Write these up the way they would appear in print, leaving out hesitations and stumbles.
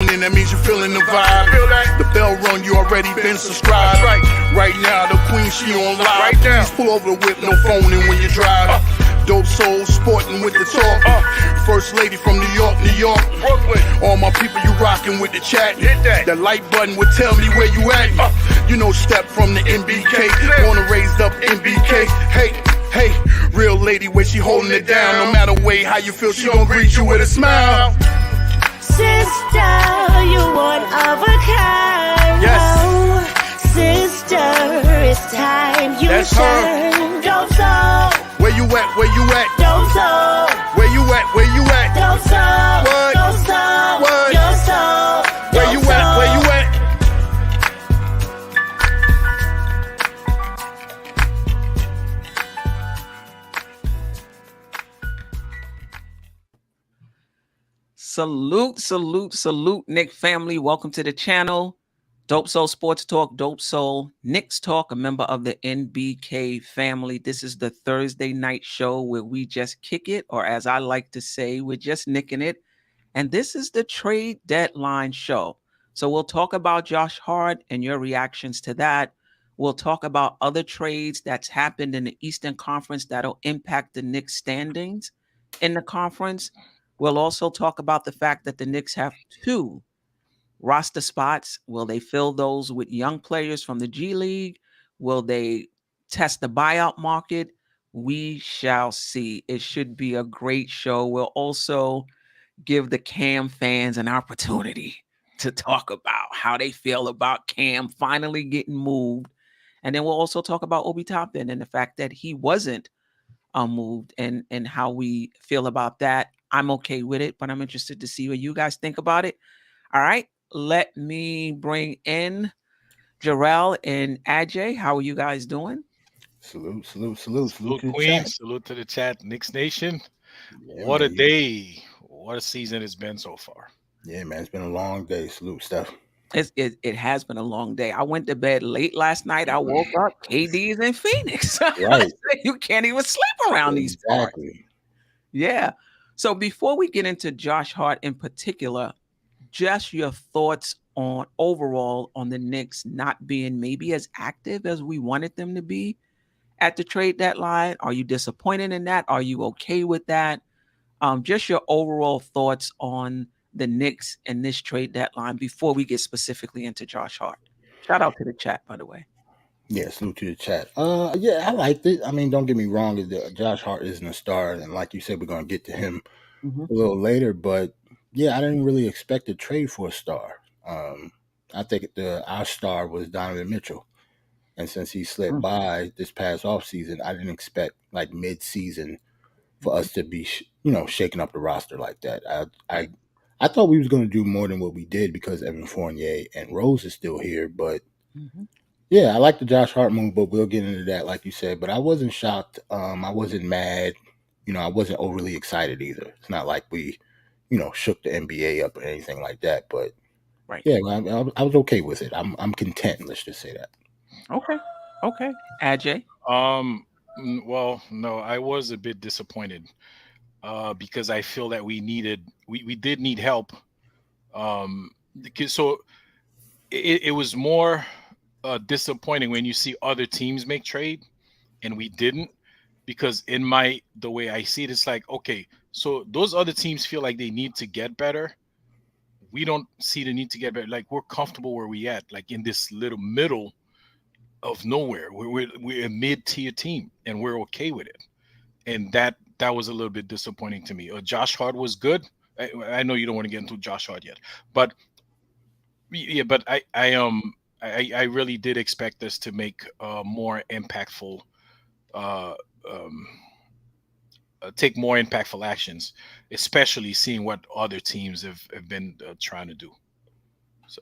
listening, that means you're feeling the vibe. The bell rung, you already been subscribed. Right now, the queen, she on live. Please pull over the whip, no phoning when you drive. Dope Soul sporting with the talk. First lady from New York, Brooklyn. All my people, you rocking with the chat. Hit that. That like button would tell me where you at. You know, step from the MBK. Born and raised up MBK. Hey, real lady, where she holding it down. No matter way how you feel, she gon' greet you with a smile. Sister, you one of a kind. Yes. Oh, sister, it's time you That's shine. Dope Soul. Where you at? Where you at? Dope Soul. Where you at? Where you at? Dope Soul. What? Dope Soul. What? Your soul. Where you at? Where you at? Salute, Knick family. Welcome to the channel. Dope Soul Sports Talk, Dope Soul Knicks Talk, a member of the MBK family. This is the Thursday night show where we just kick it, or as I like to say, we're just nicking it. And this is the trade deadline show. So we'll talk about Josh Hart and your reactions to that. We'll talk about other trades that's happened in the Eastern Conference that'll impact the Knicks standings in the conference. We'll also talk about the fact that the Knicks have 2 roster spots. Will they fill those with young players from the G League? Will they test the buyout market? We shall see. It should be a great show. We'll also give the Cam fans an opportunity to talk about how they feel about Cam finally getting moved. And then we'll also talk about Obi Toppin and the fact that he wasn't moved and how we feel about that. I'm okay with it, but I'm interested to see what you guys think about it. All right, let me bring in Jerrell and RJ. How are you guys doing? Salute Queen. Salute to the chat, Knicks Nation. Yeah, what man, a day. What a season it's been so far. Yeah, man, it's been a long day. Salute, Steph. It has been a long day. I went to bed late last night. I woke up, KD's in Phoenix. Right. You can't even sleep around these parts. Yeah. So before we get into Josh Hart in particular, just your thoughts on overall on the Knicks not being maybe as active as we wanted them to be at the trade deadline. Are you disappointed in that? Are you okay with that? Just your overall thoughts on the Knicks and this trade deadline before we get specifically into Josh Hart. Shout out to the chat, by the way. Yeah, salute to the chat. Yeah, I liked it. I mean, don't get me wrong, Josh Hart isn't a star, and like you said, we're gonna get to him a little later. But yeah, I didn't really expect to trade for a star. I think our star was Donovan Mitchell, and since he slipped by this past offseason, I didn't expect like mid-season for us to be, shaking up the roster like that. I thought we was going to do more than what we did because Evan Fournier and Rose is still here. But yeah, I like the Josh Hart move, but we'll get into that, like you said. But I wasn't shocked. I wasn't mad. I wasn't overly excited either. It's not like we, shook the NBA up or anything like that. But yeah, I was okay with it. I'm content. Let's just say that. Okay. RJ. Well, no, I was a bit disappointed because I feel that we did need help. So it was more disappointing when you see other teams make trade and we didn't, because the way I see it, it's like, okay, so those other teams feel like they need to get better. We don't see the need to get better. Like, we're comfortable where we at, like in this little middle of nowhere. We're a mid-tier team and we're okay with it. And that was a little bit disappointing to me. Josh Hart was good. I know you don't want to get into Josh Hart yet, but yeah, but I really did expect us to make more impactful, take more impactful actions, especially seeing what other teams have been trying to do. So.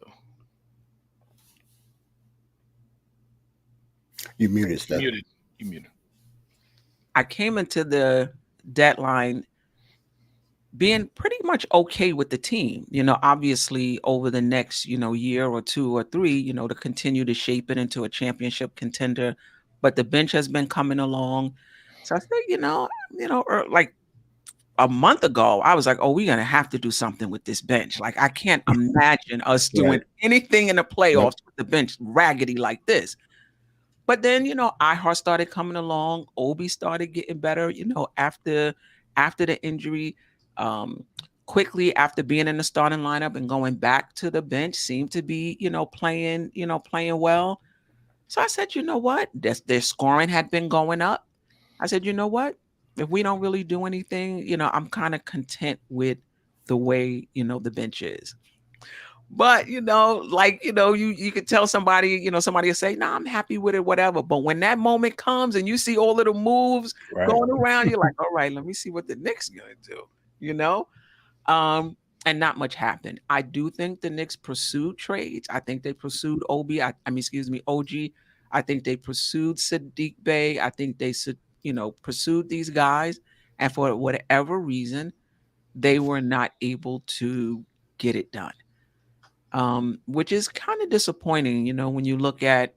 You muted, Steph. You muted. I came into the deadline being pretty much okay with the team, obviously over the next, year or 2 or 3, to continue to shape it into a championship contender. But the bench has been coming along. So I think, like a month ago, I was like, oh, we're going to have to do something with this bench. Like, I can't imagine us doing anything in the playoffs with the bench raggedy like this. But then, iHeart started coming along. Obi started getting better, after the injury. Quickly after being in the starting lineup and going back to the bench, seemed to be, playing well. So I said, you know what? Their scoring had been going up. I said, you know what? If we don't really do anything, I'm kind of content with the way, the bench is. But, you could tell somebody, somebody will say, no, I'm happy with it, whatever. But when that moment comes and you see all of the moves going around, you're like, all right, let me see what the Knicks going to do, and not much happened. I do think the Knicks pursued trades. I think they pursued OG. I think they pursued Sadiq Bey. I think they pursued these guys. And for whatever reason, they were not able to get it done, which is kind of disappointing, when you look at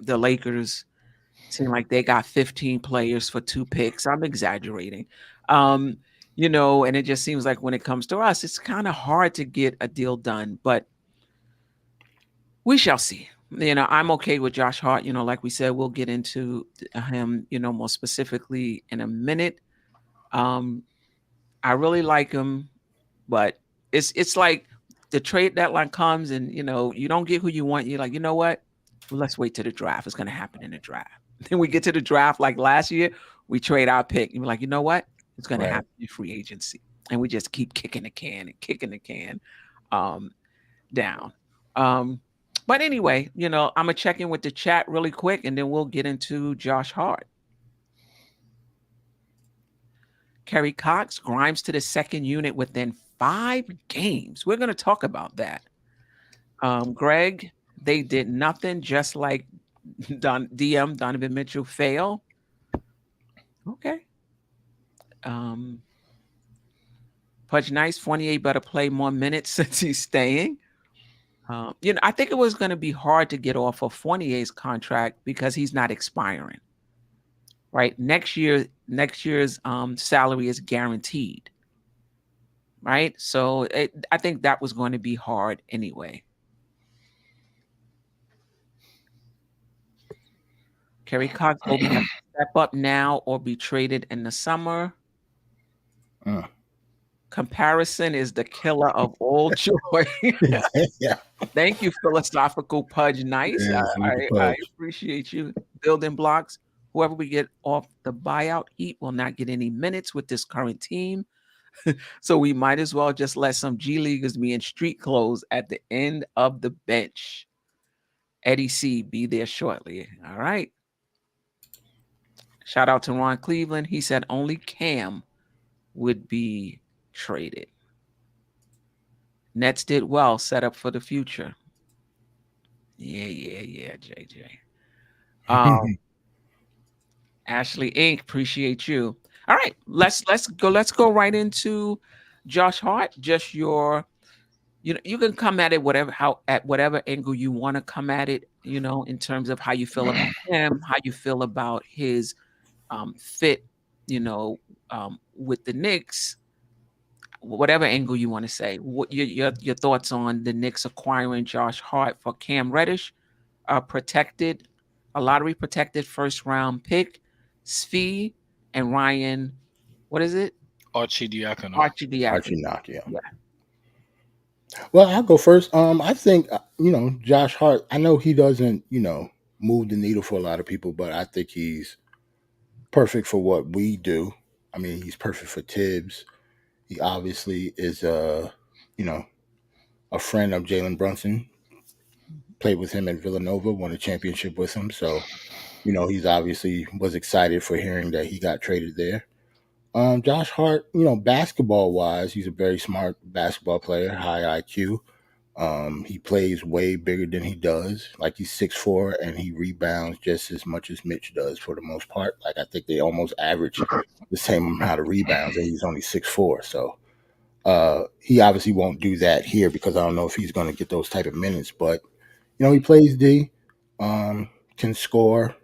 the Lakers. Seem like they got 15 players for 2 picks. I'm exaggerating. And it just seems like when it comes to us, it's kind of hard to get a deal done, but we shall see. I'm okay with Josh Hart. Like we said, we'll get into him, more specifically in a minute. I really like him, but it's like the trade deadline comes and, you don't get who you want. You're like, you know what? Well, let's wait till the draft. It's going to happen in the draft. Then we get to the draft like last year, we trade our pick. And we're like, you know what? It's going to happen in free agency. And we just keep kicking the can down. But anyway, I'm going to check in with the chat really quick, and then we'll get into Josh Hart. Kerry Cox, Grimes to the second unit within 5 games. We're going to talk about that. Greg, they did nothing, just like Donovan Mitchell fail. Okay. Pudge Nice, Fournier better play more minutes since he's staying. I think it was going to be hard to get off of Fournier's contract because he's not expiring. Right? Next year's salary is guaranteed. Right? So I think that was going to be hard anyway. Kerry Cox will be step up now or be traded in the summer. Comparison is the killer of all joy. Yeah. Thank you, philosophical Pudge Nice. Yeah, I appreciate you. Building blocks. Whoever we get off the buyout heat will not get any minutes with this current team. So we might as well just let some G Leaguers be in street clothes at the end of the bench. Eddie C, be there shortly. All right. Shout out to Ron Cleveland. He said only Cam would be traded. Nets did well, set up for the future. Yeah, JJ. Ashley Inc., appreciate you. All right, let's go right into Josh Hart. Just your, you can come at it whatever angle you want to come at it, in terms of how you feel about him, how you feel about his fit, with the Knicks, whatever angle you want to say. What your thoughts on the Knicks acquiring Josh Hart for Cam Reddish, a lottery protected first round pick, Svi and Ryan, what is it? Arcidiacono. Yeah. Well, I'll go first. I think Josh Hart. I know he doesn't move the needle for a lot of people, but I think he's perfect for what we do. I mean, he's perfect for Thibs. He obviously is a friend of Jalen Brunson. Played with him at Villanova, won a championship with him. So, he's obviously was excited for hearing that he got traded there. Josh Hart, basketball wise, he's a very smart basketball player, high IQ. He plays way bigger than he does. Like, he's 6'4", and he rebounds just as much as Mitch does for the most part. Like, I think they almost average the same amount of rebounds, and he's only 6'4". So he obviously won't do that here because I don't know if he's going to get those type of minutes. But, he plays D, can score,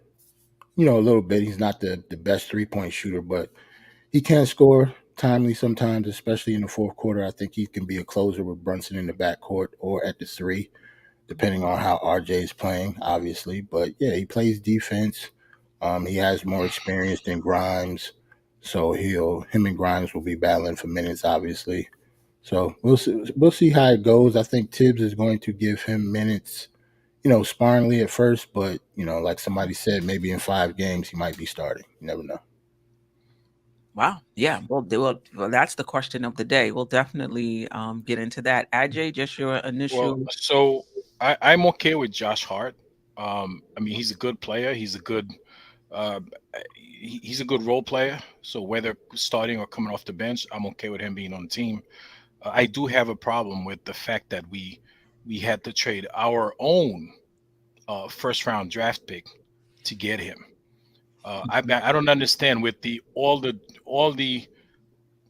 a little bit. He's not the best 3-point shooter, but he can score, timely sometimes, especially in the fourth quarter. I think he can be a closer with Brunson in the backcourt or at the 3, depending on how RJ is playing, obviously. But yeah, he plays defense. He has more experience than Grimes, so him and Grimes will be battling for minutes, obviously. So we'll see how it goes. I think Thibs is going to give him minutes, sparingly at first, but like somebody said, maybe in 5 games he might be starting. You never know. Wow. Yeah. Well, that's the question of the day. We'll definitely get into that. Ajay, just your initial. Well, so I'm okay with Josh Hart. I mean, he's a good player. He's a good role player. So whether starting or coming off the bench, I'm okay with him being on the team. I do have a problem with the fact that we had to trade our own first round draft pick to get him. I don't understand with all the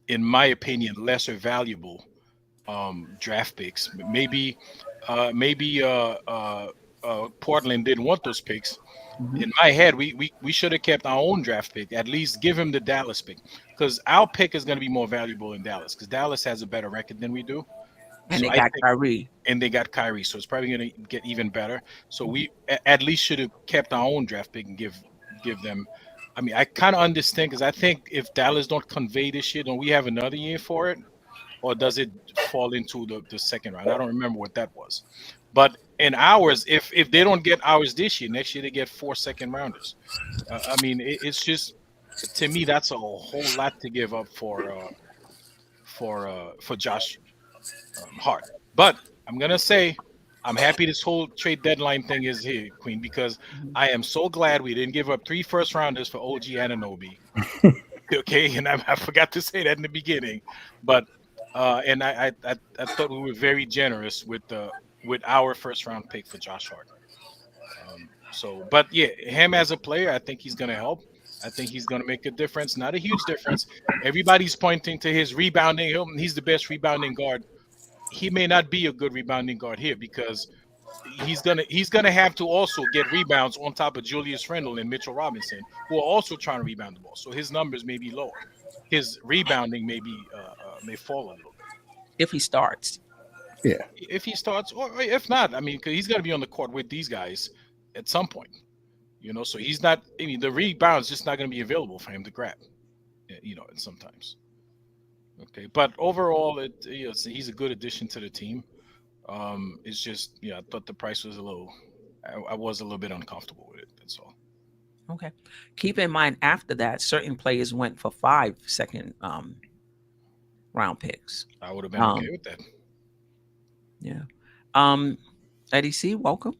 in my opinion lesser valuable draft picks. Maybe Portland didn't want those picks. In my head, we should have kept our own draft pick. At least give him the Dallas pick, because our pick is going to be more valuable in Dallas, because Dallas has a better record than we do. And they got Kyrie. And they got Kyrie, so it's probably going to get even better. So we at least should have kept our own draft pick and give them. I mean, I kind of understand, because I think if Dallas don't convey this shit, don't we have another year for it, or does it fall into the second round? I don't remember what that was. But in ours, if they don't get ours this year, next year they get 4 second rounders. I mean, it's just, to me, that's a whole lot to give up for Josh Hart. But I'm gonna say, I'm happy this whole trade deadline thing is here, Queen, because I am so glad we didn't give up 3 first rounders for OG Anunoby. Okay, and I forgot to say that in the beginning, but and I thought we were very generous with our first round pick for Josh Hart. But yeah, him as a player, I think he's going to help. I think he's going to make a difference. Not a huge difference. Everybody's pointing to his rebounding. He's the best rebounding guard. He may not be a good rebounding guard here, because he's gonna have to also get rebounds on top of Julius Randle and Mitchell Robinson, who are also trying to rebound the ball. So his numbers may be lower. His rebounding may fall a little bit if he starts. Yeah, if he starts, or if not, I mean, because he's going to be on the court with these guys at some point, so he's not. I mean, the rebound's just not going to be available for him to grab, sometimes. Okay, but overall, he's a good addition to the team. It's just, I thought the price was I was a little bit uncomfortable with it. That's all. Okay. Keep in mind, after that, certain players went for 5 second round picks. I would have been okay with that. Yeah. Eddie C, welcome.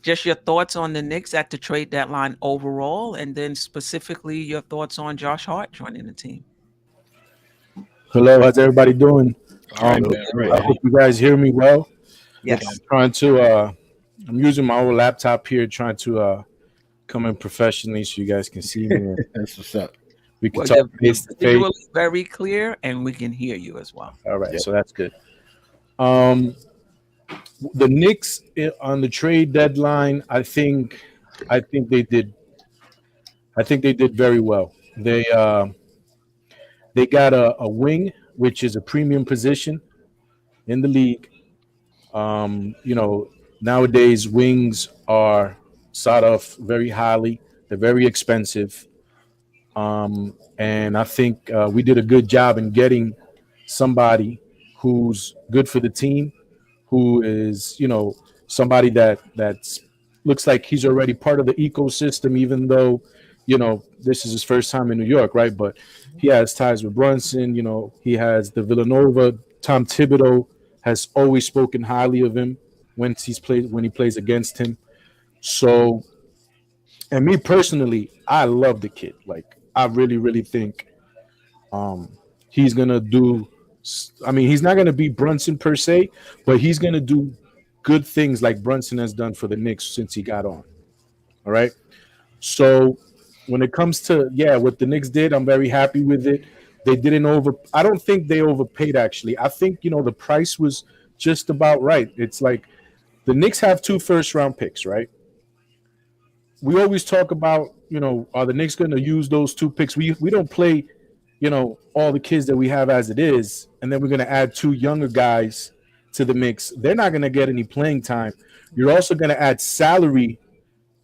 Just your thoughts on the Knicks at the trade deadline overall, and then specifically your thoughts on Josh Hart joining the team. Hello, how's everybody doing? Right. I hope you guys hear me well. Yes. I'm using my old laptop here, trying to come in professionally so you guys can see me. That's what's up. We can talk face to face. Very clear, and we can hear you as well. All right, so that's good. The Knicks on the trade deadline, I think they did very well. They got a wing, which is a premium position in the league. Nowadays wings are sought of very highly. They're very expensive. And I think we did a good job in getting somebody who's good for the team, who is, somebody that's looks like he's already part of the ecosystem, even though, this is his first time in New York, right? But he has ties with Brunson. He has the Villanova. Tom Thibodeau has always spoken highly of him when he plays against him. So, and me personally, I love the kid. Like, I really, really think he's gonna do. I mean, he's not gonna be Brunson per se, but he's gonna do good things like Brunson has done for the Knicks since he got on. All right. So when it comes to what the Knicks did, I'm very happy with it. They didn't I don't think they overpaid, actually. I think, the price was just about right. It's like the Knicks have 2 first-round picks, right? We always talk about, are the Knicks going to use those 2 picks? We don't play, all the kids that we have as it is, and then we're going to add 2 younger guys to the mix. They're not going to get any playing time. You're also going to add salary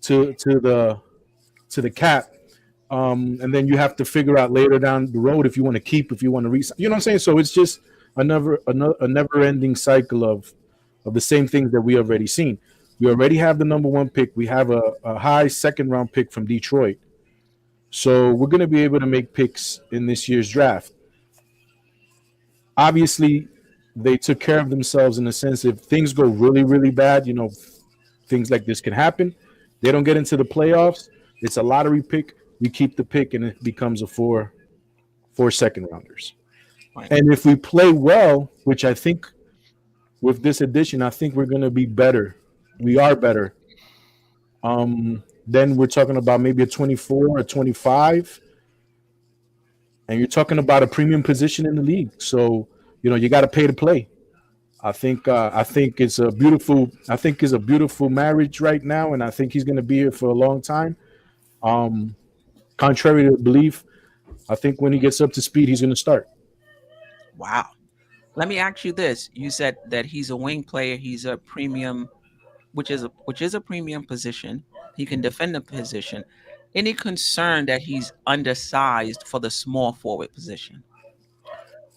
to the cap, and then you have to figure out later down the road if you want to keep, if you want to resign. You know what I'm saying? So it's just a never-ending cycle of the same things that we already seen. We already have the number 1 pick. We have a high 2nd-round pick from Detroit. So we're going to be able to make picks in this year's draft. Obviously, they took care of themselves in the sense if things go really, really bad, things like this can happen. They don't get into the playoffs. It's a lottery pick. We keep the pick, and it becomes a 4 second-rounders. Right. And if we play well, which I think with this addition, I think we're going to be better. We are better. Then we're talking about maybe a 24 or 25. And you're talking about a premium position in the league. So, you got to pay to play. I think it's a beautiful marriage right now, and I think he's going to be here for a long time. Contrary to belief, I think when he gets up to speed, he's going to start. Wow. Let me ask you this. You said that he's a wing player. He's a premium, which is a premium position. He can defend the position. Any concern that he's undersized for the small forward position?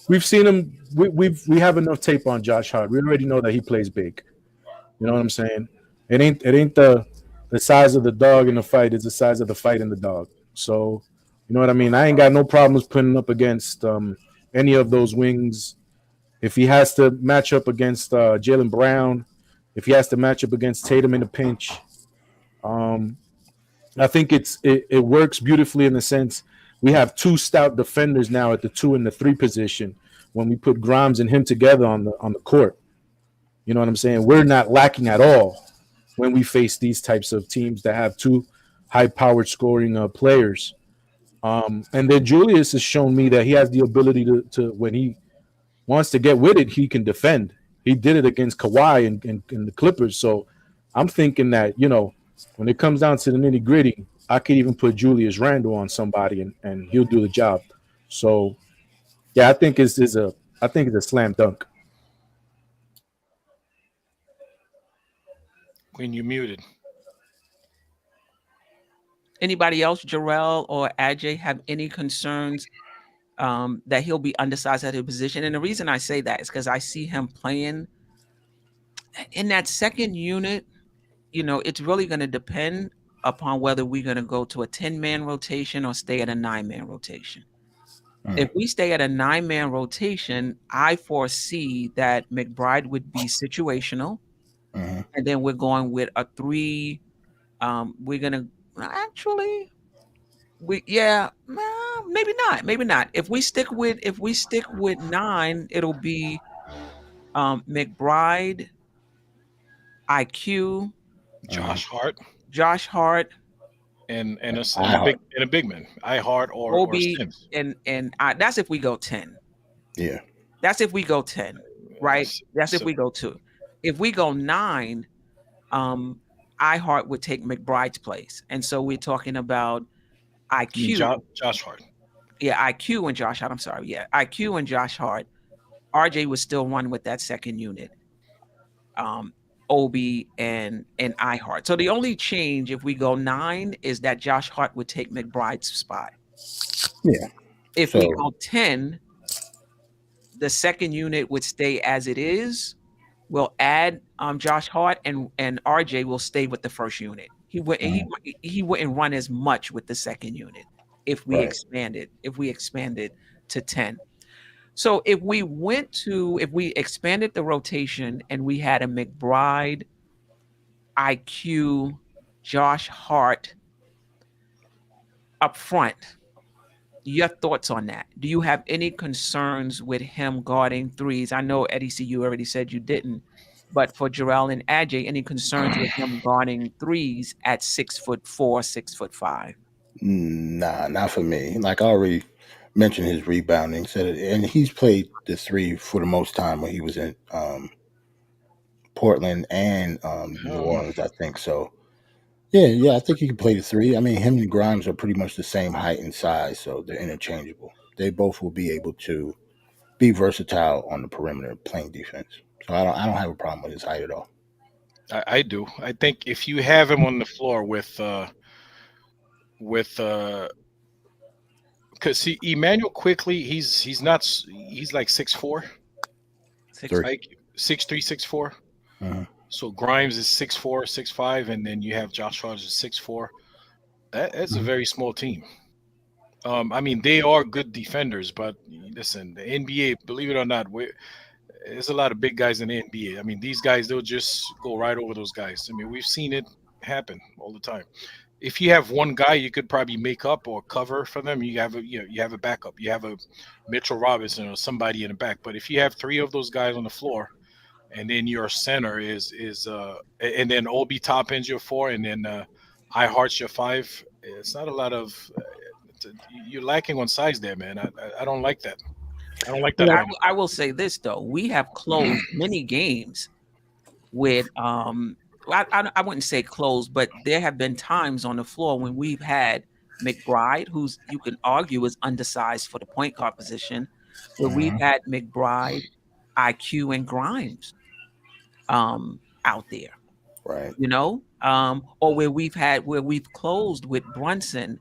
We've seen him. We have enough tape on Josh Hart. We already know that he plays big. You know what I'm saying? It ain't the size of the dog in the fight. It's the size of the fight in the dog. So, you know what I mean? I ain't got no problems putting up against any of those wings. If he has to match up against Jaylen Brown, if he has to match up against Tatum in a pinch, I think it works beautifully in the sense we have 2 stout defenders now at the 2 and the 3 position when we put Grimes and him together on the court. You know what I'm saying? We're not lacking at all when we face these types of teams that have 2 high-powered scoring players. And then Julius has shown me that he has the ability to when he wants to get with it, he can defend. He did it against Kawhi and the Clippers. So I'm thinking that, when it comes down to the nitty-gritty, I could even put Julius Randle on somebody and he'll do the job. So, yeah, I think it's a slam dunk. When you muted. Anybody else, Jerrell or RJ, have any concerns that he'll be undersized at his position? And the reason I say that is because I see him playing in that second unit. It's really going to depend upon whether we're going to go to a 10-man rotation or stay at a 9-man rotation. If we stay at a 9-man rotation, I foresee that McBride would be situational. And then we're going with a 3. We're going to actually, maybe not. If we stick with 9, it'll be McBride, IQ, Josh Hart, and a big man, Hart or Obi, or and that's if we go 10. Yeah, that's if we go 10, right? That's if we go 2. If we go 9, Hart would take McBride's place, and so we're talking about IQ, Josh Hart. Yeah, IQ and Josh Hart. I'm sorry. Yeah, IQ and Josh Hart. RJ was still run with that second unit. Obi and Hart. So the only change if we go 9 is that Josh Hart would take McBride's spot. Yeah. If we go 10, the second unit would stay as it is. We'll add Josh Hart and RJ will stay with the first unit. He wouldn't run as much with the second unit if we expanded to 10. So if we expanded the rotation and we had a McBride, IQ, Josh Hart up front, your thoughts on that? Do you have any concerns with him guarding 3s? I know Eddie C, you already said you didn't, but for Jerrell and AJ, any concerns with him guarding 3s at 6'4", 6'5"? Nah, not for me. Like I already mentioned his rebounding, and he's played the 3 for the most time when he was in Portland and New Orleans, I think. So, yeah, I think he can play the 3. I mean, him and Grimes are pretty much the same height and size, so they're interchangeable. they both will be able to be versatile on the perimeter playing defense. So I don't have a problem with his height at all. I do. I think if you have him on the floor with because see Emmanuel quickly, he's not he's like 6'4", like 6'3", 6'4". So Grimes is 6'4", 6'5", and then you have Josh Hart is 6'4". That's a very small team. I mean, they are good defenders, but listen, the NBA, believe it or not, there's a lot of big guys in the NBA. I mean, these guys, they'll just go right over those guys. I mean, we've seen it happen all the time. If you have one guy, you could probably make up or cover for them. You have a backup. You have a Mitchell Robinson or somebody in the back. But if you have three of those guys on the floor, and then your center is and then Obi Toppin's your 4, and then I Hart's your 5. It's not a lot of you're lacking on size there, man. I don't like that. I don't like that. I will say this though: we have closed many games with I wouldn't say closed, but there have been times on the floor when we've had McBride, who's you can argue is undersized for the point guard position, where we've had McBride, IQ, and Grimes out there, right? Or where we've closed with Brunson,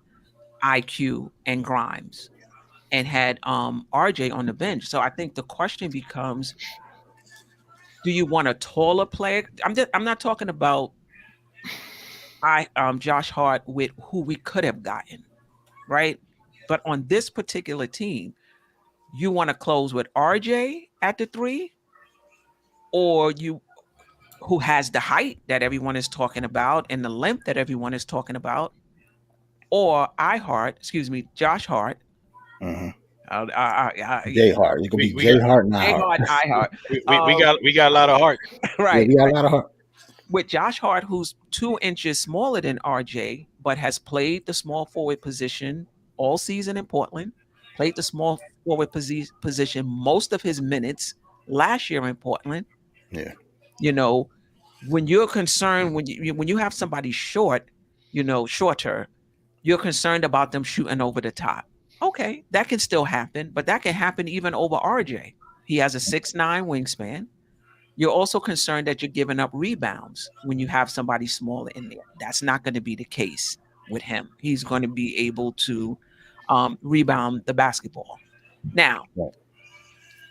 IQ, and Grimes, and had RJ on the bench. So I think the question becomes, do you want a taller player? I'm not talking about Josh Hart with who we could have gotten, right? But on this particular team, you want to close with RJ at the 3, or who has the height that everyone is talking about and the length that everyone is talking about, or Josh Hart. J Hart. You could be J Hart and I Hart. We got a lot of heart. Right. Yeah, we got a lot of heart. With Josh Hart, who's 2 inches smaller than RJ, but has played the small forward position all season in Portland, played the small forward position most of his minutes last year in Portland. Yeah. When you're concerned, when you have somebody shorter, you're concerned about them shooting over the top. Okay, that can still happen, but that can happen even over RJ. He has a 6'9" wingspan. You're also concerned that you're giving up rebounds when you have somebody smaller in there. That's not going to be the case with him. He's going to be able to rebound the basketball. Now,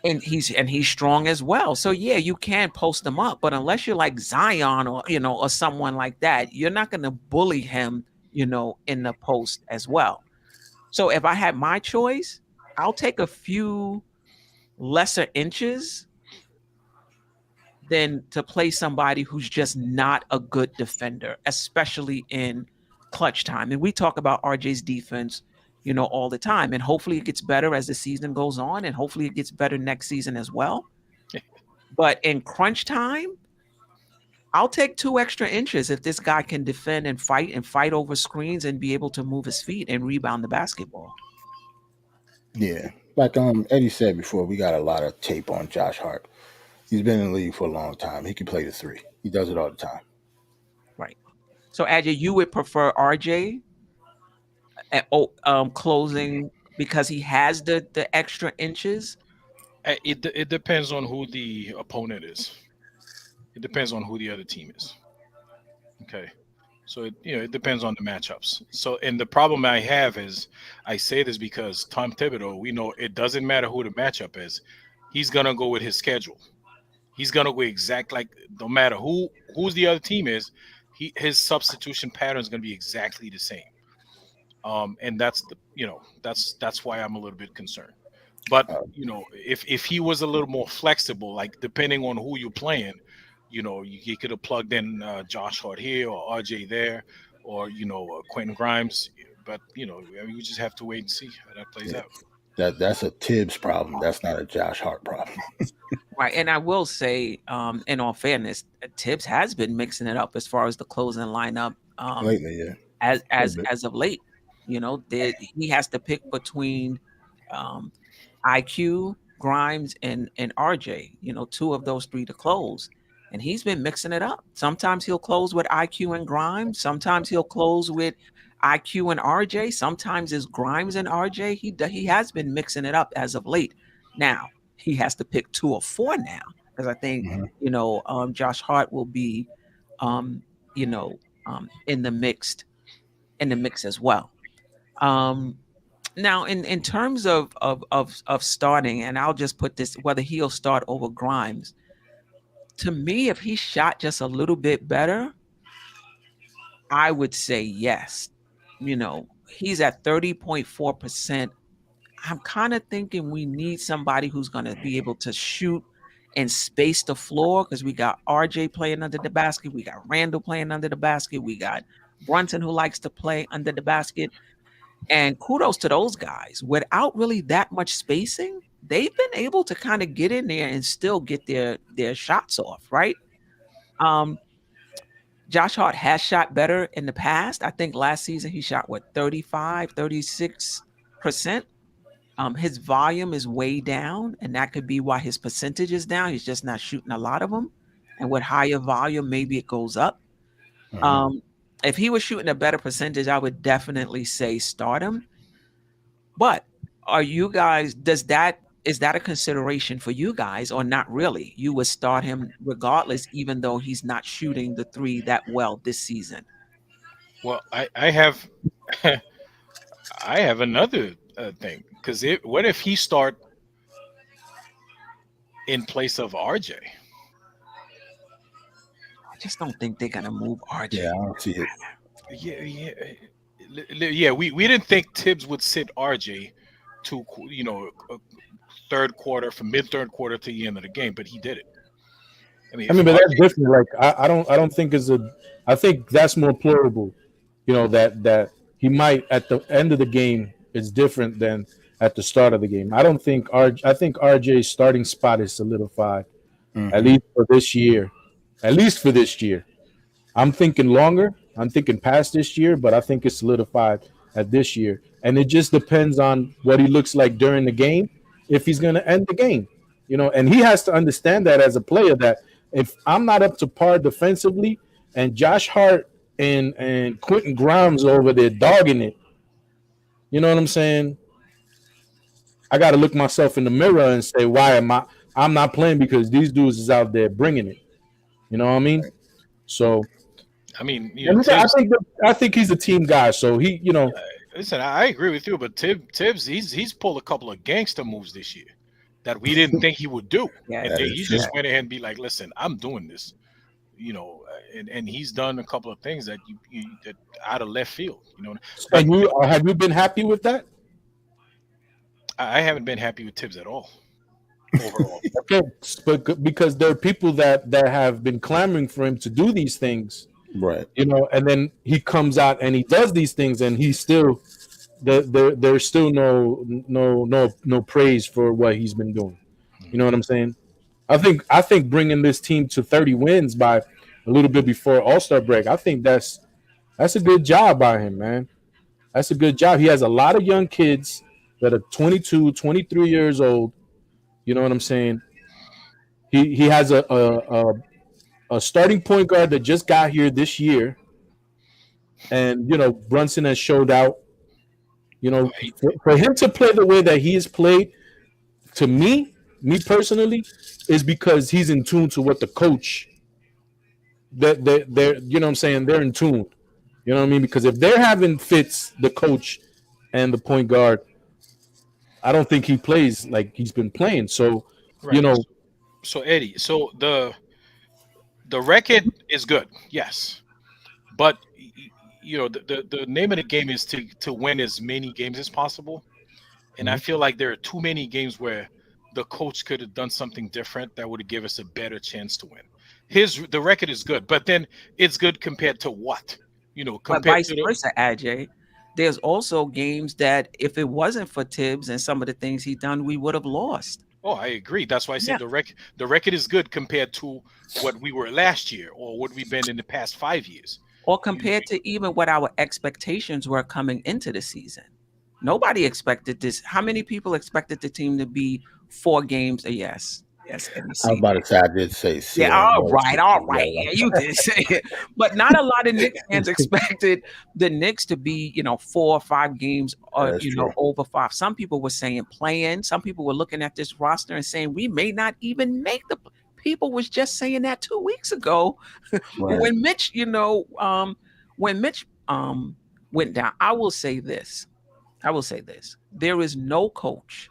and he's strong as well. So yeah, you can post him up, but unless you're like Zion or someone like that, you're not going to bully him, in the post as well. So if I had my choice, I'll take a few lesser inches than to play somebody who's just not a good defender, especially in clutch time. And we talk about RJ's defense, all the time. And hopefully it gets better as the season goes on, and hopefully it gets better next season as well. But in crunch time, I'll take 2 extra inches if this guy can defend and fight over screens and be able to move his feet and rebound the basketball. Yeah. Like Eddie said before, we got a lot of tape on Josh Hart. He's been in the league for a long time. He can play the 3. He does it all the time. Right. So, Adja, you would prefer RJ at closing because he has the extra inches? It depends on who the opponent is. It depends on who the other team is. Okay. So, it depends on the matchups. So, and the problem I have is I say this because Tom Thibodeau, we know it doesn't matter who the matchup is. He's going to go with his schedule. He's going to go exact, like no matter who's the other team is, his substitution pattern is going to be exactly the same. And that's that's why I'm a little bit concerned. But, if he was a little more flexible, like depending on who you're playing, you could have plugged in Josh Hart here or RJ there or, Quentin Grimes. But, we just have to wait and see how that plays out. That's a Thibs problem. That's not a Josh Hart problem. Right. And I will say, in all fairness, Thibs has been mixing it up as far as the closing lineup lately, yeah. As of late. He has to pick between IQ, Grimes, and RJ, 2 of those 3 to close. And he's been mixing it up. Sometimes he'll close with IQ and Grimes. Sometimes he'll close with IQ and RJ. Sometimes it's Grimes and RJ. He has been mixing it up as of late. Now he has to pick 2 or 4 now, because I think Josh Hart will be in the mix as well. Now in terms of starting, and I'll just put this, whether he'll start over Grimes. To me, if he shot just a little bit better, I would say yes. He's at 30.4%. I'm kind of thinking we need somebody who's going to be able to shoot and space the floor, because we got RJ playing under the basket. We got Randall playing under the basket. We got Brunson, who likes to play under the basket. And kudos to those guys. Without really that much spacing, they've been able to kind of get in there and still get their shots off, right? Josh Hart has shot better in the past. I think last season he shot 36%. His volume is way down, and that could be why his percentage is down. He's just not shooting a lot of them. And with higher volume, maybe it goes up. If he was shooting a better percentage, I would definitely say start him. But are you guys, is that a consideration for you guys, or not really? You would start him regardless, even though he's not shooting the 3 that well this season. Well, I have I have another thing, because what if he start in place of RJ? I just don't think they're gonna move RJ. Yeah, I don't see it. Yeah. We didn't think Thibs would sit RJ to third quarter, from mid-third quarter to the end of the game, but he did it. I mean, but that's different. Like I don't think I think that's more plausible. That he might at the end of the game is different than at the start of the game. I think RJ's starting spot is solidified, at least for this year. At least for this year. I'm thinking longer. I'm thinking past this year, but I think it's solidified at this year. And it just depends on what he looks like during the game, if he's going to end the game. And he has to understand that as a player, that if I'm not up to par defensively and Josh Hart and Quentin Grimes over there dogging it, you know what I'm saying? I got to look myself in the mirror and say, why am I'm not playing, because these dudes is out there bringing it. You know what I mean? So, I mean, I think he's a team guy. So he, listen, I agree with you, but Thibs, he's pulled a couple of gangster moves this year that we didn't think he would do. Yeah, and he just went ahead and be like, listen, I'm doing this, and he's done a couple of things that that out of left field, And have you been happy with that? I haven't been happy with Thibs at all. Overall. Okay, but because there are people that have been clamoring for him to do these things, right? And then he comes out and he does these things, and he's still there's still no praise for what he's been doing. You know what I'm saying? I think bringing this team to 30 wins by a little bit before All-Star break, I think that's a good job by him, man. That's a good job. He has a lot of young kids that are 22, 23 years old. You know what I'm saying? He has a starting point guard that just got here this year, and Brunson has showed out. For him to play the way that he has played, to me personally, is because he's in tune to what the coach. They're you know what I'm saying, they're in tune. You know what I mean? Because if they're having fits, the coach and the point guard, I don't think he plays like he's been playing. So, right. So Eddie, so the record is good, yes, but the name of the game is to win as many games as possible. And I feel like there are too many games where the coach could have done something different that would have given us a better chance to win. The record is good, but then it's good compared to what? Compared but vice versa, Ajay. There's also games that if it wasn't for Thibs and some of the things he done, we would have lost. Oh, I agree. That's why I said the record is good compared to what we were last year or what we've been in the past 5 years. Or compared to even what our expectations were coming into the season. Nobody expected this. How many people expected the team to be 4 games? Yes. Yes, NEC. I was about to say I did say Yeah, all right. Yeah. You did say it. But not a lot of Knicks fans expected the Knicks to be, 4 or 5 games or, That's true. over 5. Some people were saying playing. Some people were looking at this roster and saying we may not even make the people was just saying that 2 weeks ago Right. when Mitch, went down. I will say this. There is no coach,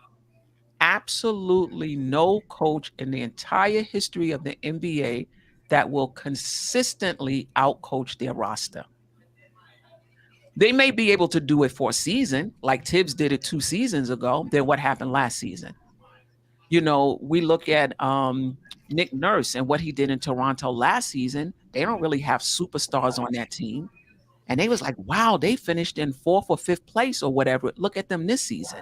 absolutely no coach in the entire history of the NBA that will consistently outcoach their roster. They may be able to do it for a season, like Thibs did it 2 seasons ago. Then what happened last season? We look at Nick Nurse and what he did in Toronto last season. They don't really have superstars on that team. And they was like, wow, they finished in 4th or 5th place or whatever. Look at them this season.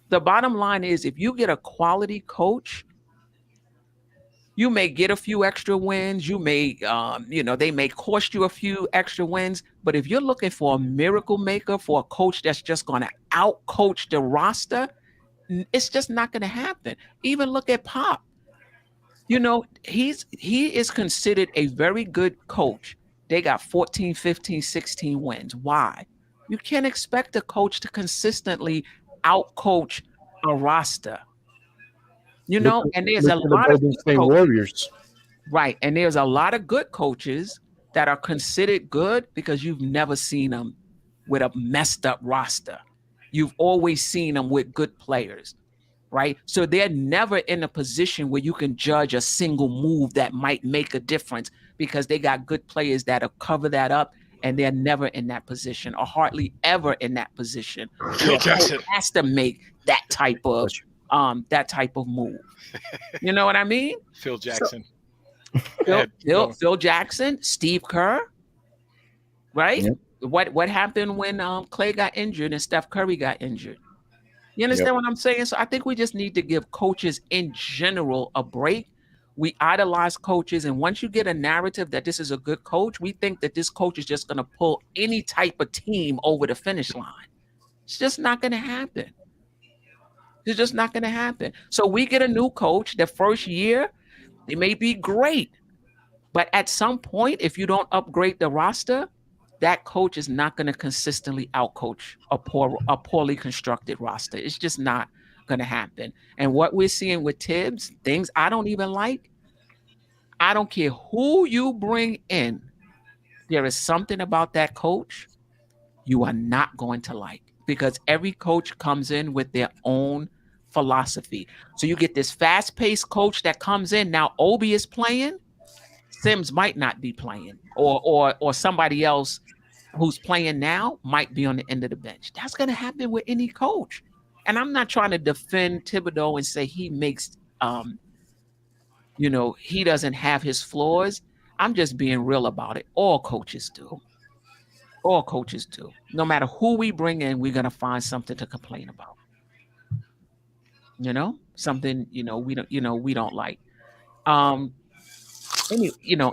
The bottom line is if you get a quality coach, you may get a few extra wins. You may, they may cost you a few extra wins. But if you're looking for a miracle maker, for a coach that's just going to out-coach the roster, it's just not going to happen. Even look at Pop. He is considered a very good coach. They got 14, 15, 16 wins. Why? You can't expect a coach to consistently out-coach a roster. And there's a lot of good Warriors. Right. And there's a lot of good coaches that are considered good because you've never seen them with a messed up roster. You've always seen them with good players. Right. So they're never in a position where you can judge a single move that might make a difference because they got good players that'll cover that up. And they're never in that position or hardly ever in that position. Phil Jackson has to make that type of move. You know what I mean? Phil Jackson. Phil Jackson, Steve Kerr. Right? Yep. What happened when Clay got injured and Steph Curry got injured? You understand what I'm saying? So I think we just need to give coaches in general a break. We idolize coaches, and once you get a narrative that this is a good coach, we think that this coach is just going to pull any type of team over the finish line. It's just not going to happen. It's just not going to happen. So we get a new coach. The first year, they may be great, but at some point, if you don't upgrade the roster, that coach is not going to consistently outcoach a poorly constructed roster. It's just not going to happen. And what we're seeing with Thibs, things I don't even like, I don't care who you bring in, there is something about that coach you are not going to like because every coach comes in with their own philosophy. So you get this fast-paced coach that comes in. Now Obi is playing, Sims might not be playing, or somebody else who's playing now might be on the end of the bench. That's going to happen with any coach. And I'm not trying to defend Thibodeau and say he makes, he doesn't have his flaws. I'm just being real about it. All coaches do. All coaches do. No matter who we bring in, we're going to find something to complain about. Something, we don't like.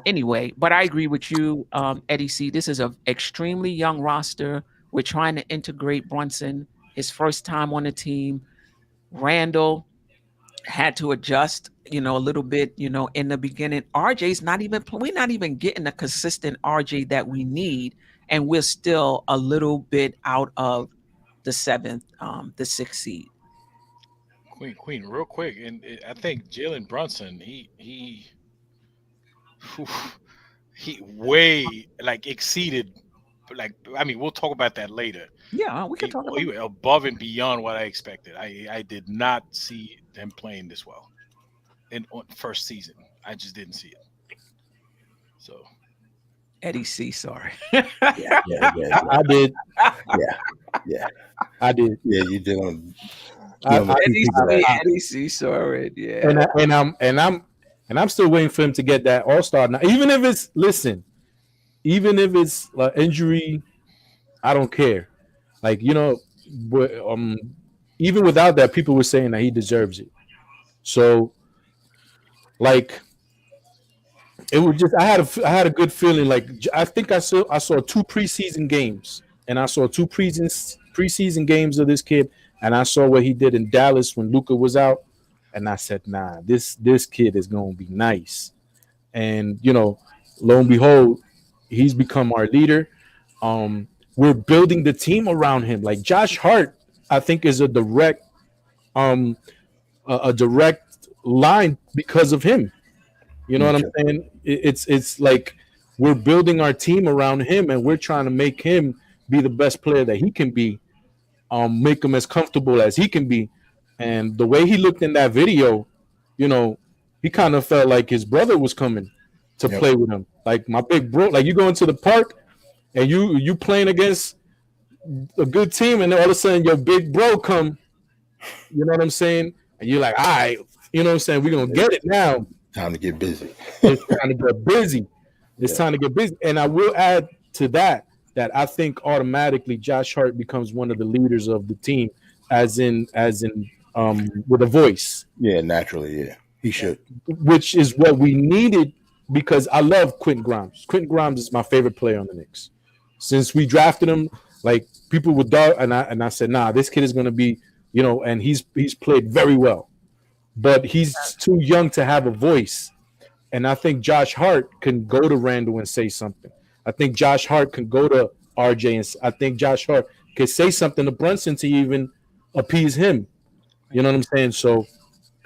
Anyway, but I agree with you, Eddie C. This is an extremely young roster. We're trying to integrate Brunson, his first time on the team. Randall had to adjust, a little bit, in the beginning. RJ's we're not even getting the consistent RJ that we need. And we're still a little bit out of the 6th seed. Queen, real quick. And I think Jalen Brunson, he way exceeded, we'll talk about that later. Yeah, we can talk about it. Above and beyond what I expected. I did not see him playing this well on first season. I just didn't see it. So Eddie C, sorry. Yeah. I did. Yeah. I did. Yeah, you did. Eddie C, sorry. Yeah. And I'm still waiting for him to get that All-Star. Now, even if it's injury, I don't care. But even without that, people were saying that he deserves it. So, it was just I had a good feeling. I think I saw 2 preseason games, and I saw 2 preseason games of this kid, and I saw what he did in Dallas when Luka was out. And I said, nah, this kid is gonna be nice. And lo and behold, he's become our leader. We're building the team around him. Like Josh Hart, I think is a direct line because of him. You know what I'm saying? It's like we're building our team around him, and we're trying to make him be the best player that he can be, make him as comfortable as he can be. And the way he looked in that video, he kind of felt like his brother was coming to play with him. Like my big bro, like you go into the park and you playing against a good team, and then all of a sudden your big bro come, you know what I'm saying? And you're like, all right, you know what I'm saying? We're gonna get it now. Time to get busy. It's time to get busy. It's time to get busy. And I will add to that I think automatically Josh Hart becomes one of the leaders of the team, as in with a voice. Yeah, naturally, yeah. He should. Which is what we needed, because I love Quentin Grimes. Quentin Grimes is my favorite player on the Knicks. Since we drafted him, like people would doubt, and I said, nah, this kid is gonna be, and he's played very well. But he's too young to have a voice. And I think Josh Hart can go to Randall and say something. I think Josh Hart can go to RJ, and I think Josh Hart can say something to Brunson to even appease him. You know what I'm saying? So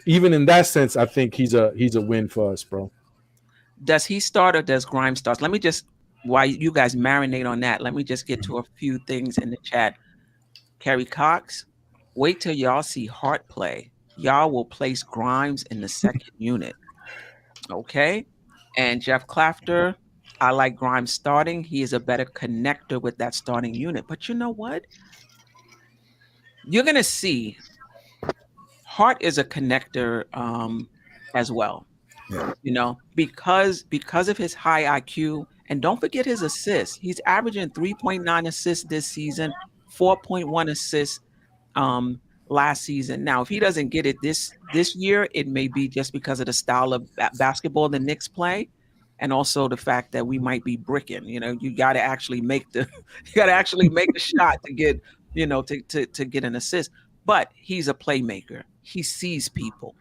even in that sense, I think he's a win for us, bro. Does he start or does Grimes start? Let me just, while you guys marinate on that, let me just get to a few things in the chat. Kerry Cox, wait till y'all see Hart play. Y'all will place Grimes in the second unit. Okay. And Jeff Clafter, I like Grimes starting. He is a better connector with that starting unit. But you know what? You're going to see Hart is a connector as well. Yeah. Because of his high IQ. And don't forget his assists. He's averaging 3.9 assists this season, 4.1 assists last season. Now, if he doesn't get it this year, it may be just because of the style of basketball the Knicks play, and also the fact that we might be bricking. You got to actually make the shot to get to get an assist. But he's a playmaker. He sees people,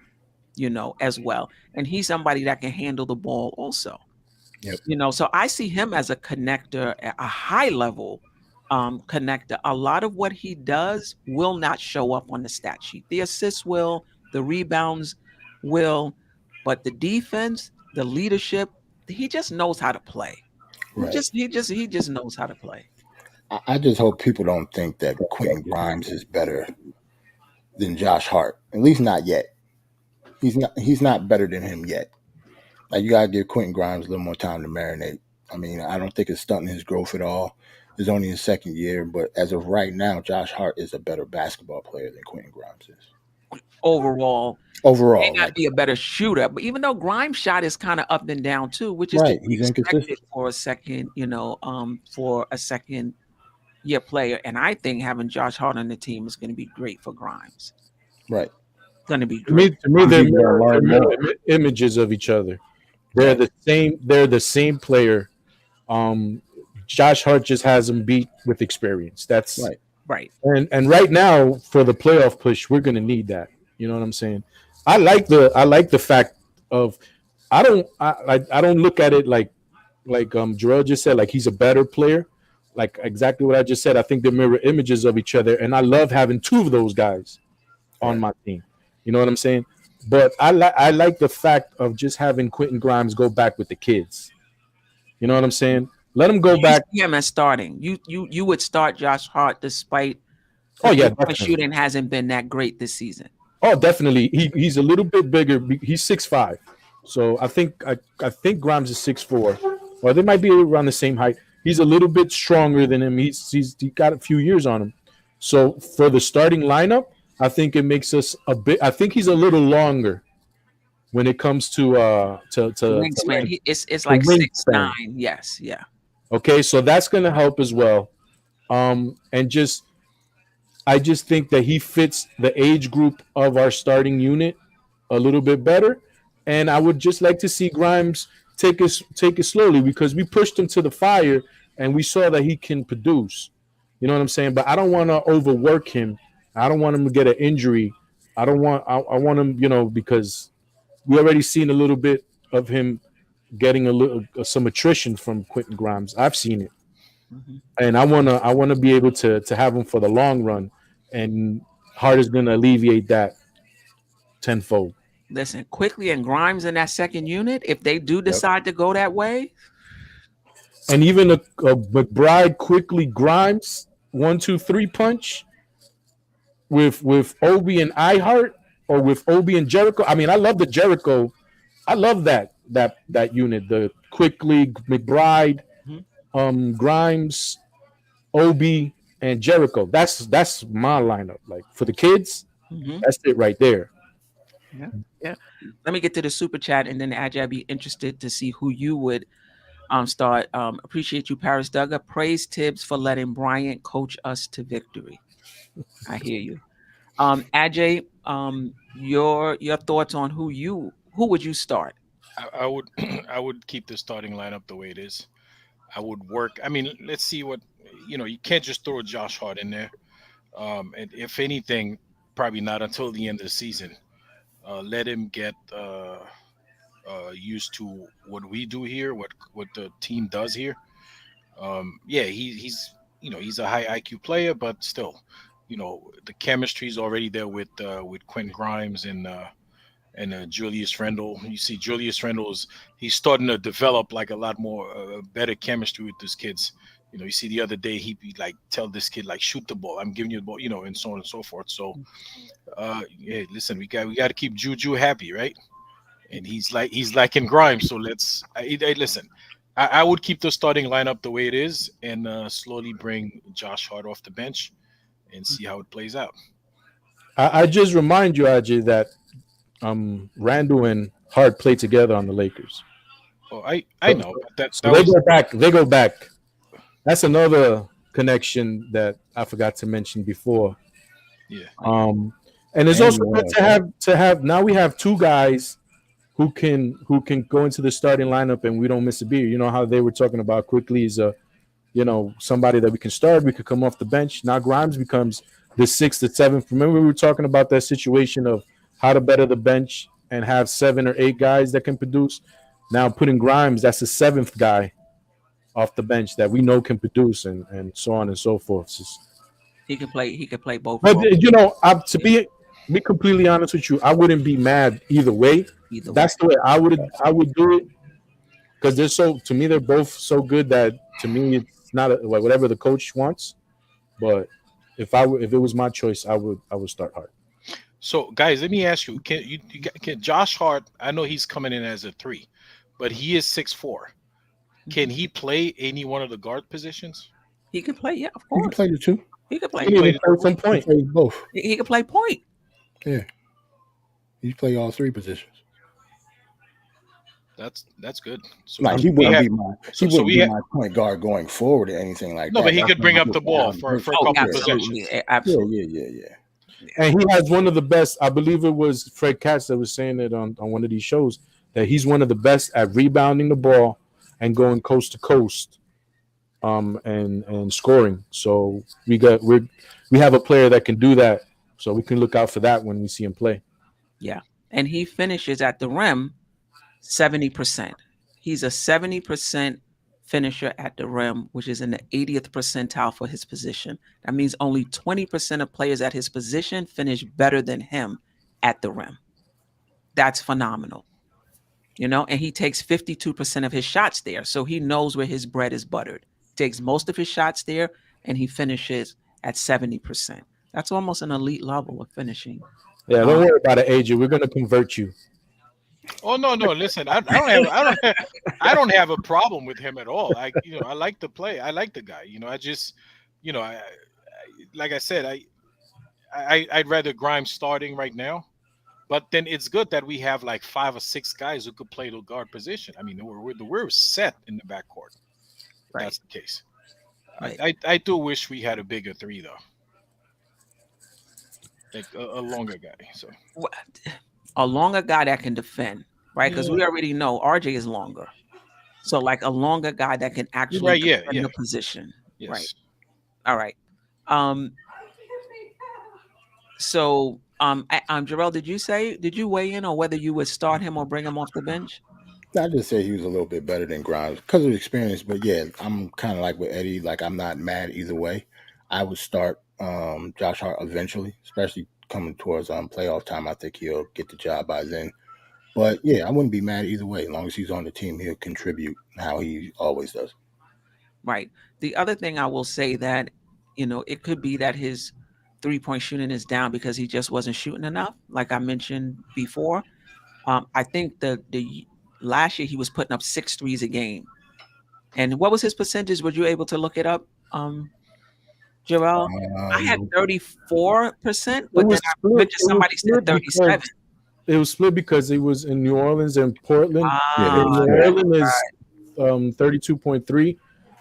as well, and he's somebody that can handle the ball also. Yep. So I see him as a connector, a high level connector. A lot of what he does will not show up on the stat sheet. The assists will, the rebounds will, but the defense, the leadership, he just knows how to play. Right. He just knows how to play. I just hope people don't think that Quentin Grimes is better than Josh Hart. At least not yet. He's not better than him yet. Like, you gotta give Quentin Grimes a little more time to marinate. I mean, I don't think it's stunting his growth at all. It's only his second year, but as of right now, Josh Hart is a better basketball player than Quentin Grimes is. Overall, may not be a better shooter, but even though Grimes' shot is kind of up and down too, which is he's inconsistent for a second, for a second year player. And I think having Josh Hart on the team is going to be great for Grimes. Right, going to be great. To me, they're mirror images of each other. They're the same. They're the same player. Josh Hart just has him beat with experience. That's right. And right now for the playoff push, we're going to need that. You know what I'm saying? I like the fact of I don't look at it like Jerrell just said, like he's a better player. Like exactly what I just said. I think they're mirror images of each other, and I love having two of those guys on my team. You know what I'm saying? But I like the fact of just having Quentin Grimes go back with the kids. You know what I'm saying? Let him go back. Him as starting. You would start Josh Hart despite shooting hasn't been that great this season. Oh, definitely. He's a little bit bigger. He's 6'5". So I think Grimes is 6'4". Or they might be around the same height. He's a little bit stronger than him. He's got a few years on him. So for the starting lineup, I think it makes us a bit. I think he's a little longer when it comes to wingspan. It's like 6'9". Yes, yeah. Okay, so that's going to help as well. I just think that he fits the age group of our starting unit a little bit better. And I would just like to see Grimes take it slowly, because we pushed him to the fire and we saw that he can produce. You know what I'm saying? But I don't want to overwork him. I don't want him to get an injury I don't want. I want him, because we already seen a little bit of him getting a little some attrition from Quentin Grimes. I've seen it, and I wanna be able to have him for the long run, and Hart is gonna alleviate that tenfold. Listen, Quickly and Grimes in that second unit, if they do decide to go that way, and even a McBride, Quickly, Grimes 1-2-3 punch with Obi and Hart, or with Obi and Jericho. I mean, I love the Jericho. I love that unit. The Quickly, McBride, Grimes, Obi, and Jericho. That's my lineup. Like for the kids, that's it right there. Yeah. Let me get to the super chat, and then I'd be interested to see who you would start. Appreciate you, Paris Duggar. Praise Thibs for letting Bryant coach us to victory. I hear you. Ajay, your thoughts on who would you start? I would keep the starting lineup the way it is. I would work. I mean, let's see what you can't just throw Josh Hart in there. And if anything, probably not until the end of the season. Let him get used to what we do here, what the team does here. He's a high IQ player, but still, the chemistry is already there with Quentin Grimes and Julius Randle. You see, Julius Randle he's starting to develop like a lot more better chemistry with these kids. You see, the other day he'd be like, tell this kid like, shoot the ball. I'm giving you the ball, and so on and so forth. So, listen, we got to keep Juju happy, right? And he's like in Grimes. So listen. I would keep the starting lineup the way it is, and slowly bring Josh Hart off the bench, and see how it plays out. I just remind you, Ajay, that Randle and Hart played together on the Lakers. Oh, I know. But they go back. That's another connection that I forgot to mention before. Yeah. And it's also good to have. Now we have two guys who can go into the starting lineup and we don't miss a beat. You know how they were talking about Quickly is somebody that we can start. We could come off the bench. Now Grimes becomes the 6th or 7th. Remember we were talking about that situation of how to better the bench and have 7 or 8 guys that can produce. Now putting Grimes, that's the 7th guy off the bench that we know can produce, and so on and so forth. He can play both. But to be completely honest with you, I wouldn't be mad either way. That's the way I would do it, because they're both so good that to me it's not whatever the coach wants. But if it was my choice, I would start Hart. So guys, let me ask you: Can Josh Hart? I know he's coming in as a 3, but he is 6'4". Can he play any one of the guard positions? He can play, yeah, of course. He can play the 2. He can play. He can play some point. He can play both. He can play point. Yeah, he play all 3 positions. That's good. So like he wouldn't be my point guard going forward or anything like that. No, but he could bring up the ball for a couple absolutely. possessions. Absolutely. Yeah. And he has one of the best. I believe it was Fred Katz that was saying it on one of these shows, that he's one of the best at rebounding the ball and going coast to coast, and scoring. So we have a player that can do that. So we can look out for that when we see him play. Yeah, and he finishes at the rim 70%. He's a 70% finisher at the rim, which is in the 80th percentile for his position. That means only 20% of players at his position finish better than him at the rim. That's phenomenal. And he takes 52% of his shots there. So he knows where his bread is buttered. Takes most of his shots there, and he finishes at 70%. That's almost an elite level of finishing. Yeah, don't worry about it, AJ. We're going to convert you. Oh no! Listen, I don't have a problem with him at all. I like the play. I like the guy. I just, like I said, I'd rather Grimes starting right now. But then it's good that we have like 5 or 6 guys who could play the guard position. I mean, we're set in the backcourt. Right. That's the case. Right. I do wish we had a bigger 3 though, like a longer guy. So a longer guy that can defend, right? Because we already know RJ is longer. So like a longer guy that can actually defend the position. Yes. Right. All right. So Jerrell, did you weigh in on whether you would start him or bring him off the bench? I just say he was a little bit better than Grimes because of experience. But yeah, I'm kind of like with Eddie. Like, I'm not mad either way. I would start Josh Hart eventually, especially coming towards playoff time. I think he'll get the job by then. But yeah, I wouldn't be mad either way. As long as he's on the team, he'll contribute how he always does. Right. The other thing I will say that, it could be that his 3-point shooting is down because he just wasn't shooting enough. Like I mentioned before, I think the last year he was putting up 6 threes a game. And what was his percentage? Were you able to look it up, Jerrell? I had 34%, but then I mentioned somebody said 37. It was split because he was in New Orleans and Portland. New Orleans is 32.3,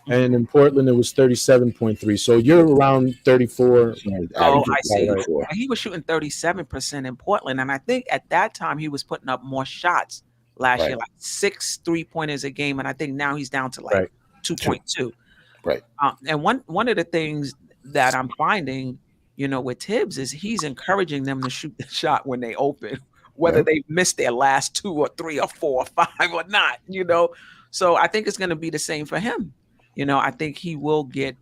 and in Portland it was 37.3. So you're around 34. Oh, I see. Right. He was shooting 37% in Portland, and I think at that time he was putting up more shots last year, like 6 3-pointers a game, and I think now he's down to like 2.2. Right. And one of the things that I'm finding, with Thibs is he's encouraging them to shoot the shot when they open, whether they miss their last 2 or 3 or 4 or 5 or not, So I think it's going to be the same for him. I think he will get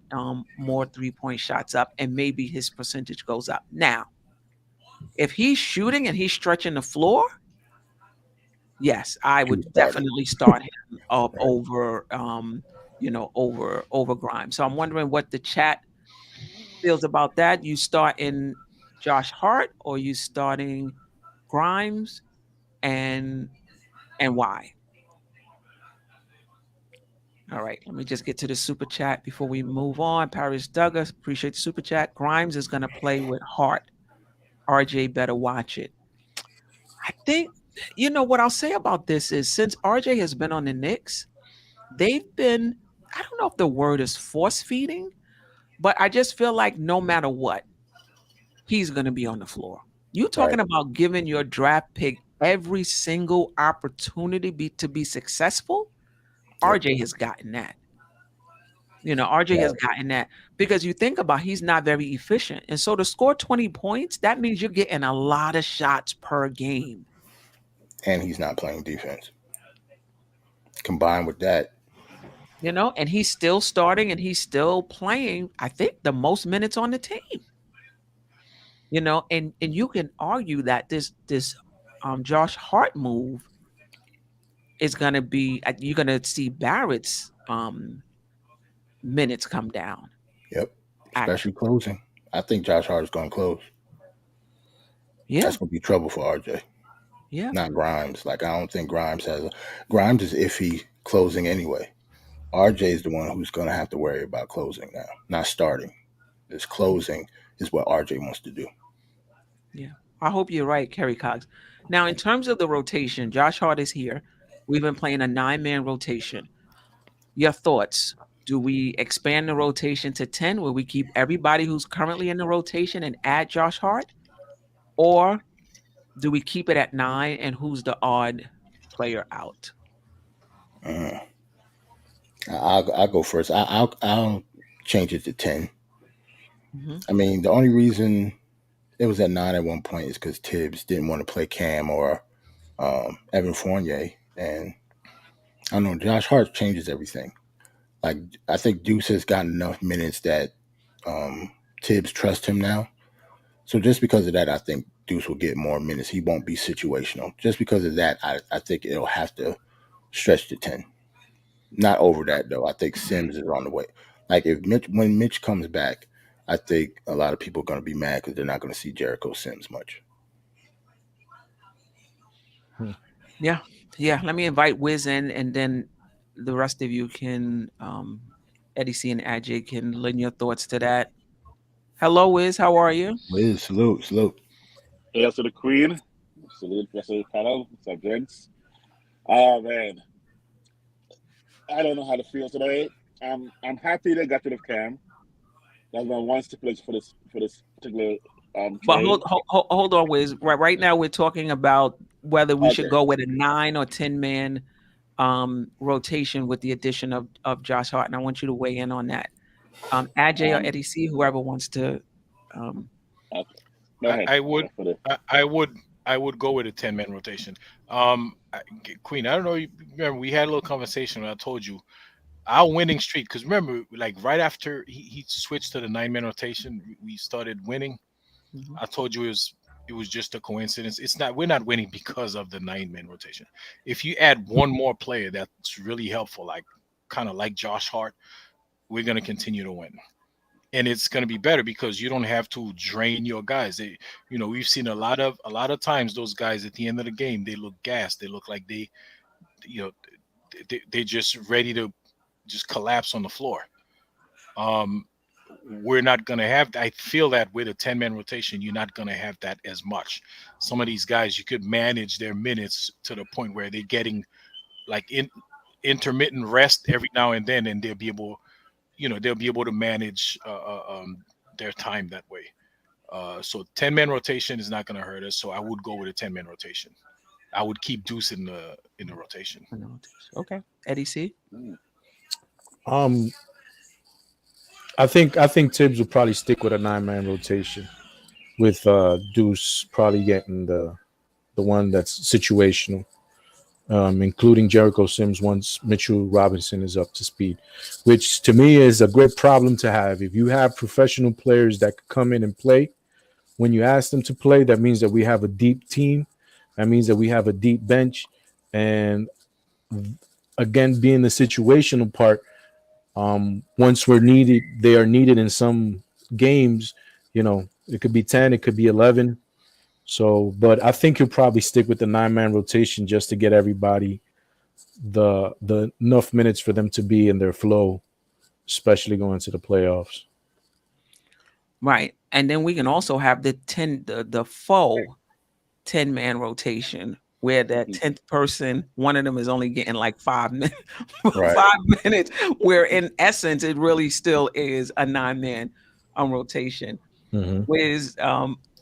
more 3-point shots up, and maybe his percentage goes up. Now, if he's shooting and he's stretching the floor, yes, I would definitely start him up over, over Grimes. So I'm wondering what the chat feels about that. You start in Josh Hart or you starting Grimes, and why? All right, let me just get to the super chat before we move on. Paris Douglas, appreciate the super chat. Grimes is going to play with Hart. RJ better watch it. I think, what I'll say about this is since RJ has been on the Knicks, they've been, I don't know if the word is force feeding, but I just feel like no matter what, he's going to be on the floor. You talking about giving your draft pick every single opportunity to be successful? RJ has gotten that. RJ has gotten that because you think about he's not very efficient. And so to score 20 points, that means you're getting a lot of shots per game. And he's not playing defense. Combined with that. And he's still starting and he's still playing, I think, the most minutes on the team. And you can argue that this Josh Hart move is going to be, you're going to see Barrett's minutes come down. Yep. Especially closing. I think Josh Hart is going to close. Yeah. That's going to be trouble for RJ. Yeah. Not Grimes. Like, I don't think Grimes Grimes is iffy closing anyway. RJ is the one who's going to have to worry about closing now, not starting. This closing is what RJ wants to do. Yeah. I hope you're right, Kerry Cox. Now, in terms of the rotation, Josh Hart is here. We've been playing a 9-man rotation. Your thoughts? Do we expand the rotation to 10 where we keep everybody who's currently in the rotation and add Josh Hart? Or do we keep it at 9 and who's the odd player out? I'll go first. I'll change it to 10. Mm-hmm. I mean, the only reason it was at 9 at one point is because Thibs didn't want to play Cam or Evan Fournier. And I don't know, Josh Hart changes everything. Like, I think Deuce has gotten enough minutes that Thibs trusts him now. So just because of that, I think Deuce will get more minutes. He won't be situational. Just because of that, I think it'll have to stretch to 10. Not over that, though. I think Sims is on the way. Like, when Mitch comes back, I think a lot of people are going to be mad because they're not going to see Jericho Sims much. Yeah. Yeah. Let me invite Wiz in, and then the rest of you can, Eddie C and AJ can lend your thoughts to that. Hello, Wiz. How are you? Wiz, salute. Hail to the Queen. Salute, panel. What's up, gents? Oh, man. I don't know how to feel today. I'm happy they got rid of Cam. That's my one stipulation for this particular but hold on, Wiz. Right now we're talking about whether we should go with a 9 or 10-man rotation with the addition of Josh Hart, and I want you to weigh in on that. AJ or Eddie C, whoever wants to. Okay. Go ahead. I would go with a 10-man rotation. Queen, I don't know. You remember we had a little conversation when I told you our winning streak. Because remember, like right after he switched to the 9-man rotation, we started winning. I told you it was just a coincidence. It's not. We're not winning because of the 9-man rotation. If you add one more player, that's really helpful. Like kind of like Josh Hart, we're gonna continue to win. And it's going to be better because you don't have to drain your guys. We've seen a lot of times those guys at the end of the game, they look gassed. They look like they're just ready to just collapse on the floor. We're not going to have. I feel that with a 10-man rotation, you're not going to have that as much. Some of these guys, you could manage their minutes to the point where they're getting like intermittent rest every now and then, and they'll be able to manage their time that way. So 10-man rotation is not going to hurt us. So I would go with a 10-man rotation. I would keep Deuce in the rotation. Okay, Eddie C. I think Thibs will probably stick with a 9-man rotation, with Deuce probably getting the one that's situational. Including Jericho Sims once Mitchell Robinson is up to speed, which to me is a great problem to have. If you have professional players that could come in and play, when you ask them to play, that means that we have a deep team. That means that we have a deep bench. And again, being the situational part, once we're needed, they are needed in some games. It could be 10, it could be 11. So, but I think he'll probably stick with the 9-man rotation just to get everybody the enough minutes for them to be in their flow, especially going to the playoffs. Right. And then we can also have the full 10-man rotation where that 10th person, one of them is only getting like 5 minutes, Right. 5 minutes, where in essence, it really still is a 9-man rotation. Wiz,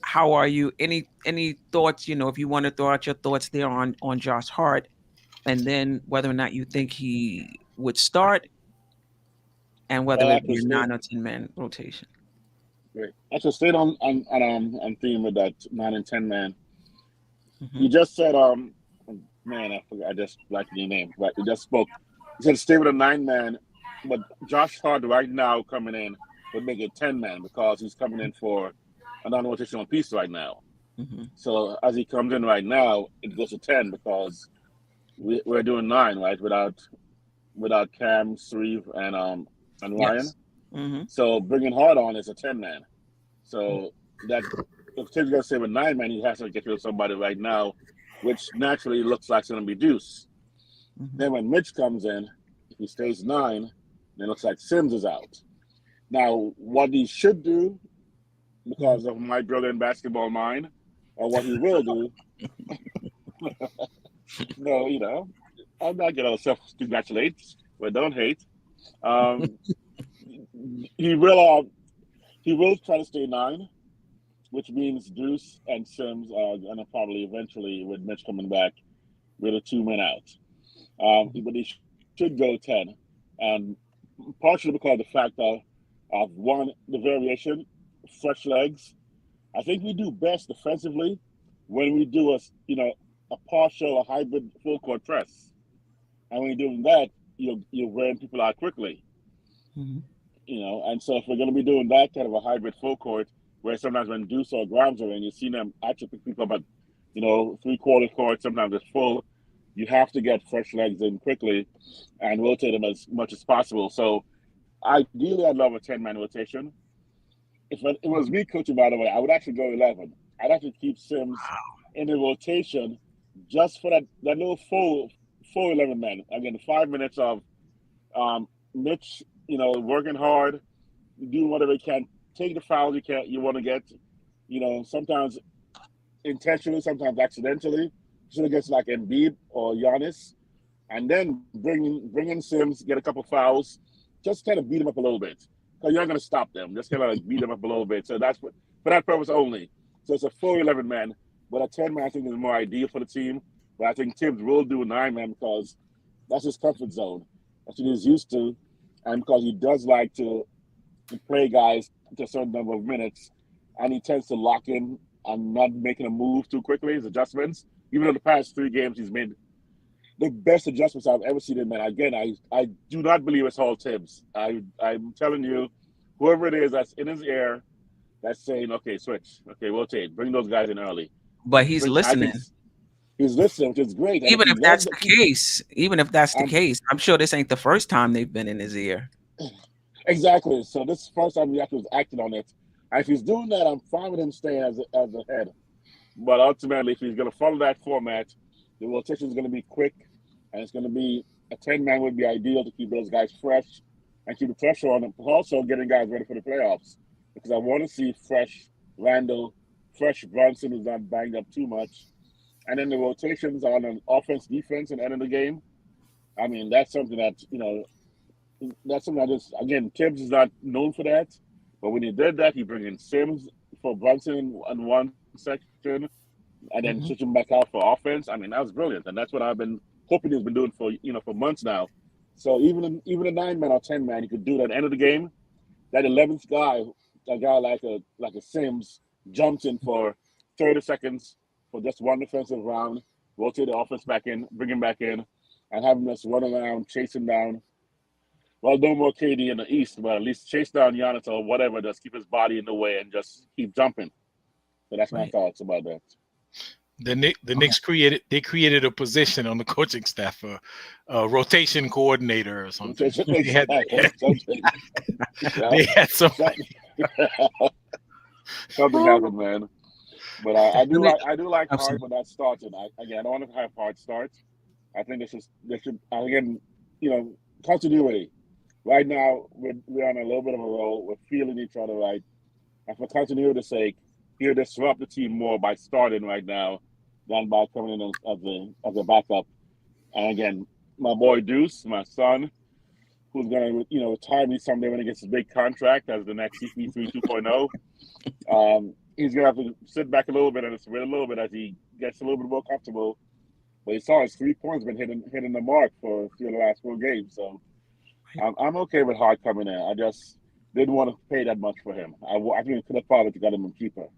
how are you? Any thoughts, if you want to throw out your thoughts there on Josh Hart, and then whether or not you think he would start, and whether it be a 9 or 10-man rotation. Great. Actually, stayed on theme with that 9 and 10 man. You just said, man, I forgot. I just liked your name, but you just spoke. You said stay with a 9-man, but Josh Hart right now coming in would make it 10-man because he's coming in for a non-rotational piece right now. So as he comes in right now, it goes to 10 because we're doing 9, right? Without Cam, Shreve, and Ryan. So bringing Hart on is a 10-man. So that if Tim's gonna stay with 9-man, he has to get rid of somebody right now, which naturally looks like it's gonna be Deuce. Then when Mitch comes in, if he stays 9, then it looks like Sims is out. Now, what he should do, because of my brilliant basketball mind, or what he will do, no, I'm not gonna self-congratulate, but don't hate. He will try to stay 9, which means Deuce and Sims are gonna probably eventually, with Mitch coming back, with a 2-man out. But he should go 10, and partially because of the fact of one, the variation, fresh legs. I think we do best defensively when we do a partial, a hybrid full court press, and when you're doing that, you're wearing people out quickly. And so if we're going to be doing that kind of a hybrid full court, where sometimes when Deuce or Grimes are in, you see them actually pick people up at 3/4 court, sometimes it's full. You have to get fresh legs in quickly and rotate them as much as possible. So ideally, I'd love a 10-man rotation. If it was me coaching, by the way, I would actually go 11. I'd actually keep Sims in the rotation just for that little full 11 men. Again, 5 minutes of Mitch, working hard, doing whatever he can, take the fouls you want to get, sometimes intentionally, sometimes accidentally, just against like Embiid or Giannis, and then bring in Sims, get a couple fouls, just kind of beat him up a little bit. Because you're not going to stop them. Just kind of like beat them up a little bit. So that's for that purpose only. So it's a full 11 man, but a 10 man I think is more ideal for the team. But I think Thibs will do a 9 man because that's his comfort zone. That's what he's used to, and because he does like to play guys to a certain number of minutes, and he tends to lock in and not making a move too quickly. His adjustments, even in the past 3 games, he's made the best adjustments I've ever seen him. And again, I do not believe it's all Thibs. I'm telling you, whoever it is that's in his ear, that's saying, okay, switch, okay, rotate, bring those guys in early. But he's listening. He's listening, which is great. And even if that's the case, I'm sure this ain't the first time they've been in his ear. Exactly. So this is the first time he actually was acting on it. And if he's doing that, I'm fine with him staying as a head. But ultimately, if he's going to follow that format, the rotation is going to be quick, and it's going to be a 10-man would be ideal to keep those guys fresh and keep the pressure on them. Also, getting guys ready for the playoffs, because I want to see fresh Randall, fresh Brunson, who's not banged up too much, and then the rotations on an offense, defense, and end of the game. I mean, that's something that just, again, Thibs is not known for that. But when he did that, he bring in Sims for Brunson in one section, and then switch him back out for offense. I mean, that was brilliant, and that's what I've been hoping he's been doing for months now. So even a 9-man or 10-man, he could do that at the end of the game. That 11th guy, a guy like a Sims, jumps in for 30 seconds for just one defensive round, rotate the offense back in, bring him back in, and have him just run around, chase him down. Well, no more KD in the East, but at least chase down Giannis or whatever, just keep his body in the way and just keep jumping. So that's my thoughts about that. The Knicks created a position on the coaching staff for rotation coordinator or something. They had something. Something happened, man. But I do like Hart when that starts. And I don't want to have Hart start. I think they should again, continuity. Right now, we're on a little bit of a roll. We're feeling each other right. And for continuity's sake, he'll disrupt the team more by starting right now than by coming in as a backup. And again, my boy Deuce, my son, who's going to retire me someday when he gets his big contract as the next CP3 2.0. He's going to have to sit back a little bit and wait a little bit as he gets a little bit more comfortable. But he saw his 3 points been hitting the mark for the last 4 games. So I'm okay with Hart coming in. I just didn't want to pay that much for him. I think it could have probably got him cheaper.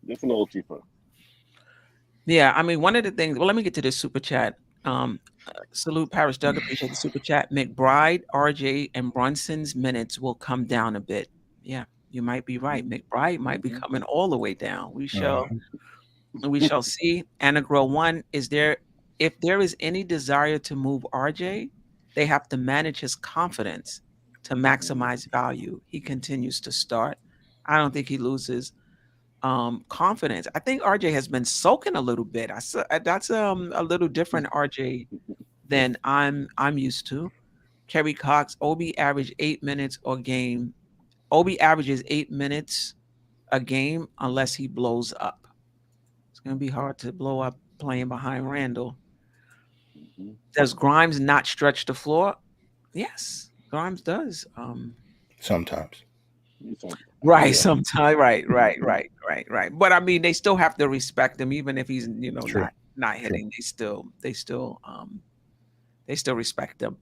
Just a little cheaper. Yeah, I mean, one of the things. Well, let me get to this super chat. Salute Paris Doug, appreciate the super chat. McBride, RJ, and Brunson's minutes will come down a bit. Yeah, you might be right. McBride might be coming all the way down. We shall see. Anna Grow 1, if there is any desire to move RJ, they have to manage his confidence to maximize value. He continues to start. I don't think he loses confidence. I think RJ has been soaking a little bit. That's a little different RJ than I'm used to. Kerry Cox, Obi averaged 8 minutes a game. Obi averages 8 minutes a game unless he blows up. It's going to be hard to blow up playing behind Randall. Does Grimes not stretch the floor? Yes, Grimes does. Sometimes. Right, Yeah. sometimes. Right. But I mean, they still have to respect him, even if he's not hitting. They still respect him.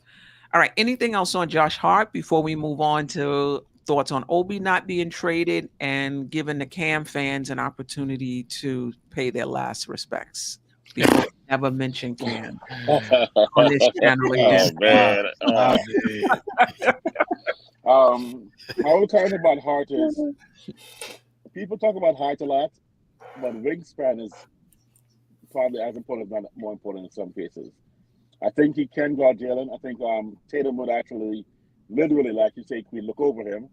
All right. Anything else on Josh Hart before we move on to thoughts on Obi not being traded and giving the Cam fans an opportunity to pay their last respects? Before we never mention Cam on this channel again. Oh man. How we're talking about Hart is people talk about Hart a lot, but wingspan is probably as important, if not more important in some cases. I think he can guard Jalen. I think Tatum would actually, literally, like you say, Queen, look over him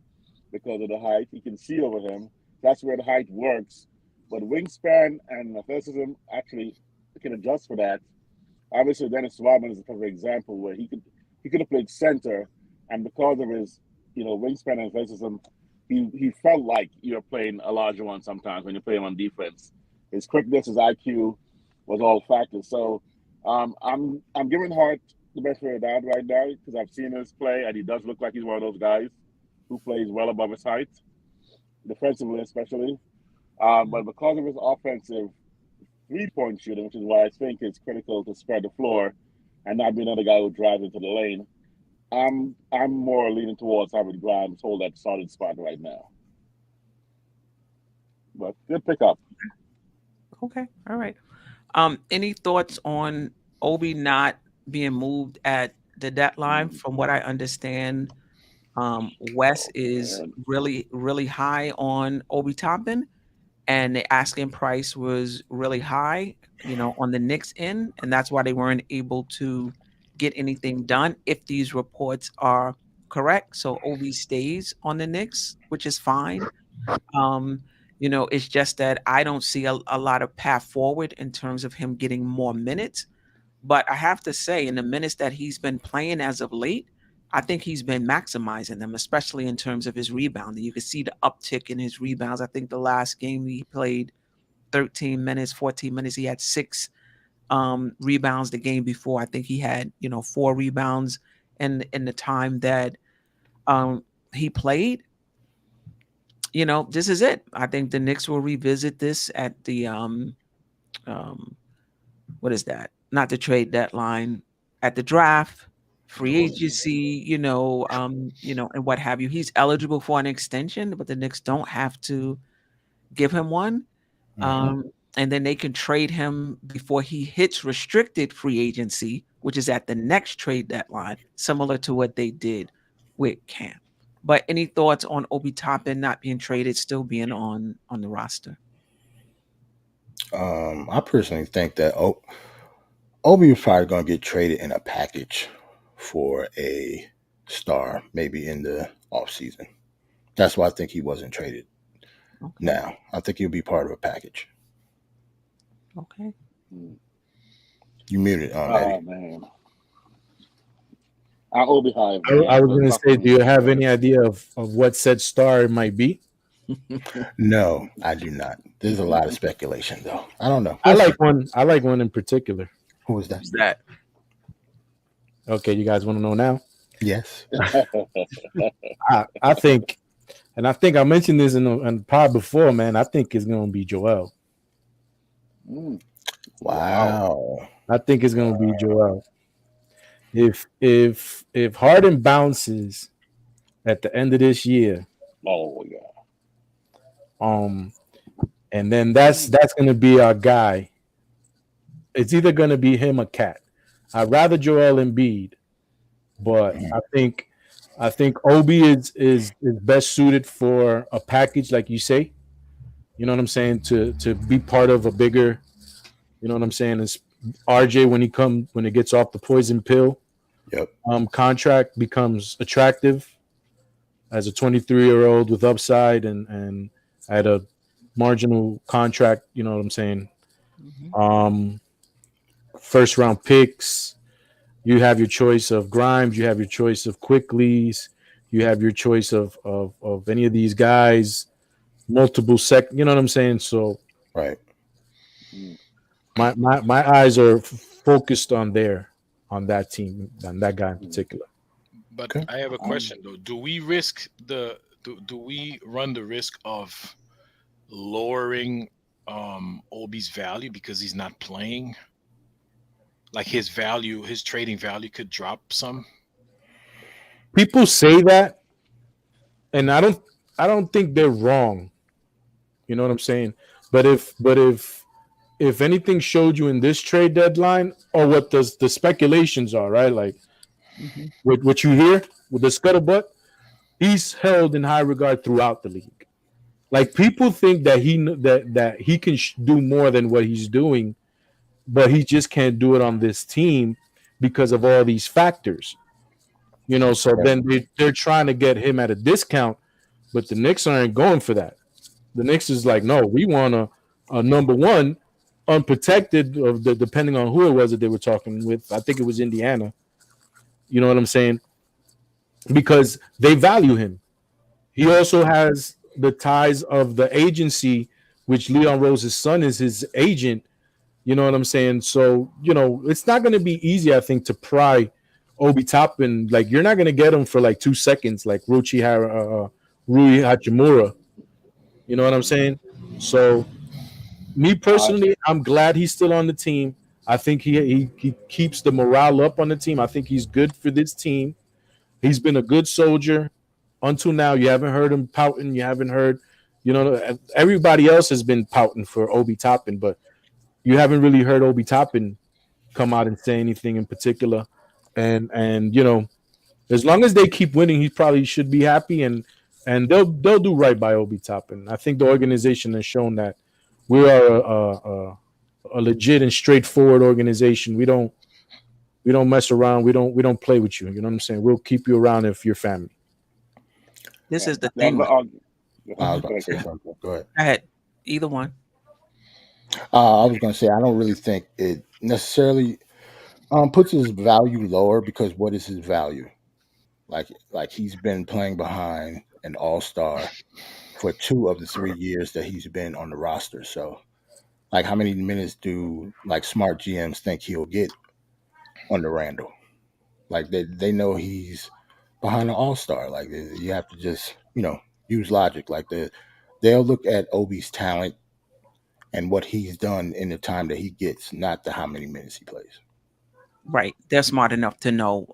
because of the height. He can see over him. That's where the height works. But wingspan and athleticism actually can adjust for that. Obviously, Dennis Rodman is a perfect example where he could have played center, and because of his wingspan and athleticism, he felt like you're playing a larger one sometimes when you play him on defense. His quickness, his IQ was all factors. So I'm giving Hart the best of the doubt right now because I've seen his play, and he does look like he's one of those guys who plays well above his height, defensively especially. But because of his offensive 3-point shooting, which is why I think it's critical to spread the floor and not be another guy who drives into the lane, I'm more leaning towards having Grimes hold that solid spot right now. but good pickup. Okay, all right. Any thoughts on Obi not being moved at the deadline? From what I understand, Wes is Man. really, really high on Obi Toppin, and the asking price was really high, on the Knicks end, and that's why they weren't able to get anything done if these reports are correct. So Obi stays on the Knicks, which is fine. It's just that I don't see a lot of path forward in terms of him getting more minutes. But I have to say, in the minutes that he's been playing as of late, I think he's been maximizing them, especially in terms of his rebounding. You can see the uptick in his rebounds. I think the last game he played 13 minutes, 14 minutes, he had 6 rebounds. The game before, I think he had 4 rebounds in the time that he played. This is it. I think the Knicks will revisit this at the what is that? Not the trade deadline, at the draft, free agency, and what have you. He's eligible for an extension, but the Knicks don't have to give him one. And then they can trade him before he hits restricted free agency, which is at the next trade deadline, similar to what they did with Cam. But any thoughts on Obi Toppin not being traded, still being on the roster? I personally think that Obi is probably going to get traded in a package for a star, maybe in the offseason. That's why I think he wasn't traded. Okay. Now, I think he'll be part of a package. Okay. You muted, Eddie. Man. Obi high. I was going to say, do you have any idea of what said star it might be? No, I do not. There's a lot of speculation, though. I don't know. I like one in particular. Who was that? Who's that? Okay, you guys want to know now? Yes. I think, and I think I mentioned this in the pod before, man. I think it's going to be Jerrell. Wow. I think it's going to be Jerrell. If Harden bounces at the end of this year, and then that's going to be our guy. It's either going to be him or Cat. I'd rather Joel Embiid, but I think Obi is best suited for a package, like you say. You know what I'm saying? To be part of a bigger, you know what I'm saying? Is RJ when it gets off the poison pill, contract becomes attractive as a 23-year-old with upside and at a marginal contract. You know what I'm saying? First round picks. You have your choice of Grimes. You have your choice of Quickly's. You have your choice of any of these guys. Multiple you know what I'm saying? So right. My eyes are focused on that team, on that guy in particular. But I have a question though. Do we run the risk of lowering Obi's value because he's not playing? Like his trading value could drop some? People say that, and I don't think they're wrong. You know what I'm saying? But if anything showed you in this trade deadline, or what the speculations are, right? Like with what you hear with the scuttlebutt, he's held in high regard throughout the league. Like people think that he can do more than what he's doing, but he just can't do it on this team because of all these factors. You know, so then they're trying to get him at a discount, but the Knicks aren't going for that. The Knicks is like, no, we want a number one, unprotected, depending on who it was that they were talking with. I think it was Indiana. You know what I'm saying? Because they value him. He also has the ties of the agency, which Leon Rose's son is his agent. You know what I'm saying? So, you know, it's not going to be easy, I think, to pry Obi Toppin. Like, you're not going to get him for like 2 seconds, like Rui Hachimura. You know what I'm saying? So, me personally, I'm glad he's still on the team. I think he keeps the morale up on the team. I think he's good for this team. He's been a good soldier until now. You haven't heard him pouting. You haven't heard, You know, everybody else has been pouting for Obi Toppin, but you haven't really heard Obi Toppin come out and say anything in particular. And you know, as long as they keep winning, he probably should be happy, and they'll do right by Obi Toppin. I think the organization has shown that we are a legit and straightforward organization. We don't mess around. We don't play with you. You know what I'm saying? We'll keep you around if you're family. This is the thing. Go Go ahead. Either one. I was going to say I don't really think it necessarily puts his value lower, because what is his value? Like he's been playing behind an all-star for 2 of the 3 years that he's been on the roster. So, like, how many minutes do like smart GMs think he'll get under Randall? Like they know he's behind an all-star. Like you have to just use logic. Like they'll look at Obi's talent and what he's done in the time that he gets, not the how many minutes he plays. Right. They're smart enough to know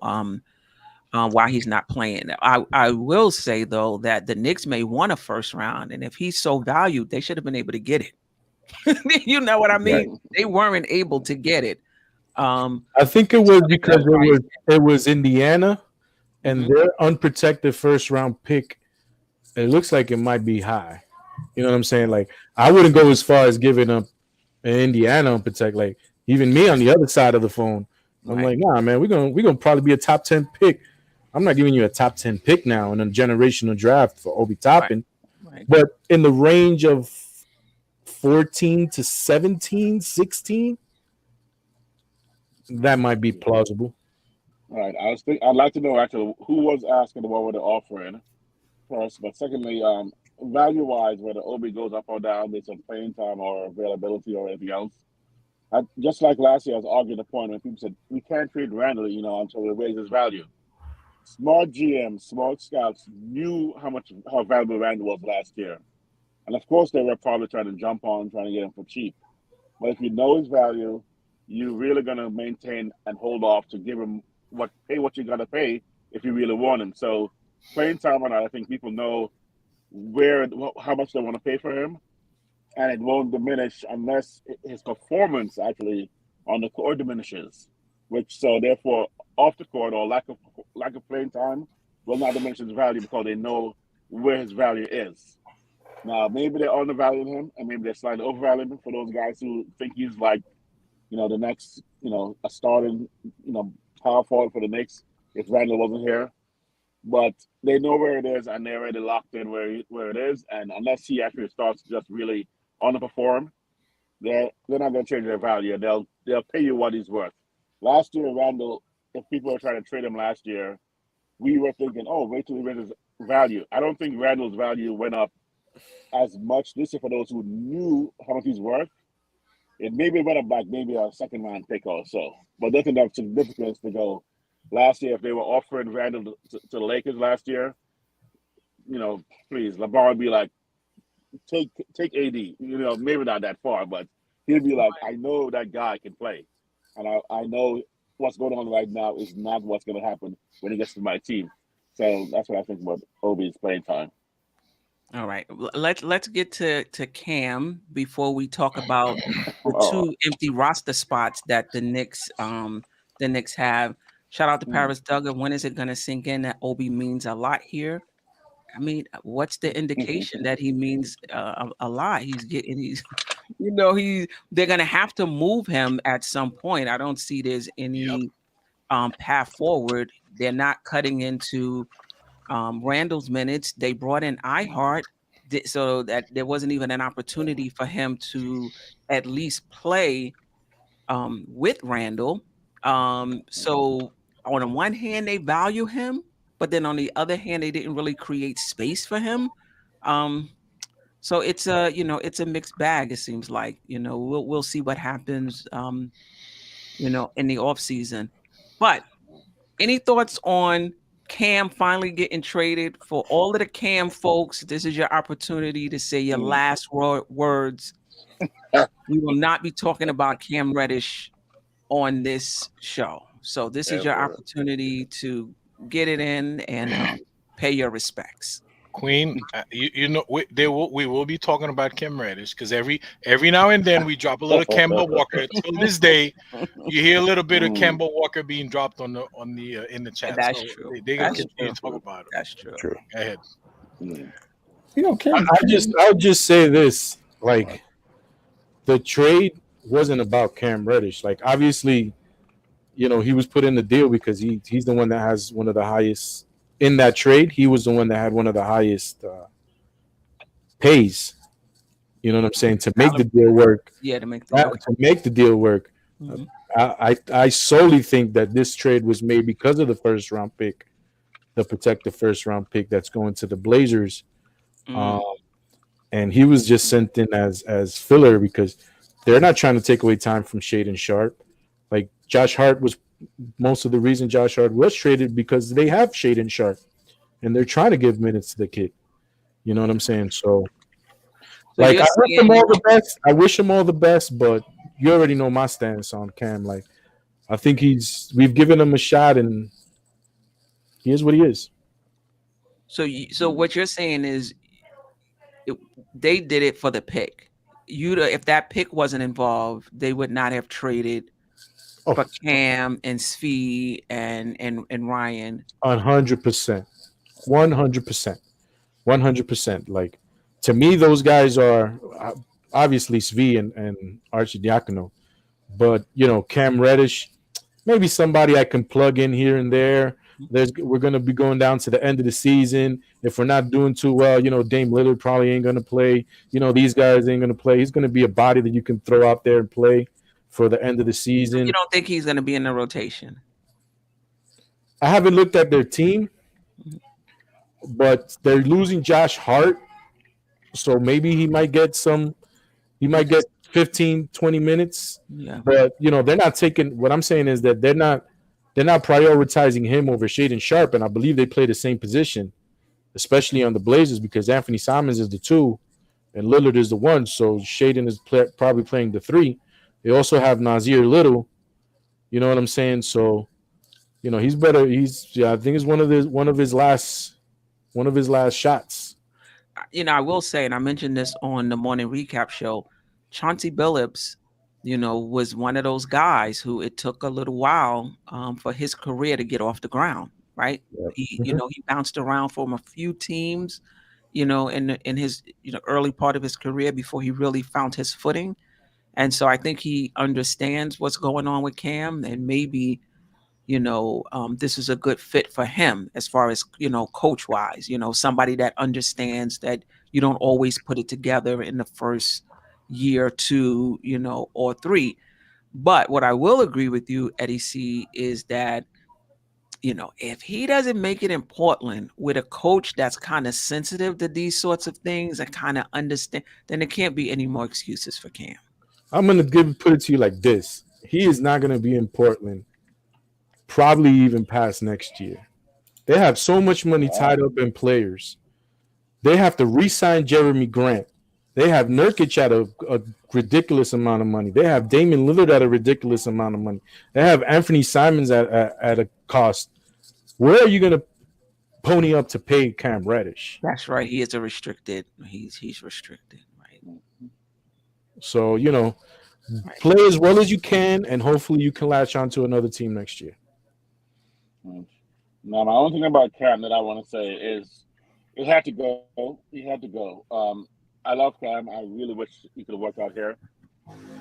why he's not playing. I will say, though, that the Knicks may want a first round, and if he's so valued, they should have been able to get it. You know what I mean? Right. They weren't able to get it. I think it was because it was Indiana, and their unprotected first round pick, it looks like it might be high. You know what I'm saying? Like, I wouldn't go as far as giving up an Indiana unprotected. Like, even me on the other side of the phone, I'm like, nah, man, we're gonna probably be a top 10 pick. I'm not giving you a top 10 pick now in a generational draft for Obi Toppin. Right. But in the range of 14 to 17, 16, that might be plausible. All right. I'd like to know actually who was asking what were they offering first, but secondly, value-wise, whether Obi goes up or down based on playing time or availability or anything else. Just like last year, I was arguing the point when people said we can't trade Randall, until we raise his value. Smart GMs, smart scouts knew how valuable Randall was last year, and of course they were probably trying to jump on, trying to get him for cheap. But if you know his value, you're really gonna maintain and hold off to give him what you gotta pay if you really want him. So playing time or not, I think people know how much they want to pay for him, and it won't diminish unless his performance actually on the court diminishes. So therefore, off the court or lack of playing time will not diminish his value because they know where his value is. Now, maybe they're undervaluing him, and maybe they're slightly overvaluing him for those guys who think he's like, the next, a starting, power forward for the Knicks if Randall wasn't here. But they know where it is, and they're already locked in where it is. And unless he actually starts to just really underperform, they're not going to change their value. They'll pay you what he's worth. Last year, Randall, if people were trying to trade him last year, we were thinking, wait till he raises his value. I don't think Randall's value went up as much this year for those who knew how much he's worth. It maybe went up like maybe a second round pick or so, but doesn't have significance to go. Last year, if they were offering Randall to the Lakers last year, please, LeBron would be like, take AD. Maybe not that far, but he'd be like, I know that guy can play. And I know what's going on right now is not what's going to happen when he gets to my team. So that's what I think about Obi's playing time. All right, let's get to Cam before we talk about the 2 empty roster spots that the Knicks have. Shout out to Paris Duggar. When is it going to sink in that Obi means a lot here? I mean, what's the indication that he means a lot? They're going to have to move him at some point. I don't see there's any path forward. They're not cutting into Randall's minutes. They brought in Hart so that there wasn't even an opportunity for him to at least play with Randall. So on the one hand, they value him, but then on the other hand, they didn't really create space for him. So it's a mixed bag. It seems like, we'll see what happens, in the off season. But any thoughts on Cam finally getting traded? For all of the Cam folks, this is your opportunity to say your last words. We will not be talking about Cam Reddish on this show. So this is your opportunity to get it in and pay your respects. Queen, you know, we will be talking about Cam Reddish because every now and then we drop a little Kemba Walker. Till this day, you hear a little bit of Kemba Walker being dropped on the in the chat. That's so true. They gonna That's continue to true. talk about it. That's true. True. Go ahead. You know, I'll just say this: like, the trade wasn't about Cam Reddish. Like, obviously, you know, he was put in the deal because he's the one that has one of the highest in that trade. He was the one that had one of the highest pays. You know what I'm saying? To make the deal work. Yeah, to make the deal work. Mhm. I solely think that this trade was made because of the first round pick, the protected first round pick that's going to the Blazers. And he was just sent in as filler because they're not trying to take away time from Shaedon Sharpe. Like, Josh Hart was most of the reason Josh Hart was traded because they have Shaedon Sharpe and they're trying to give minutes to the kid. You know what I'm saying? So like, I wish him all the best. I wish him all the best, but you already know my stance on Cam. Like, I think we've given him a shot and he is what he is. So what you're saying is they did it for the pick. If that pick wasn't involved, they would not have traded for Cam and Svi and Ryan. 100%. 100%. Like, to me, those guys are obviously Svi and Arcidiacono. But, you know, Cam Reddish, maybe somebody I can plug in here and there. We're going to be going down to the end of the season. If we're not doing too well, you know, Dame Lillard probably ain't going to play. You know, these guys ain't going to play. He's going to be a body that you can throw out there and play for the end of the season. You don't think he's going to be in the rotation? I haven't looked at their team, but they're losing Josh Hart. So maybe he might get 15, 20 minutes. Yeah. But, you know, they're not taking – what I'm saying is that they're not prioritizing him over Shaedon Sharpe, and I believe they play the same position, especially on the Blazers, because Anthony Simons is the 2 and Lillard is the 1, so Shaedon is probably playing the 3. They also have Nasir Little, you know what I'm saying? So, you know, he's better. I think it's one of his last shots. You know, I will say, and I mentioned this on the morning recap show, Chauncey Billups, you know, was one of those guys who it took a little while for his career to get off the ground, right? Yep. You know, he bounced around from a few teams, you know, in his early part of his career before he really found his footing. And so I think he understands what's going on with Cam, and maybe, you know, this is a good fit for him as far as, you know, coach wise, you know, somebody that understands that you don't always put it together in the first year, 2, you know, or 3. But what I will agree with you, Eddie C, is that, you know, if he doesn't make it in Portland with a coach that's kind of sensitive to these sorts of things and kind of understand, then there can't be any more excuses for Cam. I'm going to put it to you like this. He is not going to be in Portland probably even past next year. They have so much money tied up in players. They have to re-sign Jeremy Grant. They have Nurkic at a ridiculous amount of money. They have Damian Lillard at a ridiculous amount of money. They have Anthony Simons at a cost. Where are you going to pony up to pay Cam Reddish? That's right. He is a restricted. He's restricted. Right. So, you know, play as well as you can, and hopefully you can latch on to another team next year. Now, my only thing about Cam that I want to say is it had to go. He had to go. I love Cam. I really wish he could have worked out here.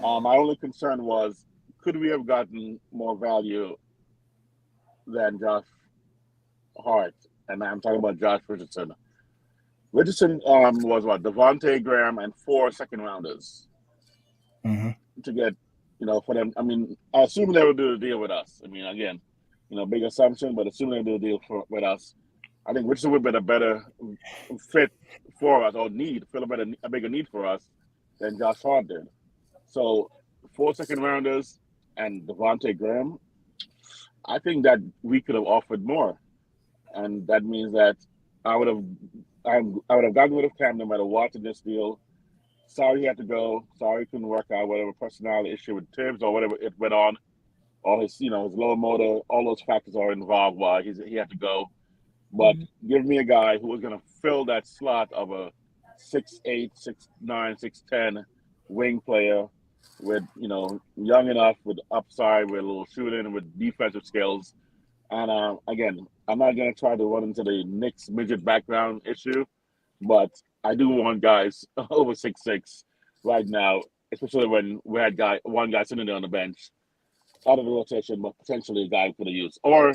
My only concern was, could we have gotten more value than Josh Hart? And I'm talking about Josh Richardson. Richardson was what, Devontae Graham and 4 second-rounders to get, you know, for them. I mean, I assume they would do the deal with us. I mean, again, you know, big assumption, but assuming they do the deal with us, I think Richardson would have been a better fit for us, or fill a bigger need for us than Josh Hart did. So 4 second-rounders and Devontae Graham, I think that we could have offered more. And that means that I would have gotten rid of Cam no matter what in this deal. Sorry he had to go. Sorry he couldn't work out, whatever personality issue with Thibs or whatever it went on. All his, you know, his lower motor, all those factors are involved why he had to go. But give me a guy who is going to fill that slot of a 6'8", 6'9", 6'10" wing player with, young enough, with upside, with a little shooting, with defensive skills. And again, I'm not going to try to run into the Knicks midget background issue, but I do want guys over 6'6" right now, especially when we had one guy sitting there on the bench out of the rotation, but potentially a guy we could have used. Or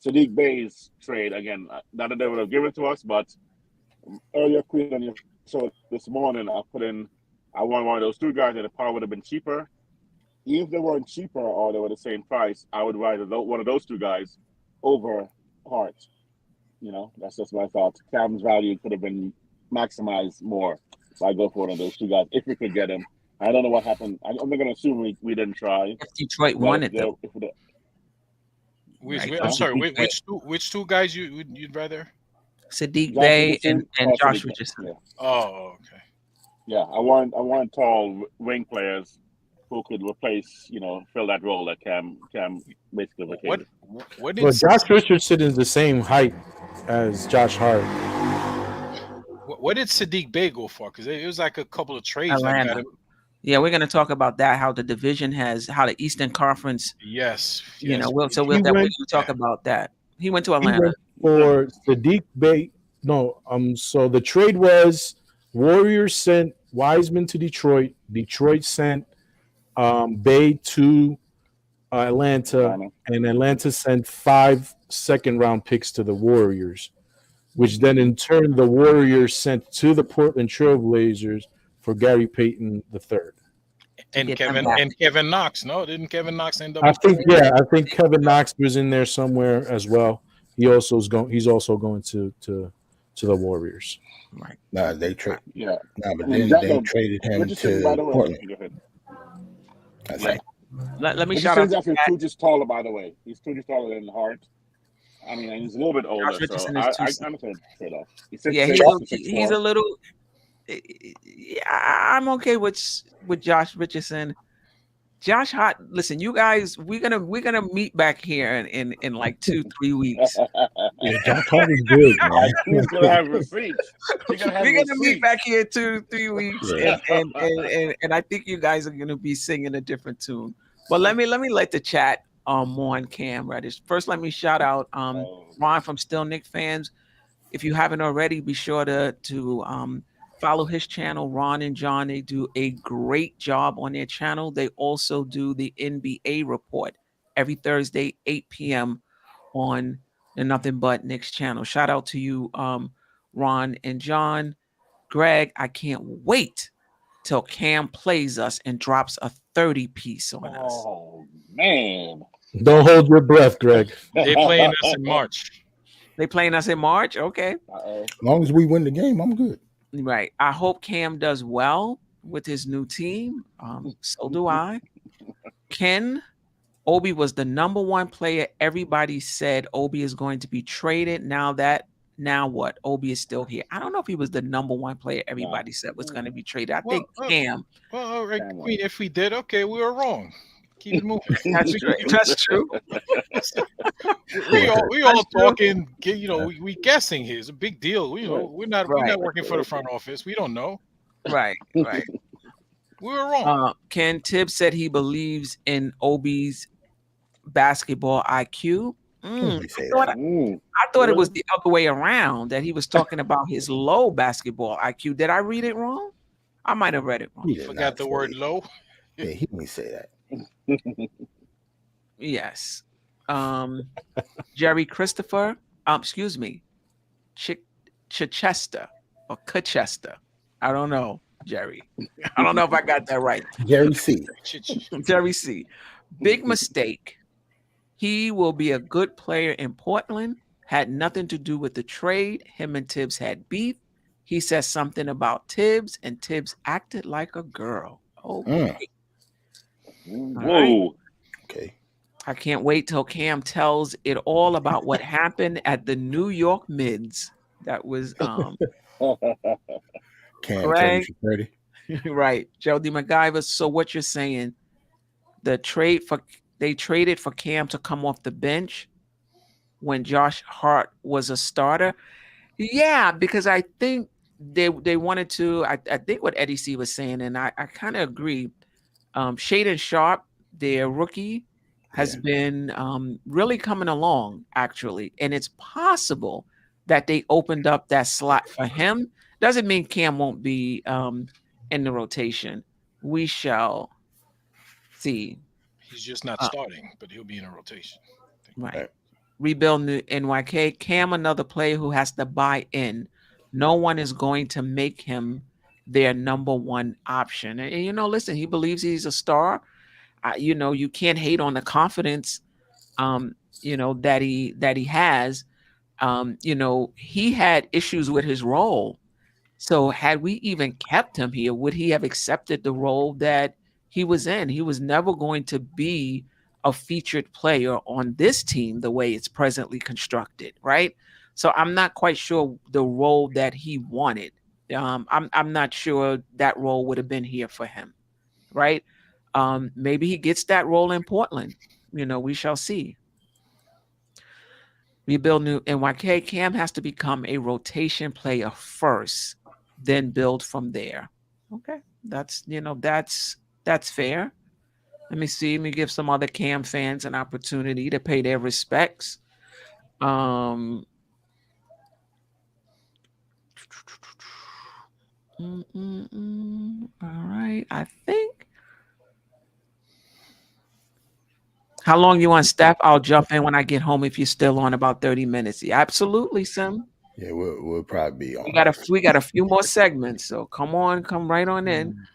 Saddiq Bey's trade, again, not that they would have given to us, but earlier, Queen, on your show this morning, I want one of those two guys that probably would have been cheaper. Even if they weren't cheaper or they were the same price, I would rather one of those two guys over Hart. That's just my thought. Cam's value could have been maximized more by going for one of those two guys if we could get him. I don't know what happened. I'm not going to assume we didn't try. If Detroit wanted them. I'm sorry. Which two guys you'd rather? Saddiq Bey and Josh Richardson. Yeah. Oh, okay. Yeah, I want tall wing players who could replace, fill that role that Cam basically vacated. What Well, Josh Richardson is the same height as Josh Hart. What did Saddiq Bey go for? Because it was like a couple of trades. Atlanta. Yeah, we're going to talk about that. How the division how the Eastern Conference. Yes. We're going to talk about that. He went to Atlanta. For Saddiq Bey. No. So the trade was Warriors sent Wiseman to Detroit. Detroit sent Bey to Atlanta, and Atlanta sent 5 second-round picks to the Warriors, which then in turn the Warriors sent to the Portland Trailblazers for Gary Payton III. And Kevin Knox. No, didn't Kevin Knox end up? I think Kevin Knox was in there somewhere as well. He's also going to the Warriors. Right. Nah, they traded. Yeah. Nah, but then they traded him to Portland. Go ahead. Right. Let me shout shout out. He's 2 inches taller, by the way. He's 2 inches taller than Hart. I mean, he's a little bit older, so I understand trade off. He's a little. Yeah, I'm okay with Josh Richardson. Josh Hart, listen, you guys, we're gonna meet back here in like 2-3 weeks. Yeah, Josh Hart is good, man. He's gonna have receipts. We're gonna meet back here in 2-3 weeks, and I think you guys are gonna be singing a different tune. But let me let the chat on Cam Reddish. First, let me shout out Ron from Still Knicks Fans. If you haven't already, be sure to follow his channel, Ron and John. They do a great job on their channel. They also do the NBA report every Thursday, 8 p.m. on the Nothing But Knicks channel. Shout out to you, Ron and John. Greg, I can't wait till Cam plays us and drops a 30-piece on us. Oh, man. Don't hold your breath, Greg. They're playing us in March. They playing us in March? Okay. As long as we win the game, I'm good. Right. I hope Cam does well with his new team. So do I. Ken, Obi was the number 1 player. Everybody said Obi is going to be traded. Now what? Obi is still here. I don't know if he was the number 1 player everybody said was going to be traded. I think Cam. Well, all right, Queen, if we did, okay, we were wrong. Keep it moving. That's true. we all talking. We guessing here. It's a big deal. We're not working for the front office. We don't know. Right. We were wrong. Ken Thibs said he believes in Obi's basketball IQ. I thought it was the other way around, that he was talking about his low basketball IQ. Did I read it wrong? I might have read it wrong. You forgot the word low. Yeah, he didn't say that. Yes. Jerry Christopher, Chichester or Chichester. I don't know, Jerry. I don't know if I got that right. Jerry C. Jerry C. Big mistake. He will be a good player in Portland. Had nothing to do with the trade. Him and Thibs had beef. He said something about Thibs, and Thibs acted like a girl. Okay. Whoa. Right. Okay. I can't wait till Cam tells it all about what happened at the New York Mids. That was Cam Greg. Right. Jody MacGyver. So what you're saying, they traded for Cam to come off the bench. when Josh Hart was a starter? Yeah, because I think they wanted to. I think what Eddie C was saying, and I kind of agree. Shaden Sharp, their rookie, has been really coming along, actually. And it's possible that they opened up that slot for him. Doesn't mean Cam won't be in the rotation. We shall see. He's just not starting, but he'll be in a rotation. Right. Rebuild New NYK. Cam, another player who has to buy in. No one is going to make him their number one option. And listen, he believes he's a star. You can't hate on the confidence, that he has. He had issues with his role. So had we even kept him here, would he have accepted the role that he was in? He was never going to be a featured player on this team the way it's presently constructed, right? So I'm not quite sure the role that he wanted. I'm not sure that role would have been here for him, right? Maybe he gets that role in Portland. We shall see. Rebuild New NYK. Cam has to become a rotation player first, then build from there. Okay, that's fair. Let me see. Let me give some other Cam fans an opportunity to pay their respects. All right. I think. How long you want, Steph? I'll jump in when I get home if you're still on about 30 minutes. Yeah, absolutely, Sim. Yeah, we'll probably be on. We got a few more segments, so come right on in.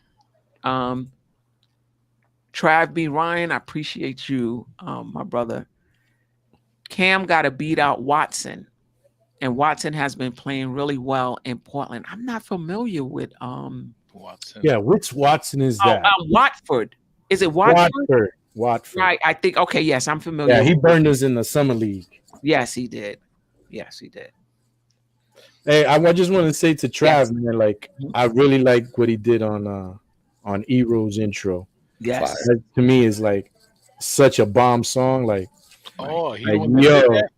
Trav B. Ryan, I appreciate you, my brother. Cam got to beat out Watson, and Watson has been playing really well in Portland. I'm not familiar with Watson. Yeah, which Watson is that? Watford. Is it Watford? Watford. Right. I think. Okay. Yes, I'm familiar. Yeah, he burned us in the summer league. Yes, he did. Hey, I just want to say to Trav, man, like I really like what he did on Ero's intro. Yes, that, to me is like such a bomb song. Like, that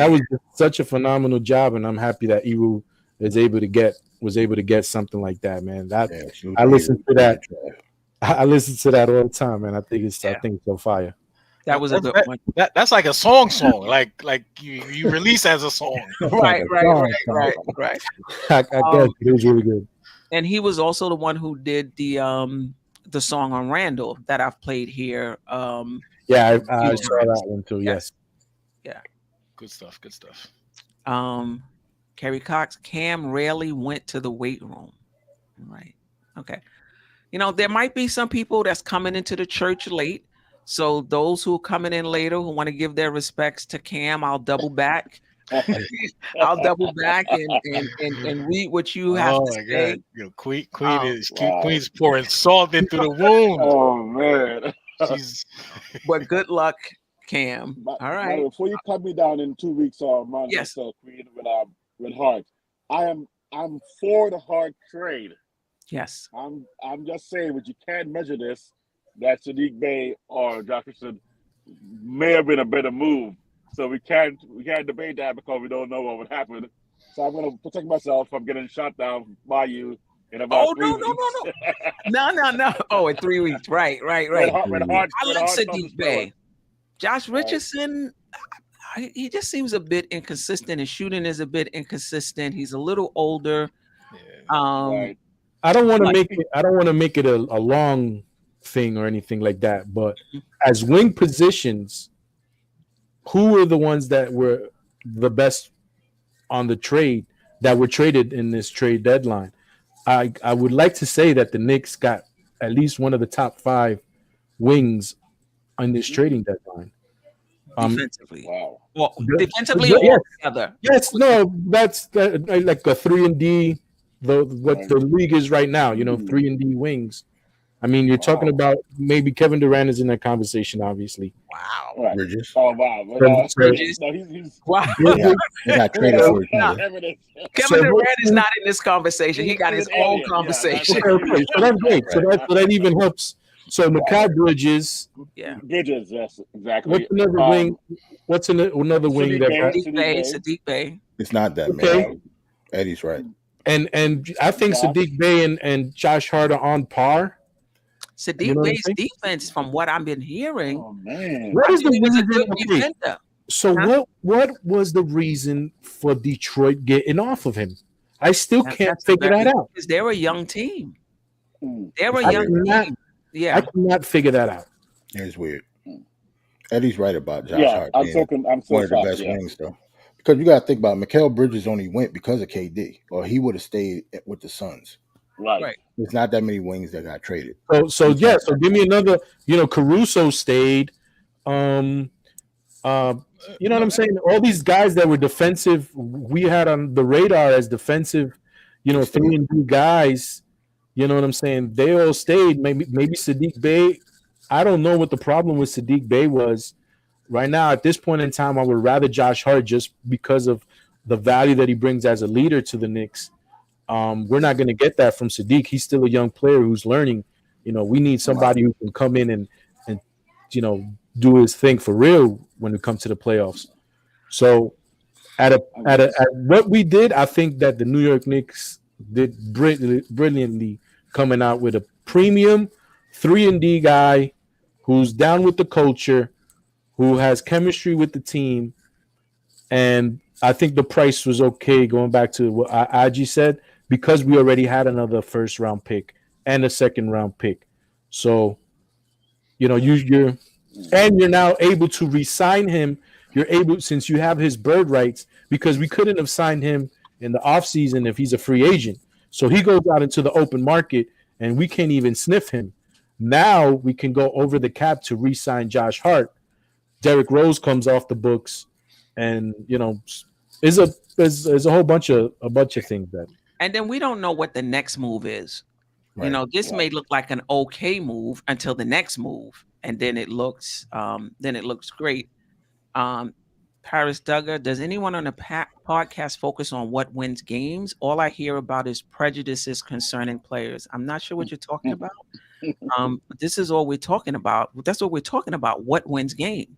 was such a phenomenal job, and I'm happy that Ero was able to get something like that, man. I listened to that. I listen to that all the time, man. I think it's so fire. That was a good one. That's like a song, like you release as a song. Right. I guess it was really good. And he was also the one who did the song on Randall that I've played here. I saw that one too. Yes. Yeah. Good stuff. Kerry Cox. Cam rarely went to the weight room. Right. Okay. There might be some people that's coming into the church late. So those who are coming in later who want to give their respects to Cam, I'll double back. I'll double back and read what you have to say. God. Queen's pouring salt into the wound. Oh man. But good luck, Cam. All right. Before you cut me down in 2 weeks, Queen with Hart, I'm for the Hart trade. Yes. I'm just saying, but you can't measure this. That Sadiq Bey or Josh Richardson may have been a better move. So we can't debate that because we don't know what would happen. So I'm going to protect myself from getting shot down by you in about 3 weeks. No. Oh, in 3 weeks. Right. I like Sadiq Bey. Josh Richardson, he just seems a bit inconsistent. His shooting is a bit inconsistent. He's a little older. Right. I don't want to make it a long thing or anything like that, but as wing positions, who were the ones that were the best on the trade that were traded in this trade deadline? I would like to say that the Knicks got at least one of the top 5 wings on this trading deadline. Defensively. Wow. Well, defensively or together? Yes, no, that's like a 3-and-D. The league is right now, 3-and-D wings. I mean, you're talking about maybe Kevin Durant is in that conversation, obviously. Wow. Right. Bridges. Oh wow. Bridges. No, he's Wow. Yeah, he got traded for it. Kevin Durant is not in this conversation. He got his own conversation. Okay. So that's great. So that even helps So Mikal Bridges. Yeah. Bridges, yes, exactly. What's another wing? What's another wing Sadiq that Bey. Sadiq Bey. It's not that, Okay. man. Eddie's right. And I think Sadiq Bey and Josh Hart are on par. Sadiq You know what I'm Bey's saying? defense, from what I've been hearing, Oh man. What is the he was a reason? good Okay, defender. so what was the reason for Detroit getting off of him? I still can't figure that out. Because they're a young team. They're a I young cannot- team. Yeah. I cannot figure that out. It's weird. Eddie's right about Josh Yeah, Hart I'm being so one of the shocked, best yeah. wings, though. Because you got to think about it, Mikal Bridges only went because of KD, or he would have stayed with the Suns. Right. There's not that many wings that got traded. So give me another. Caruso stayed. You know what I'm saying? All these guys that were defensive, we had on the radar as defensive, 3-and-D guys. You know what I'm saying? They all stayed. Maybe Sadiq Bey. I don't know what the problem with Sadiq Bey was. Right now, at this point in time, I would rather Josh Hart just because of the value that he brings as a leader to the Knicks. We're not going to get that from Sadiq. He's still a young player who's learning. We need somebody who can come in and do his thing for real when it comes to the playoffs. So at what we did, I think that the New York Knicks did brilliantly coming out with a premium 3-and-D guy who's down with the culture, who has chemistry with the team. And I think the price was okay, going back to what IG said, because we already had another first-round pick and a second-round pick. So, you're now able to re-sign him. You're able, since you have his bird rights, because we couldn't have signed him in the offseason if he's a free agent. So he goes out into the open market, and we can't even sniff him. Now we can go over the cap to re-sign Josh Hart. Derrick Rose comes off the books, and is a whole bunch of things that. And then we don't know what the next move is. Right. This may look like an okay move until the next move, and then it looks great. Paris Duggar, does anyone on the podcast focus on what wins games? All I hear about is prejudices concerning players. I'm not sure what you're talking about. This is all we're talking about. That's what we're talking about. What wins game?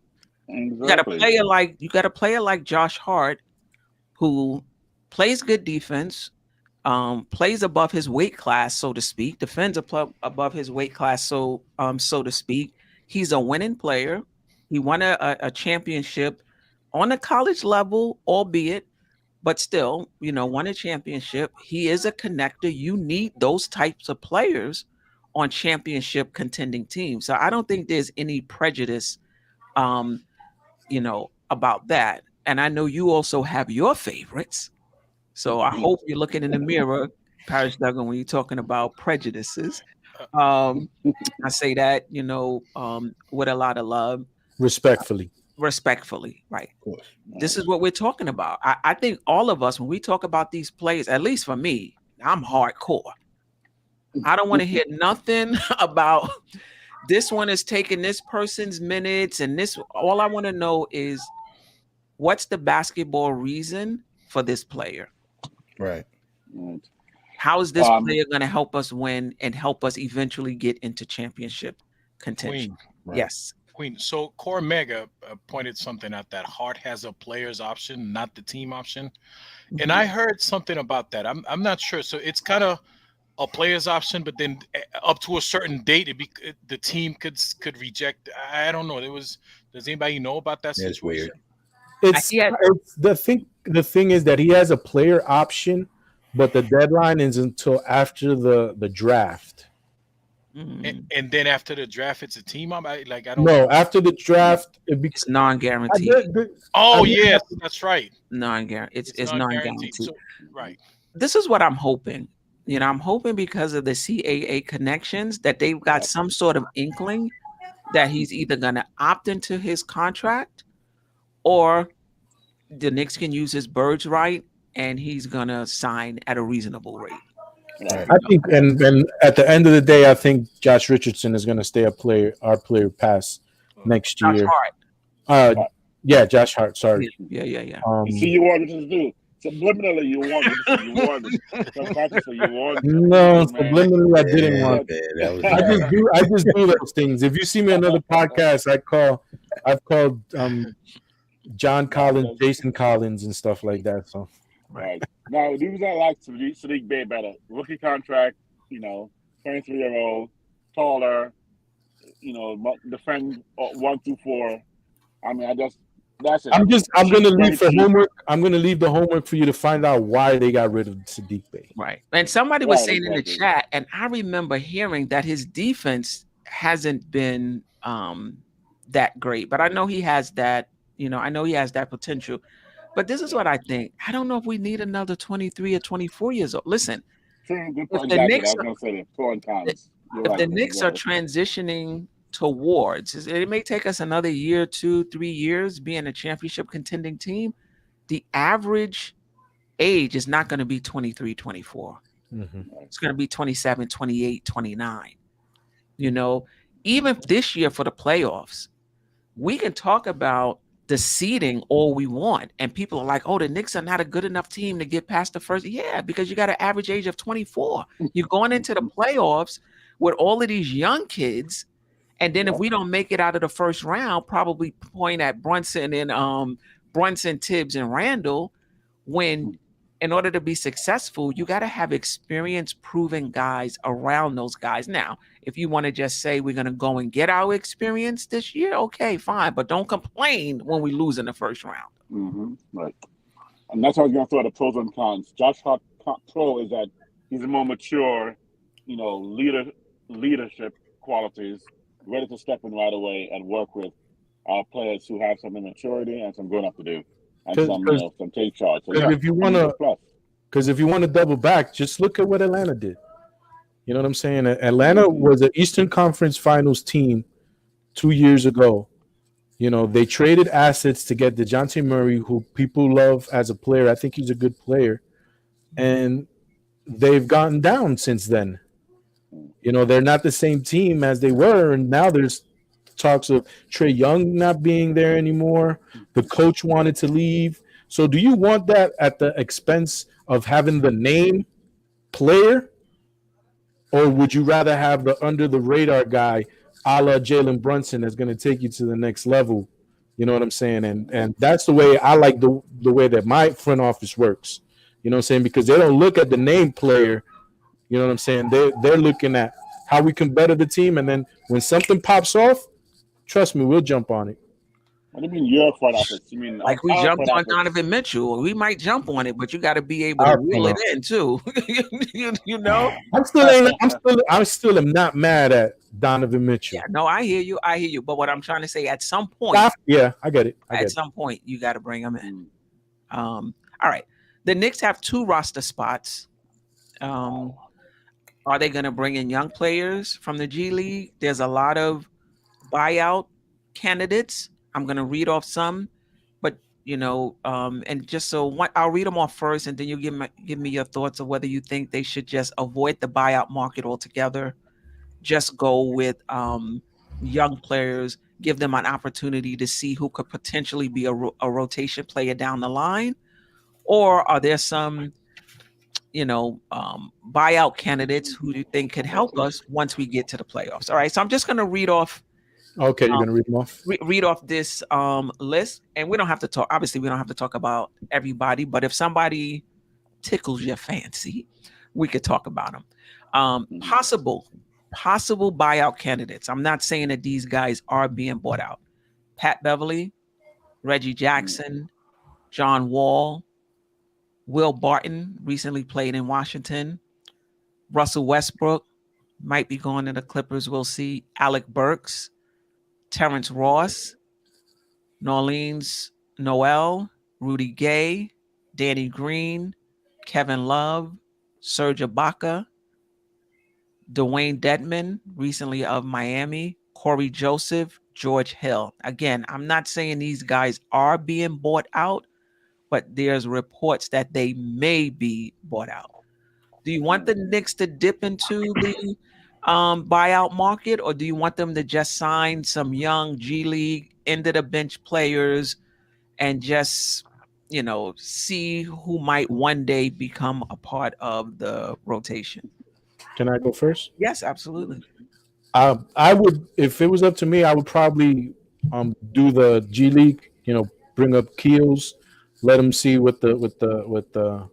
Exactly. You got a player like Josh Hart, who plays good defense, plays above his weight class, so to speak, defends above his weight class, so to speak. He's a winning player. He won a championship on a college level, albeit, but still, won a championship. He is a connector. You need those types of players on championship contending teams. So I don't think there's any prejudice, about that. And I know you also have your favorites. So I hope you're looking in the mirror, Paris Duggan, when you're talking about prejudices. I say that, with a lot of love. Respectfully, right? Of course. This is what we're talking about. I think all of us, when we talk about these players, at least for me, I'm hardcore. I don't want to hear nothing about this one is taking this person's minutes and this. All I want to know is what's the basketball reason for this player? Right. How is this player going to help us win and help us eventually get into championship contention? Right. Yes. Queen. So Core Mega pointed something out that Hart has a player's option, not the team option. Mm-hmm. And I heard something about that. I'm not sure. So it's kind of a player's option, but then up to a certain date, the team could reject. I don't know. Does anybody know about that situation? It's weird. It's the thing is that he has a player option, but the deadline is until after the draft. Mm-hmm. And then after the draft, it's a team up. I don't know. After the draft, it's non-guaranteed. Yes, that's right. Non-guaranteed. It's non-guaranteed. So, right. This is what I'm hoping. I'm hoping because of the CAA connections that they've got some sort of inkling that he's either going to opt into his contract or the Knicks can use his birds right and he's going to sign at a reasonable rate. I think, and at the end of the day, I think Josh Richardson is going to stay our player past next year. Josh Hart. Yeah, Josh Hart. Sorry. Yeah. See you want to do. Subliminally, you won. You won. Subconsciously, you won. No, Man. subliminally, I didn't Yeah, want. man, that was I just do those things. If you see me on another podcast, I've called John Collins, Jason Collins, and stuff like that. So right now, the reason I like Sadiq Bey better, rookie contract, 23-year-old, taller, defend 1 through 4. I mean, that's it. I'm gonna leave for homework. I'm gonna leave the homework for you to find out why they got rid of Sadiq Bey. Right. And somebody was saying in the chat, and I remember hearing that his defense hasn't been that great, but I know he has that, I know he has that potential. But this is what I think. I don't know if we need another 23 or 24 years old. Listen, if the Knicks are transitioning towards, it may take us another year, 2-3 years being a championship contending team. The average age is not going to be 23, 24. Mm-hmm. It's going to be 27, 28, 29. Even this year for the playoffs, we can talk about the seeding all we want. And people are like, oh, the Knicks are not a good enough team to get past the first. Yeah, because you got an average age of 24. You're going into the playoffs with all of these young kids. And then if we don't make it out of the first round, probably point at Brunson and Thibs and Randall, when in order to be successful, you got to have experience proven guys around those guys. Now, if you want to just say we're going to go and get our experience this year, okay, fine. But don't complain when we lose in the first round. Mm-hmm. Right. And that's how I was going to throw the pros and cons. Josh Hart pro is that he's a more mature, leadership qualities, ready to step in right away and work with players who have some immaturity and some grown up to do, and some take charge. So, if you want to double back, just look at what Atlanta did. You know what I'm saying? Atlanta was an Eastern Conference Finals team 2 years ago. They traded assets to get DeJounte Murray, who people love as a player. I think he's a good player, and they've gotten down since then. They're not the same team as they were, and now there's talks of Trae Young not being there anymore. The coach wanted to leave. So do you want that at the expense of having the name player, or would you rather have the under-the-radar guy a la Jalen Brunson that's going to take you to the next level? You know what I'm saying? And that's the way I like the way that my front office works. You know what I'm saying? Because they don't look at the name player. You know what I'm saying? They're looking at how we can better the team, and then when something pops off, trust me, we'll jump on it. What do you mean your front office? You mean like we jumped on Donovan Mitchell? We might jump on it, but you got to be able to reel it in too. I still am not mad at Donovan Mitchell. Yeah, no, I hear you. But what I'm trying to say, at some point, I get it. At some point, you got to bring him in. All right, the Knicks have 2 roster spots. Are they going to bring in young players from the G League? There's a lot of buyout candidates. I'm going to read off some, but and just so I'll read them off first, and then you give me your thoughts of whether you think they should just avoid the buyout market altogether, just go with young players, give them an opportunity to see who could potentially be a rotation player down the line, or are there some buyout candidates who you think could help us once we get to the playoffs? All right, so I'm just going to read off. Okay, you're going to read them off? Read off this list, and we don't have to talk. Obviously, we don't have to talk about everybody, but if somebody tickles your fancy, we could talk about them. Possible buyout candidates. I'm not saying that these guys are being bought out. Pat Beverly, Reggie Jackson, John Wall, Will Barton recently played in Washington. Russell Westbrook might be going to the Clippers. We'll see. Alec Burks, Terrence Ross, Norleans Noel, Rudy Gay, Danny Green, Kevin Love, Serge Ibaka, Dwayne Dedman, recently of Miami, Corey Joseph, George Hill. Again, I'm not saying these guys are being bought out, but there's reports that they may be bought out. Do you want the Knicks to dip into the buyout market, or do you want them to just sign some young G League end of the bench players and just see who might one day become a part of the rotation. Can I go first? Yes, absolutely. I would, if it was up to me, I would probably do the G League. Bring up Keels, let them see what the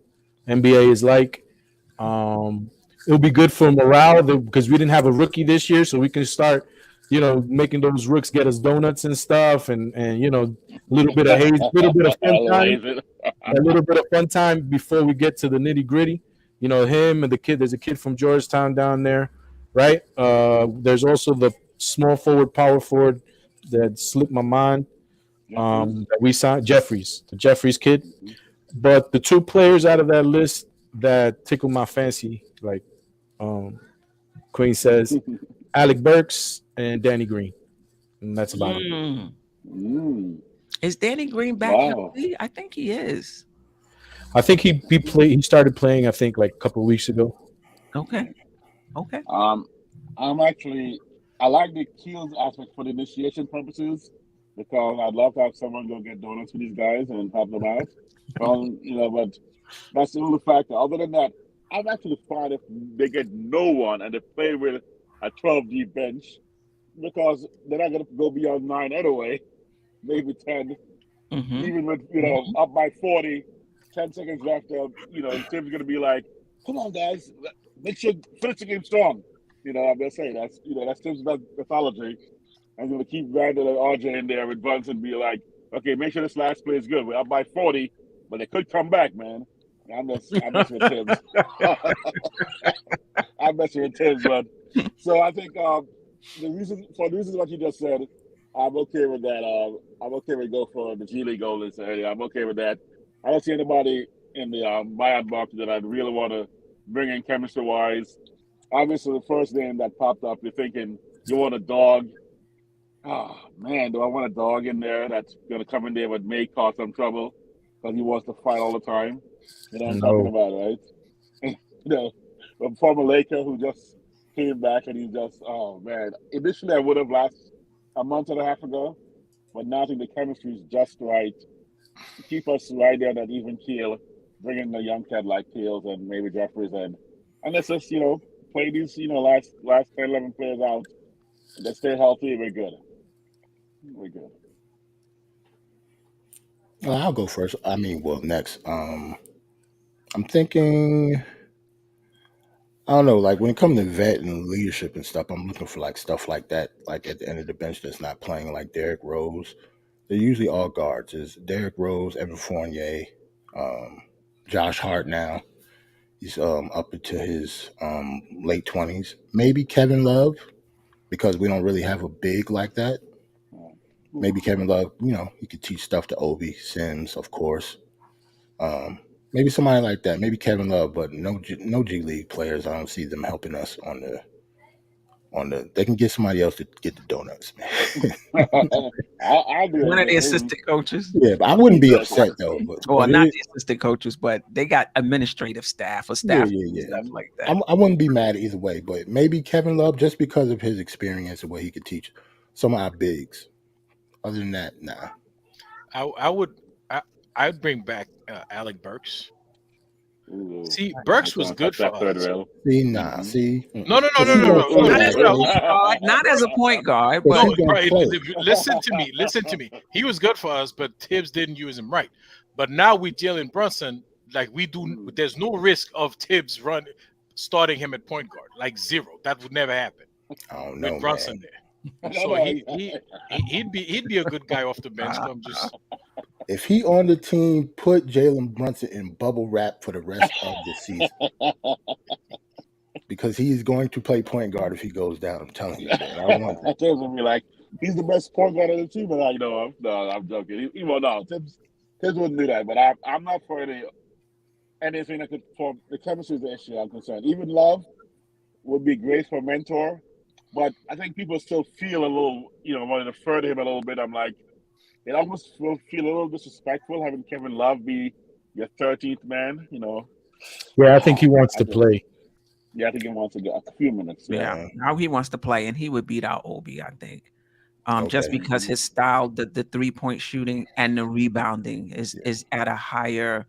NBA is like. It'll be good for morale because we didn't have a rookie this year, so we can start, making those rooks get us donuts and stuff, and a little bit of haze, little bit of fun time, a little bit of fun time before we get to the nitty gritty. Him and the kid. There's a kid from Georgetown down there, right? There's also the small forward, power forward that slipped my mind. That we signed the Jeffries kid. But the two players out of that list that tickle my fancy, like Queen says, Alec Burks and Danny Green. And that's about it. Is Danny Green back in the league? I think he is. I think he started playing, I think, like a couple of weeks ago. Okay. I like the Keels aspect for the initiation purposes, because I'd love to have someone go get donuts for these guys and help them out. But that's the only factor. Other than that, I'm actually fine if they get no one and they play with a 12 deep bench, because they're not going to go beyond 9 anyway, maybe 10. Even with up by 40, 10 seconds left. Thibs going to be like, "Come on, guys, make sure finish the game strong." I'm just saying that's Thibs' mythology. I'm going to keep grinding RJ in there with Brunson, be like, "Okay, make sure this last play is good. We're up by 40, but they could come back, man." I'm messing with Thibs. I'm messing with Thibs, but so I think for the reasons what you just said, I'm okay with that. I'm okay with go for the G League goalies area. I'm okay with that. I don't see anybody in the buyout market that I'd really want to bring in chemistry-wise. Obviously, the first name that popped up, you're thinking you want a dog. Oh, man, do I want a dog in there that's going to come in there but may cause some trouble because he wants to fight all the time? You know what I'm talking about, right? A former Laker who just came back and he's just, oh, man. Initially, I would have last a month and a half ago, but now I think the chemistry is just right to keep us right there, that even keel, bringing a young cat like Keels and maybe Jeffries in. And let's just, play these, last 10, 11 players out. They stay healthy, we're good. We're good. Well, I'll go first. Next. I'm thinking, I don't know, like when it comes to vet and leadership and stuff, I'm looking for like stuff like that, like at the end of the bench that's not playing, like Derrick Rose. They're usually all guards. Is Derrick Rose, Evan Fournier, Josh Hart now. He's up into his late 20s. Maybe Kevin Love, because we don't really have a big like that. Maybe Kevin Love, he could teach stuff to Obi, Sims, of course. Maybe somebody like that. Maybe Kevin Love, but no G League players. I don't see them helping us on the. They can get somebody else to get the donuts, man. I'll do one of the assistant coaches. Yeah, but I wouldn't be upset though. Not the assistant coaches, but they got administrative staff or staff stuff like that. I wouldn't be mad either way, but maybe Kevin Love, just because of his experience and what he could teach some of our bigs. Other than that, nah. I'd bring back Alec Burks. Ooh, see, Burks was good for us. No. Not as a point guard. But listen to me. He was good for us, but Thibs didn't use him right. But now we deal in Brunson like we do. There's no risk of Thibs starting him at point guard, like zero. That would never happen. Oh no, with Brunson there. So he'd be a good guy off the bench. If he on the team, put Jalen Brunson in bubble wrap for the rest of the season, because he's going to play point guard if he goes down. I'm telling you, man. I want to be like, he's the best point guard of the team, and I'm joking. Thibs wouldn't do that. But I'm not for anything that could form the chemistry is the issue. I'm concerned. Even Love would be great for mentor. But I think people still feel a little, want to defer to him a little bit. I'm like, it almost will feel a little disrespectful having Kevin Love be your 13th man, Yeah, I think he wants to play. Yeah, I think he wants to get a few minutes. Yeah, now he wants to play, and he would beat out Obi, I think. Just Okay. because his style, the 3-point shooting and the rebounding is at a higher,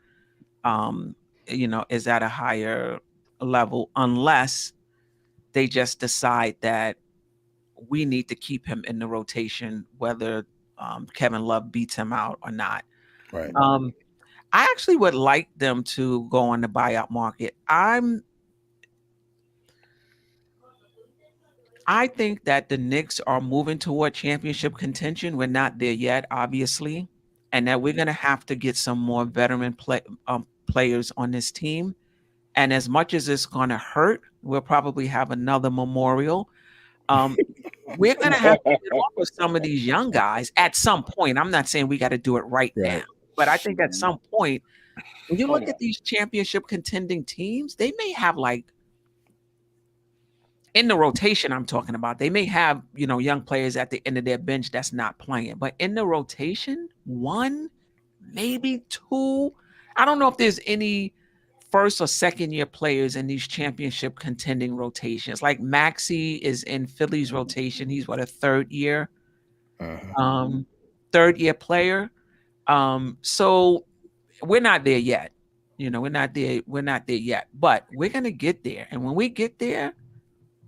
is at a higher level, unless they just decide that we need to keep him in the rotation, whether Kevin Love beats him out or not. Right. I actually would like them to go on the buyout market. I think that the Knicks are moving toward championship contention. We're not there yet, obviously, and that we're going to have to get some more veteran players on this team. And as much as it's going to hurt, we'll probably have another memorial. We're going to have to get off with some of these young guys at some point. I'm not saying we got to do it right now, but I think at some point, when you look at these championship contending teams, they may have in the rotation I'm talking about, they may have, young players at the end of their bench that's not playing. But in the rotation, 1, maybe 2. I don't know if there's any first or second year players in these championship contending rotations. Like Maxey is in Philly's rotation. He's a third year player. So we're not there yet. We're not there yet. But we're gonna get there. And when we get there,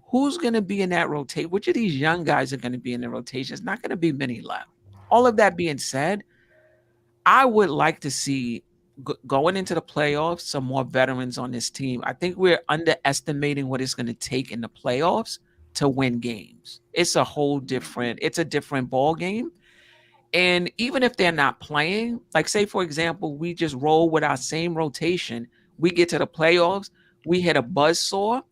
who's going to be in that rotation? Which of these young guys are going to be in the rotation? It's not going to be many left. All of that being said, I would like to see going into the playoffs some more veterans on this team. I think we're underestimating what it's going to take in the playoffs to win games. It's a different ball game. And even if they're not playing, like say, for example, we just roll with our same rotation, we get to the playoffs, we hit a buzzsaw.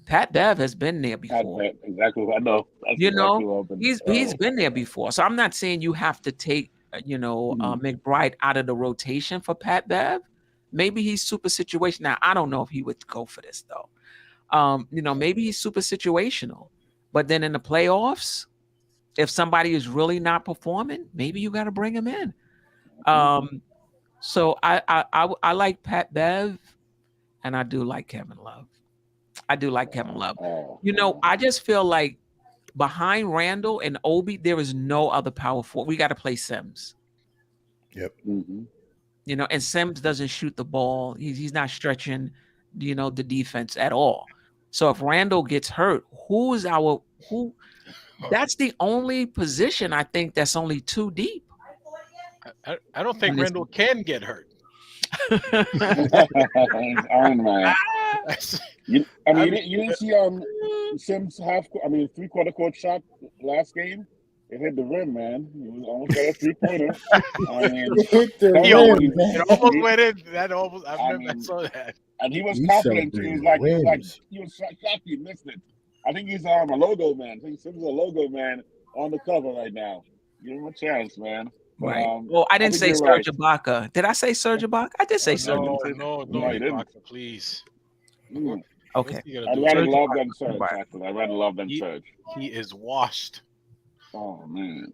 Pat Bev has been there before. Exactly. I know. He's been there before. So I'm not saying you have to take, McBride out of the rotation for Pat Bev. Maybe he's super situational. Now, I don't know if he would go for this though. Maybe he's super situational. But then in the playoffs, if somebody is really not performing, maybe you got to bring him in. So I like Pat Bev, and I do like Kevin Love. I just feel like behind Randall and Obi, there is no other power forward. We got to play Sims. Yep. And Sims doesn't shoot the ball. He's not stretching, the defense at all. So if Randall gets hurt, who? That's the only position I think that's only too deep. I don't think Randall can get hurt. Iron Man. You didn't see Sims three-quarter court shot last game? It hit the rim, man. He was almost got a 3-pointer. It hit the rim, man. It almost went in. I saw that. And he was confident too. He was shocked he missed it. I think he's a logo man. I think Sims is a logo man on the cover right now. Give him a chance, man. Right. Well, I didn't say Serge Ibaka. Did I say Serge Ibaka? I did say Serge. No, Ibaka, please. Okay. I'd rather love than Serge. Actually, I'd rather love than Serge. He is washed. Oh man.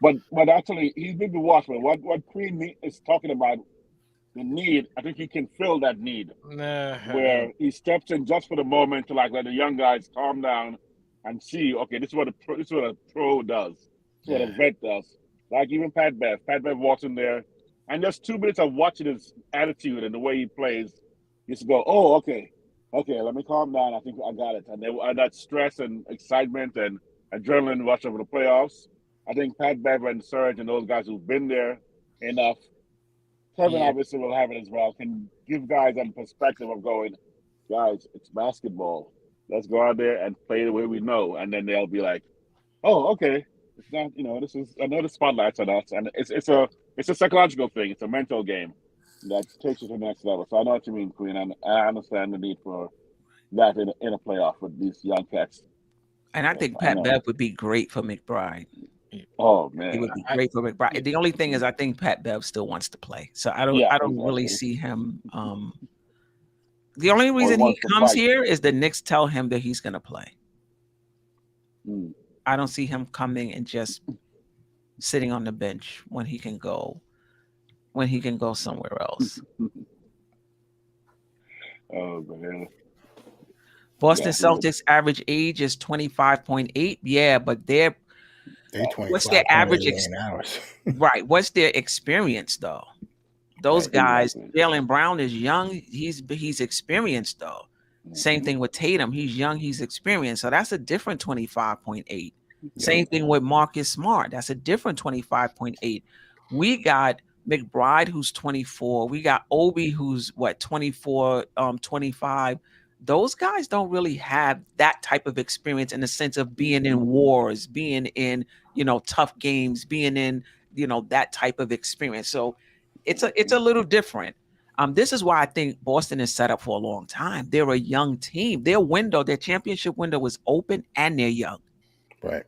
But actually, he's been the washed. What Queen is talking about, the need, I think he can fill that need. Where he steps in just for the moment to let the young guys calm down and see. Okay, this is what a pro does. This is what a vet does. Like even Pat Bev. Pat Bev walks in there, and just 2 minutes of watching his attitude and the way he plays, you just go, oh, okay, let me calm down. I think I got it. And that stress and excitement and adrenaline rush over the playoffs, I think Pat Bev and Serge and those guys who've been there enough, Kevin obviously will have it as well, can give guys a perspective of going, guys, it's basketball. Let's go out there and play the way we know. And then they'll be like, oh, okay. It's not, I know the spotlight's on us, and it's a psychological thing. It's a mental game that takes you to the next level. So I know what you mean, Queen, and I understand the need for that in a playoff with these young cats. And I think Pat Bev would be great for McBride. Oh man, he would be great for McBride. The only thing is, I think Pat Bev still wants to play, so I don't really see him. The only reason he comes here is the Knicks tell him that he's going to play. I don't see him coming and just sitting on the bench when he can go somewhere else. Oh man. Boston Celtics average age is 25.8. Yeah, but They what's their 25 average? hours. Right. What's their experience though? Those Right, guys, exactly. Jaylen Brown is young. He's experienced though. Same thing with Tatum. He's young. He's experienced. So that's a different 25.8. Same thing with Marcus Smart. That's a different 25.8. We got McBride, who's 24. We got Obi, who's 24, 25. Those guys don't really have that type of experience in the sense of being in wars, being in, tough games, being in, that type of experience. So it's a little different. This is why I think Boston is set up for a long time. They're a young team. Their championship window was open, and they're young. Right.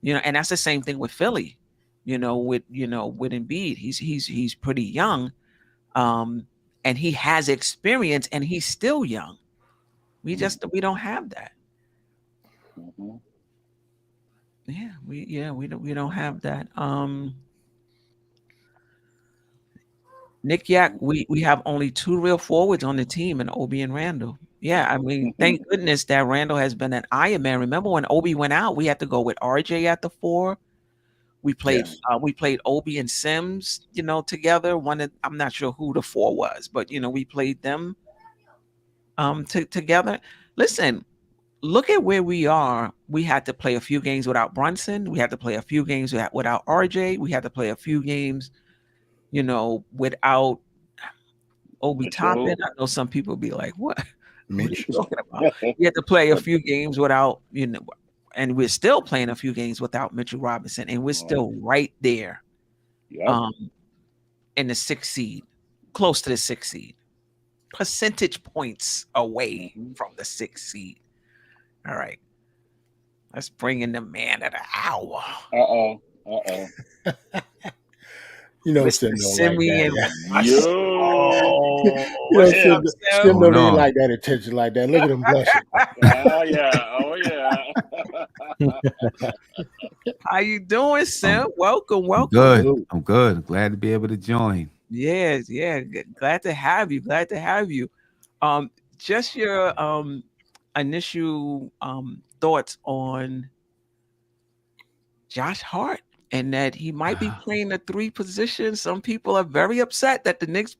And that's the same thing with Philly. With Embiid, he's pretty young, and he has experience, and he's still young. We don't have that. Yeah, we don't have that. Nick Yak, we have only 2 real forwards on the team, and Obi and Randall. Yeah, I mean, thank goodness that Randall has been an Iron Man. Remember when Obi went out, we had to go with RJ at the 4. We played Obi and Sims, together. I'm not sure who the 4 was, but we played them together. Listen, look at where we are. We had to play a few games without Brunson. We had to play a few games without RJ. We had to play a few games without Obi Toppin. I know some people be like, what are you talking about? You had to play a few games without, and we're still playing a few games without Mitchell Robinson, and we're still right there in the 6th seed, close to the 6th seed, percentage points away from the 6th seed. All right. Let's bring in the man of the hour. Mr. Simeon. Stim don't even like that attention like that. Look at him blushing. Oh yeah. How you doing, Sim? Welcome. Good. I'm good. Glad to be able to join. Yes, yeah. Glad to have you. Just your initial thoughts on Josh Hart, and that he might be playing the 3 positions. Some people are very upset that the Knicks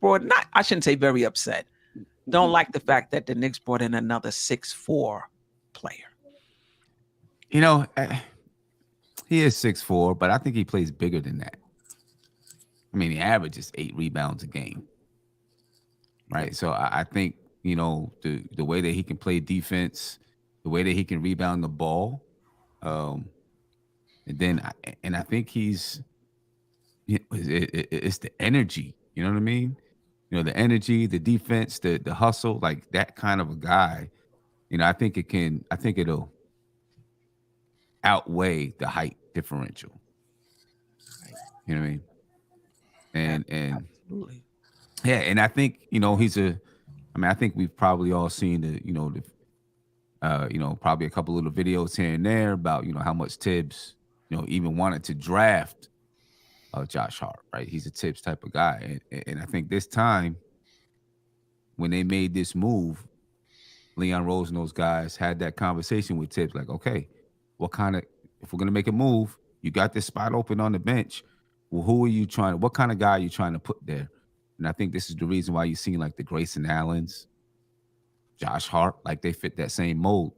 I shouldn't say very upset. Don't like the fact that the Knicks brought in another 6'4" player. He is 6'4", but I think he plays bigger than that. I mean, he averages 8 rebounds a game. Right. So I think, the way that he can play defense, the way that he can rebound the ball, and I think it's the energy, you know what I mean? The energy, the defense, the hustle, like that kind of a guy. I think it'll outweigh the height differential. You know what I mean? And absolutely. Yeah, and I think I think we've probably all seen probably a couple little videos here and there about how much Thibs even wanted to draft Josh Hart, right? He's a Thibs type of guy, and I think this time when they made this move, Leon Rose and those guys had that conversation with Thibs, like, okay, if we're gonna make a move, you got this spot open on the bench. Well, what kind of guy are you trying to put there? And I think this is the reason why you've seen like the Grayson Allens, Josh Hart, like they fit that same mold.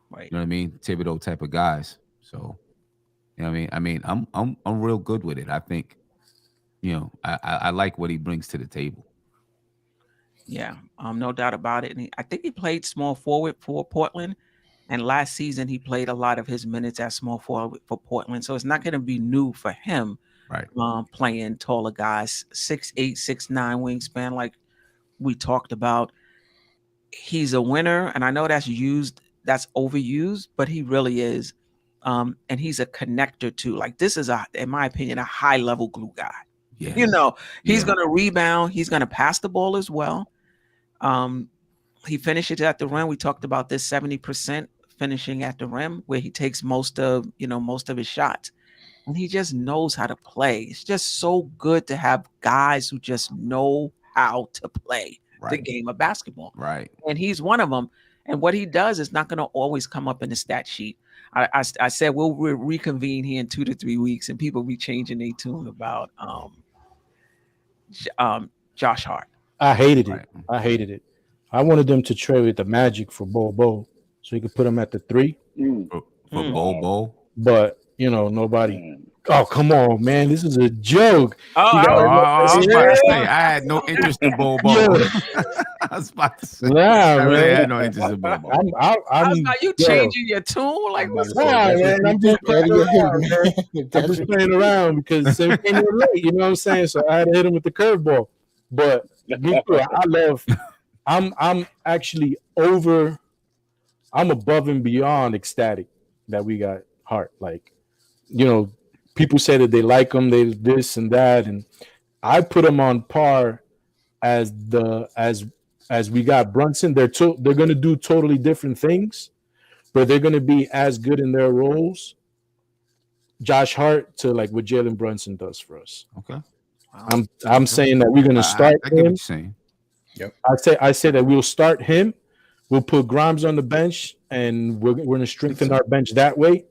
Right. You know what I mean? Thibodeau type of guys. So, you know what I mean? I'm real good with it. I think, I like what he brings to the table. Yeah, no doubt about it. And I think he played small forward for Portland. And last season, he played a lot of his minutes at small forward for Portland. So it's not going to be new for him, right? Playing taller guys, 6'8", 6'9" wingspan, like we talked about. He's a winner. And I know that's overused, but he really is. And he's a connector too. Like this is in my opinion, a high level glue guy. Yeah. He's going to rebound. He's going to pass the ball as well. He finishes at the rim. We talked about this 70% finishing at the rim, where he takes most of his shots, and he just knows how to play. It's just so good to have guys who just know how to play the game of basketball. Right. And he's one of them. And what he does is not going to always come up in the stat sheet. I said we'll reconvene here in 2 to 3 weeks, and people be changing their tune about Josh Hart. I hated it. I hated it. I wanted them to trade with the Magic for Bobo, so he could put him at the 3 for Bobo. But you know, nobody. Oh, come on, man! This is a joke. I was about to say I had no interest in Bobo. I was about to say I really had no interest in Bobo. Are you changing your tune? Like, what's man? I'm just playing around, man. I'm just playing around because they came in late. You know what I'm saying? So I had to hit him with the curveball. But me too, I love. I'm actually over. I'm above and beyond ecstatic that we got Hart. Like, you know, people say that they like him, they this and that, and I put him on par as we got Brunson. They're going to do totally different things, but they're going to be as good in their roles. Josh Hart to like what Jalen Brunson does for us. Okay, I'm saying that we're going to start I get what you're saying. Yep. I say that we'll start him. We'll put Grimes on the bench, and we're going to strengthen our bench that way.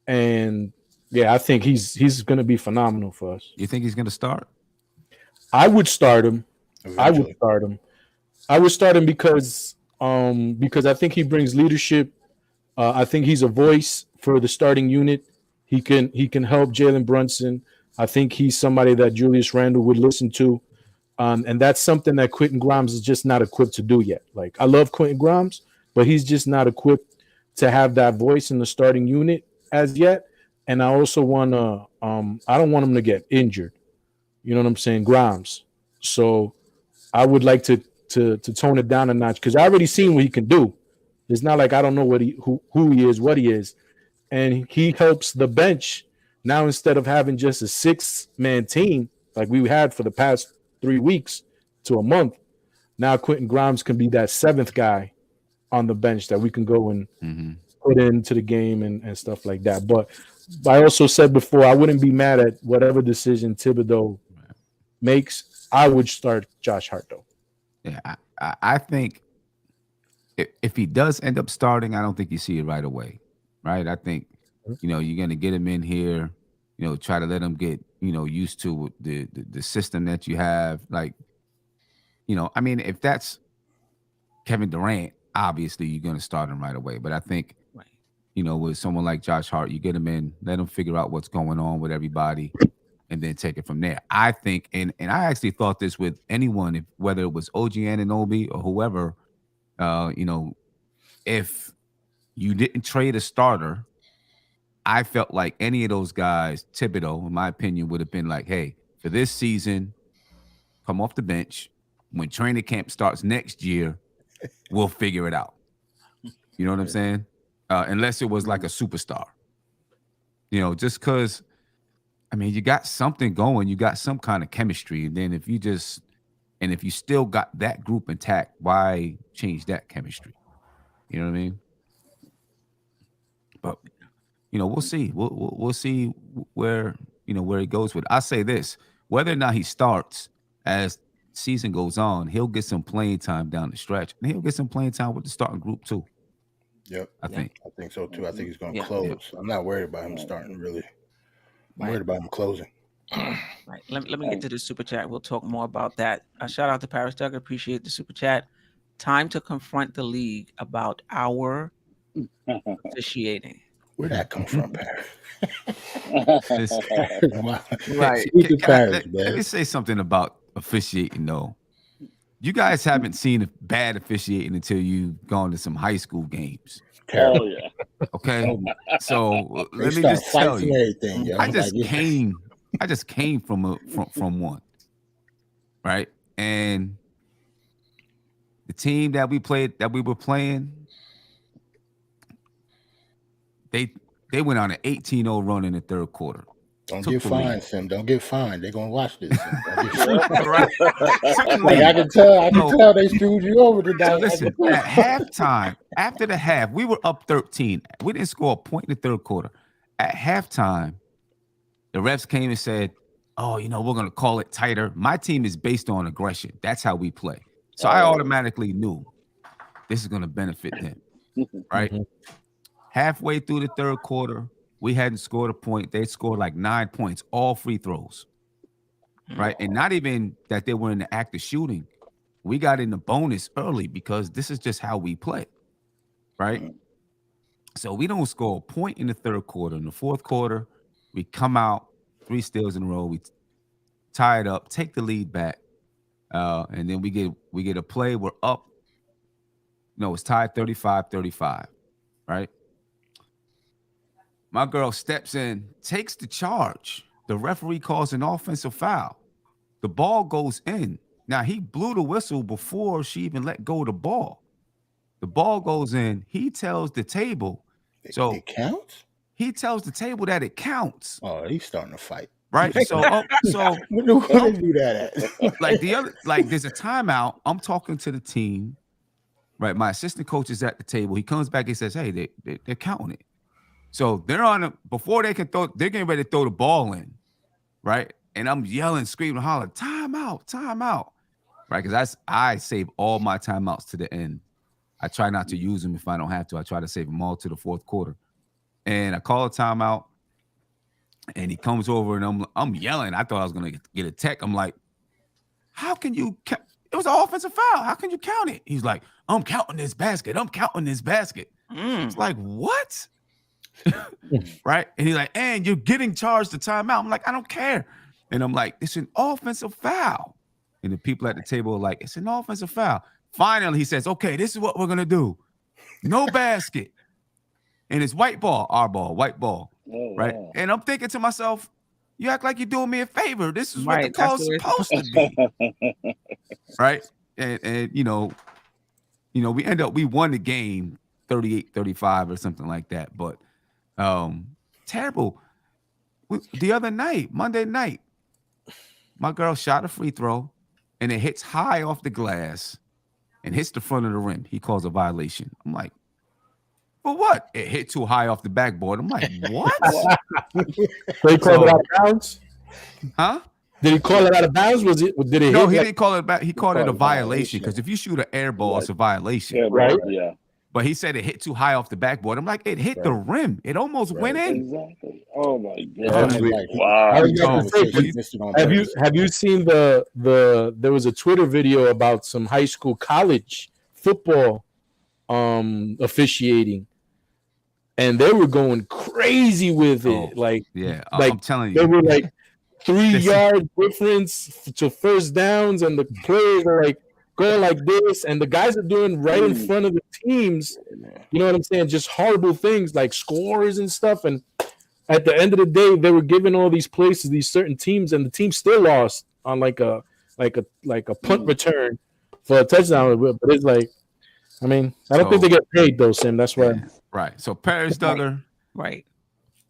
And yeah, I think he's going to be phenomenal for us. You think he's going to start? I would start him. Eventually. I would start him because I think he brings leadership. I think he's a voice for the starting unit. He can help Jalen Brunson. I think he's somebody that Julius Randle would listen to. And that's something that Quentin Grimes is just not equipped to do yet. Like, I love Quentin Grimes, but he's just not equipped to have that voice in the starting unit as yet. And I also want to I don't want him to get injured. You know what I'm saying? Grimes. So I would like to tone it down a notch because I already seen what he can do. It's not like I don't know who he is, what he is. And he helps the bench now instead of having just a 6-man team like we had for the past 3 weeks to a month. Now Quentin Grimes can be that 7th guy on the bench that we can go and put into the game and stuff like that. But I also said before, I wouldn't be mad at whatever decision Thibodeau makes. I would start Josh Hart, though. Yeah, I think if he does end up starting, I don't think you see it right away, right? I think, you know, you're going to get him in here, you know, try to let him get, you know, used to the system that you have. Like, you know, I mean, if that's Kevin Durant, obviously you're going to start him right away. But I think, you know, with someone like Josh Hart, you get him in, let him figure out what's going on with everybody, and then take it from there. I think, and I actually thought this with anyone, whether it was OG Anunoby or whoever, you know, if you didn't trade a starter, I felt like any of those guys, Thibodeau, in my opinion, would have been like, hey, for this season, come off the bench. When training camp starts next year, we'll figure it out. You know what I'm saying? Unless it was like a superstar. You know, just because, I mean, you got something going, you got some kind of chemistry. And then if you still got that group intact, why change that chemistry? You know what I mean? But, you know, we'll see. We'll see where he goes with it. I'll say this, whether or not he starts as season goes on, he'll get some playing time down the stretch. And he'll get some playing time with the starting group too. Yep. I think so too. I think he's going to close. Yeah. I'm not worried about him starting, really. I'm worried about him closing. Right. Let me get to the super chat. We'll talk more about that. Shout out to Paris Tucker. Appreciate the super chat. Time to confront the league about our officiating. Where'd that come from, Paris? Right. Let me say something about officiating, though. You guys haven't seen bad officiating until you've gone to some high school games. Oh, yeah. Okay. So let me just tell you, I just came from one, right? And the team that we were playing, they went on an 18-0 run in the third quarter. Don't get fined, Sim. Don't get fined. They're gonna watch this. Right. Like, I can tell they screwed you over today. So listen, at halftime, after the half, we were up 13. We didn't score a point in the third quarter. At halftime, the refs came and said, "Oh, you know, we're gonna call it tighter." My team is based on aggression. That's how we play. So I automatically knew this is going to benefit them, right? Halfway through the third quarter, we hadn't scored a point. They scored like 9 points, all free throws, right? And not even that they were in the act of shooting. We got in the bonus early because this is just how we play, right? So we don't score a point in the third quarter. In the fourth quarter, we come out 3 steals in a row. We tie it up, take the lead back, and then we get a play. We're up. No, it's tied 35-35, right? My girl steps in, takes the charge. The referee calls an offensive foul. The ball goes in. Now, he blew the whistle before she even let go of the ball. The ball goes in. He tells the table. So it counts? He tells the table that it counts. Oh, he's starting to fight. Right? So where do they do that at? like there's a timeout. I'm talking to the team. Right? My assistant coach is at the table. He comes back and says, hey, they're counting it. So they're before they can throw, they're getting ready to throw the ball in, right? And I'm yelling, screaming, hollering, timeout, right? Because I save all my timeouts to the end. I try not to use them if I don't have to. I try to save them all to the fourth quarter. And I call a timeout, and he comes over, and I'm yelling. I thought I was gonna get a tech. I'm like, how can you count? It was an offensive foul. How can you count it? He's like, I'm counting this basket. It's like, what? Right? And he's like, and you're getting charged the timeout. I'm like, I don't care. And I'm like, it's an offensive foul. And the people at the table are like, it's an offensive foul. Finally, he says, okay, this is what we're going to do. No basket. And it's white ball, white ball. Oh, right? Wow. And I'm thinking to myself, you act like you're doing me a favor. This is what the call's supposed to be. Right? And we won the game 38-35 or something like that. But terrible. The other night, Monday night, my girl shot a free throw and it hits high off the glass and hits the front of the rim. He calls a violation. I'm like, for what? It hit too high off the backboard. I'm like, what? They called it out of bounds? Huh? Did he call it out of bounds? Did it? No, he didn't call it back. He called it a violation because if you shoot an air ball, it's a violation. Yeah, right? Yeah. But he said it hit too high off the backboard. I'm like, it hit the rim. It almost went in. Exactly. Oh my God! Wow. Have you seen there was a Twitter video about some high school college football officiating, and they were going crazy with it. I'm telling you, they were like 3-yard difference to first downs, and the players are like going like this, and the guys are doing right in front of the teams. You know what I'm saying? Just horrible things like scores and stuff. And at the end of the day, they were giving all these plays to these certain teams, and the team still lost on like a punt return for a touchdown. But it's like, I mean, I don't think they get paid though, Sim. That's why. Right. So Paris Duggar. Right.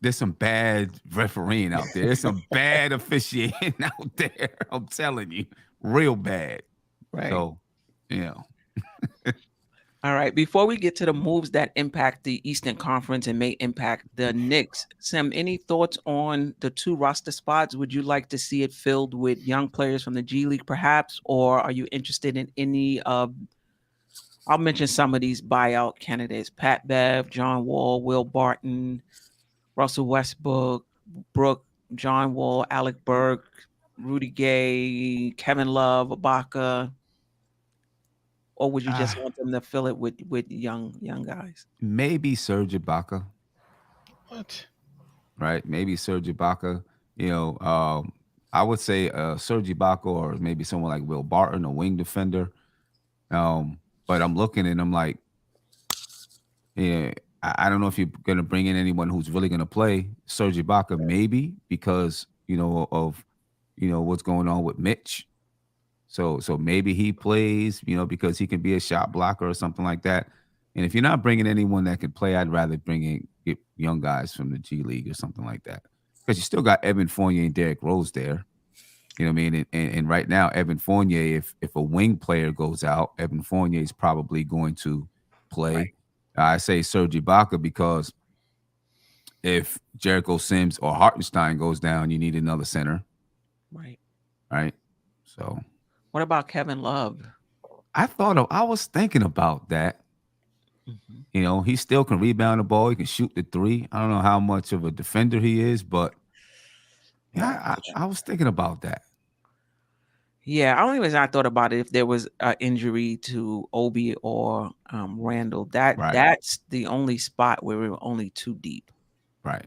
There's some bad refereeing out there. There's some bad officiating out there. I'm telling you, real bad. Right. So, All right. Before we get to the moves that impact the Eastern Conference and may impact the Knicks, Sam, any thoughts on the 2 roster spots? Would you like to see it filled with young players from the G League, perhaps, or are you interested in any of? I'll mention some of these buyout candidates: Pat Bev, John Wall, Will Barton, Russell Westbrook, John Wall, Alec Burke, Rudy Gay, Kevin Love, Ibaka. Or would you just want them to fill it with young guys? Maybe Serge Ibaka. What? Right? Maybe Serge Ibaka. I would say Serge Ibaka or maybe someone like Will Barton, a wing defender. But I'm looking and I'm like, I don't know if you're going to bring in anyone who's really going to play. Serge Ibaka, maybe, because, of what's going on with Mitch. So maybe he plays, because he can be a shot blocker or something like that. And if you're not bringing anyone that can play, I'd rather get young guys from the G League or something like that. Because you still got Evan Fournier and Derrick Rose there. You know what I mean? And right now, Evan Fournier, if a wing player goes out, Evan Fournier is probably going to play. Right. I say Serge Ibaka because if Jericho Sims or Hartenstein goes down, you need another center. Right. Right. So. What about Kevin Love? I was thinking about that. You know, he still can rebound the ball. He can shoot the three. I don't know how much of a defender he is, but yeah, I was thinking about that. Yeah, only reason I thought about it if there was an injury to Obi or Randall. That's the only spot where we were only too deep. Right.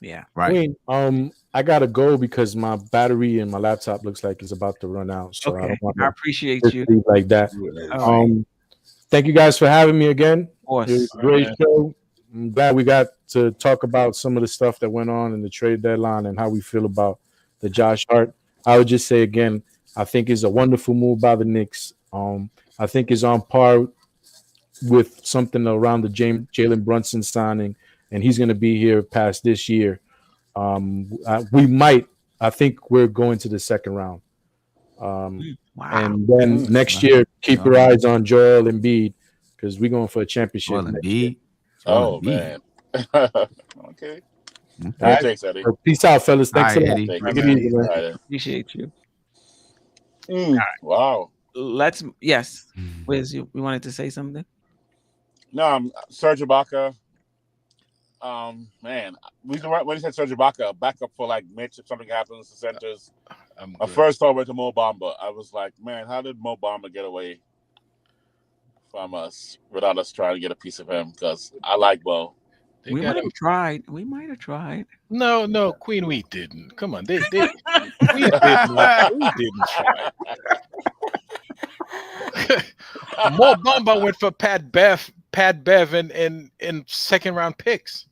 Yeah. Right. Queen, I gotta go because my battery in my laptop looks like it's about to run out. So Okay. I don't want I to appreciate you. leave like that. Thank you guys for having me again. Of course. It was a great show. I'm glad we got to talk about some of the stuff that went on in the trade deadline and how we feel about the Josh Hart. I would just say again, I think it's a wonderful move by the Knicks. I think it's on par with something around the Jalen Brunson signing, and he's going to be here past this year. I think we're going to the second round. And then next year, keep your eyes on Joel Embiid because we're going for a championship. Joel Embiid. Oh, man. Okay. Right. Thanks, Eddie. Peace out, fellas. Thanks a lot. Eddie. Take it easy, man. Appreciate you. Wow. Yes. Wiz, you wanted to say something? No, Serge Ibaka. Man, when you said Serge Ibaka, backup for like Mitch if something happens to centers. I first thought went to Mo Bamba. I was like, man, how did Mo Bamba get away from us without us trying to get a piece of him? Because I like Mo. We might have tried. We might have tried. No, Queen, we didn't. Come on, we didn't try. Mo Bamba went for Pat Bev in second round picks.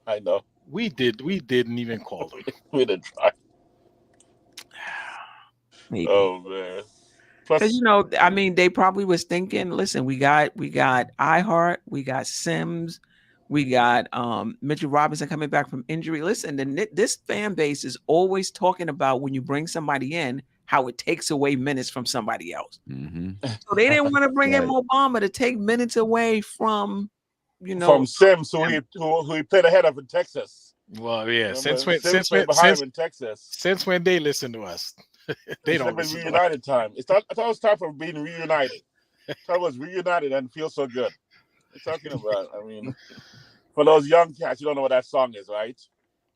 I know. We didn't even call them. We didn't try. Maybe. Oh man. Because I mean, they probably was thinking, listen, we got iHeart, we got Sims, we got Mitchell Robinson coming back from injury. Listen, this fan base is always talking about when you bring somebody in, how it takes away minutes from somebody else. Mm-hmm. So they didn't want to bring in Obama to take minutes away from, from Sims, who he played ahead of in Texas. Well, yeah, since when they listen to us, they don't. It's been reunited time. I thought it was time for being reunited. I thought it was reunited and feel so good. What are you talking about? I mean, for those young cats, you don't know what that song is, right?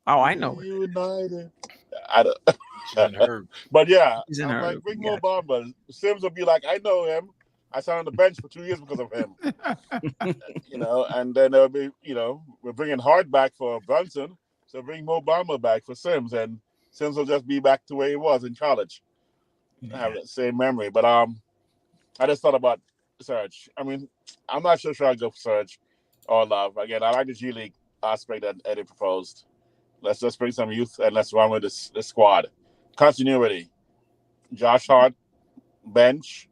Oh, I know. Reunited. I don't. But yeah, I'm like, bring Mo Bamba. Sims will be like, I know him. I sat on the bench for 2 years because of him. And then there'll be, we're bringing Hart back for Brunson, so bring Mo Bamba back for Sims, and Sims will just be back to where he was in college. I have that same memory, but I just thought about Serge. I mean, I'm not sure I'd go for Serge or Love. Again, I like the G League aspect that Eddie proposed. Let's just bring some youth and let's run with this squad. Continuity. Josh Hart, bench.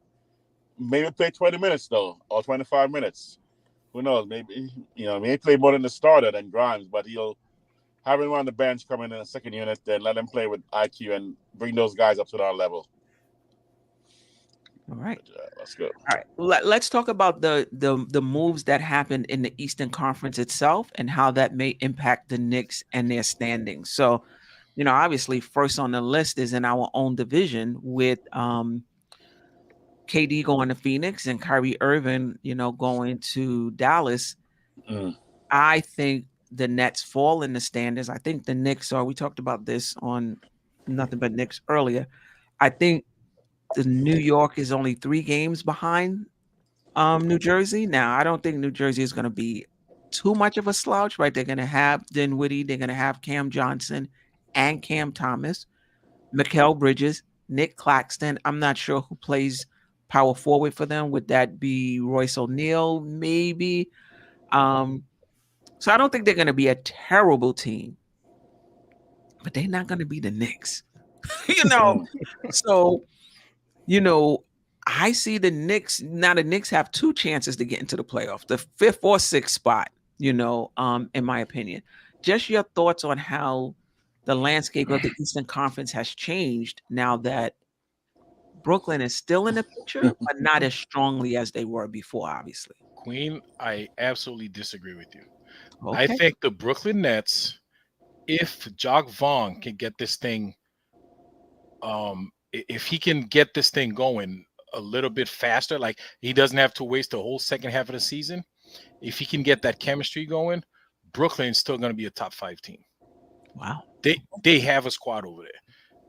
Maybe play 20 minutes though, or 25 minutes. Who knows? Maybe maybe play more than the starter than Grimes, but he'll have him on the bench coming in the second unit, then let him play with IQ and bring those guys up to our level. All right. Let's go. All right. Let's talk about the moves that happened in the Eastern Conference itself and how that may impact the Knicks and their standings. So, obviously first on the list is in our own division with KD going to Phoenix and Kyrie Irving, going to Dallas. I think the Nets fall in the standings. I think the Knicks we talked about this on Nothing But Knicks earlier. I think the New York is only 3 games behind New Jersey. Now, I don't think New Jersey is going to be too much of a slouch, right? They're going to have Dinwiddie. They're going to have Cam Johnson and Cam Thomas, Mikal Bridges, Nick Claxton. I'm not sure who plays power forward for them. Would that be Royce O'Neal? Maybe. So I don't think they're going to be a terrible team, but they're not going to be the Knicks, So, I see the Knicks. Now the Knicks have 2 chances to get into the playoff, the 5th or 6th spot, in my opinion. Just your thoughts on how the landscape of the Eastern Conference has changed now that Brooklyn is still in the picture, but not as strongly as they were before, obviously. Queen, I absolutely disagree with you. Okay. I think the Brooklyn Nets, if Jacques Vaughn can get this thing, if he can get this thing going, a little bit faster, like he doesn't have to waste the whole second half of the season. If he can get that chemistry going, Brooklyn's still going to be a top 5 team. Wow. They have a squad over there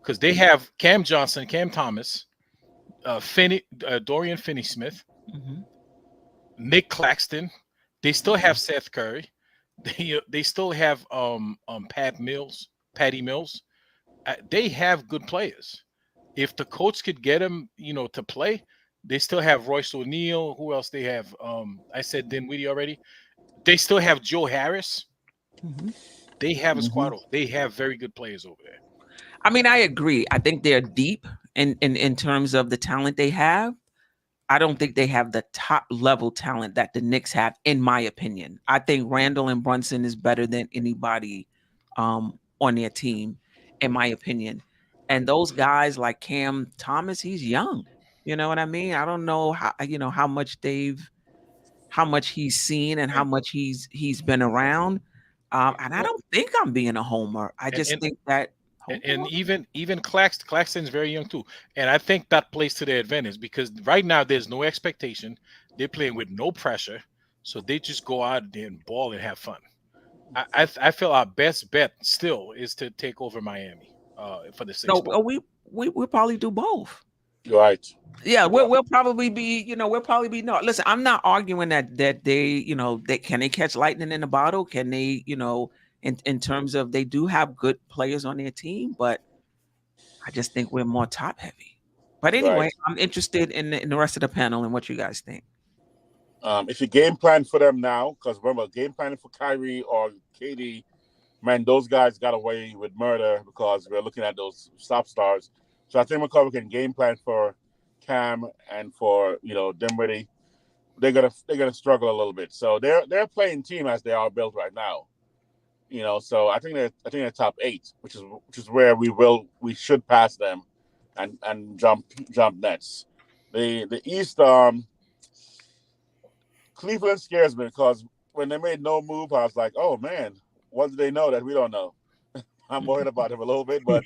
because they have Cam Johnson, Cam Thomas, Dorian Finney-Smith, Nick Claxton. They still have Seth Curry. They still have Patty Mills. They have good players. If the coach could get them, to play, they still have Royce O'Neal. Who else they have? I said Dinwiddie already. They still have Joe Harris. They have a squad. They have very good players over there. I mean, I agree. I think they're deep in terms of the talent they have. I don't think they have the top level talent that the Knicks have, in my opinion. I think Randall and Brunson is better than anybody on their team, in my opinion. And those guys like Cam Thomas, he's young. You know what I mean? I don't know how much he's seen and how much he's been around. And I don't think I'm being a homer. I just think that. And even Claxton's very young too. And I think that plays to their advantage because right now there's no expectation. They're playing with no pressure. So they just go out there and ball and have fun. I feel our best bet still is to take over Miami for the 6th spot. We'll probably do both. Right. Yeah, we'll probably be, no. Listen, I'm not arguing that they, can they catch lightning in a bottle? Can they, in terms of they do have good players on their team, but I just think we're more top heavy. But anyway, Right. I'm interested in the rest of the panel and what you guys think. If you game plan for them now, because remember, game planning for Kyrie or KD, man, those guys got away with murder because we're looking at those stop stars. So I think McCullough can game plan for Cam and for Dinwiddie. They're gonna struggle a little bit. So they're playing team as they are built right now. So I think they're top 8, which is where we should pass them and jump Nets. The East, Cleveland scares me because when they made no move, I was like, oh man, what do they know that we don't know? I'm worried about them a little bit, but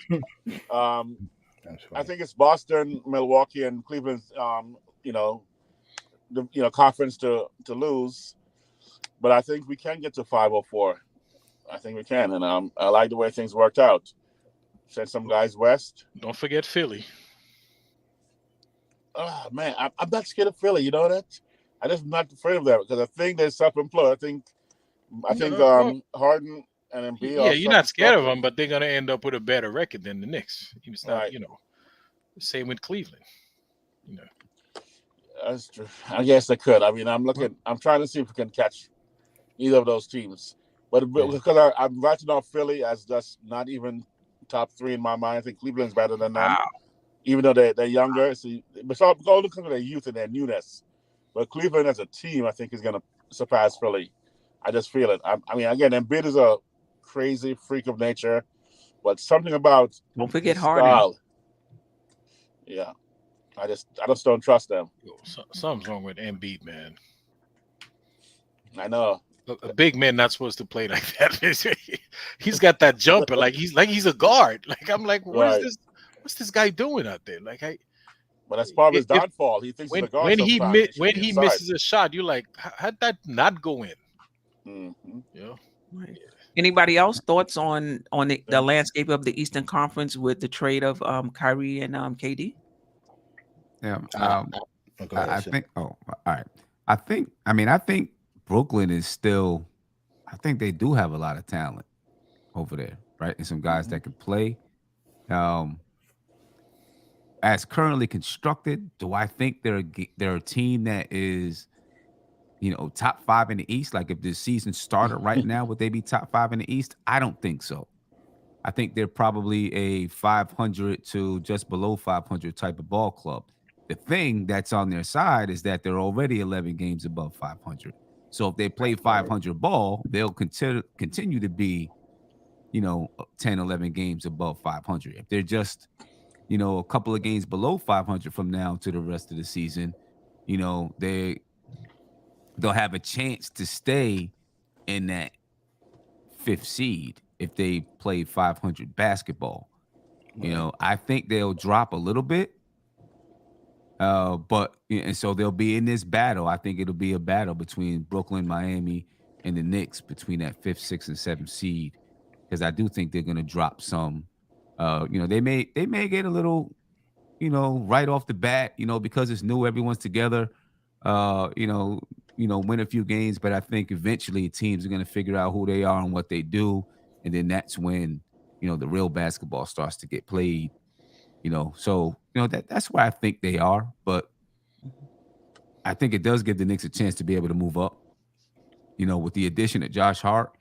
I think it's Boston, Milwaukee, and Cleveland's conference to lose. But I think we can get to 504. I think we can, and I like the way things worked out. Send some guys west. Don't forget Philly. Oh man, I'm not scared of Philly. You know that? I'm just not afraid of that because I think they're self-employed. I think Harden and Embiid. Yeah, you're not scared of them, but they're gonna end up with a better record than the Knicks. It's not, Right. Same with Cleveland. That's true. I guess they could. I mean, I'm trying to see if we can catch either of those teams. But because I'm writing off Philly as just not even top 3 in my mind. I think Cleveland's better than them, even though they're younger. But all because of their youth and their newness. But Cleveland as a team, I think, is going to surpass Philly. I just feel it. I mean, again, Embiid is a crazy freak of nature, but something about Don't forget his Harden. style. Yeah, I just don't trust them. Something's wrong with Embiid, man. I know. A big man not supposed to play like that. He's got that jumper, like he's a guard. Like I'm like, Right. what's this guy doing out there? Like But that's part of his downfall. He thinks he's a guard. when he misses a shot, you're like, how'd that not go in? Mm-hmm. Yeah. Right. Anybody else thoughts on the landscape of the Eastern Conference with the trade of Kyrie and KD? Yeah. Go ahead, I Sid. think. Oh, all right. I think Brooklyn is still. I think they do have a lot of talent over there, right? And some guys that can play. As currently constructed, do I think they're a team that is, top 5 in the East? Like if this season started right now, would they be top 5 in the East? I don't think so. I think they're probably a 500 to just below 500 type of ball club. The thing that's on their side is that they're already 11 games above 500. So if they play 500 ball, they'll continue to be, 10, 11 games above 500. If they're just, a couple of games below 500 from now to the rest of the season, they'll have a chance to stay in that 5th seed if they play 500 basketball. I think they'll drop a little bit, But and so they'll be in this battle. I think it'll be a battle between Brooklyn, Miami, and the Knicks between that 5th, 6th, and 7th seed, because I do think they're going to drop some. They may get a little, right off the bat, because it's new, everyone's together. Win a few games, but I think eventually teams are going to figure out who they are and what they do, and then that's when the real basketball starts to get played. That's where I think they are, but I think it does give the Knicks a chance to be able to move up. With the addition of Josh Hart,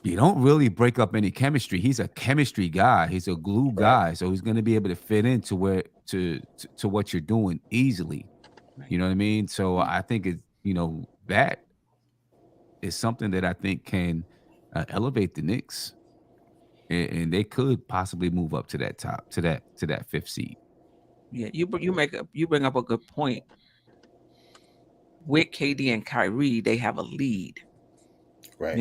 you don't really break up any chemistry. He's a chemistry guy. He's a glue guy, so he's going to be able to fit into to what you're doing easily. You know what I mean? So I think that is something that I think can elevate the Knicks, and they could possibly move up to that top, to that 5th seed. Yeah, you bring up a good point. With KD and Kyrie, they have a lead. Right.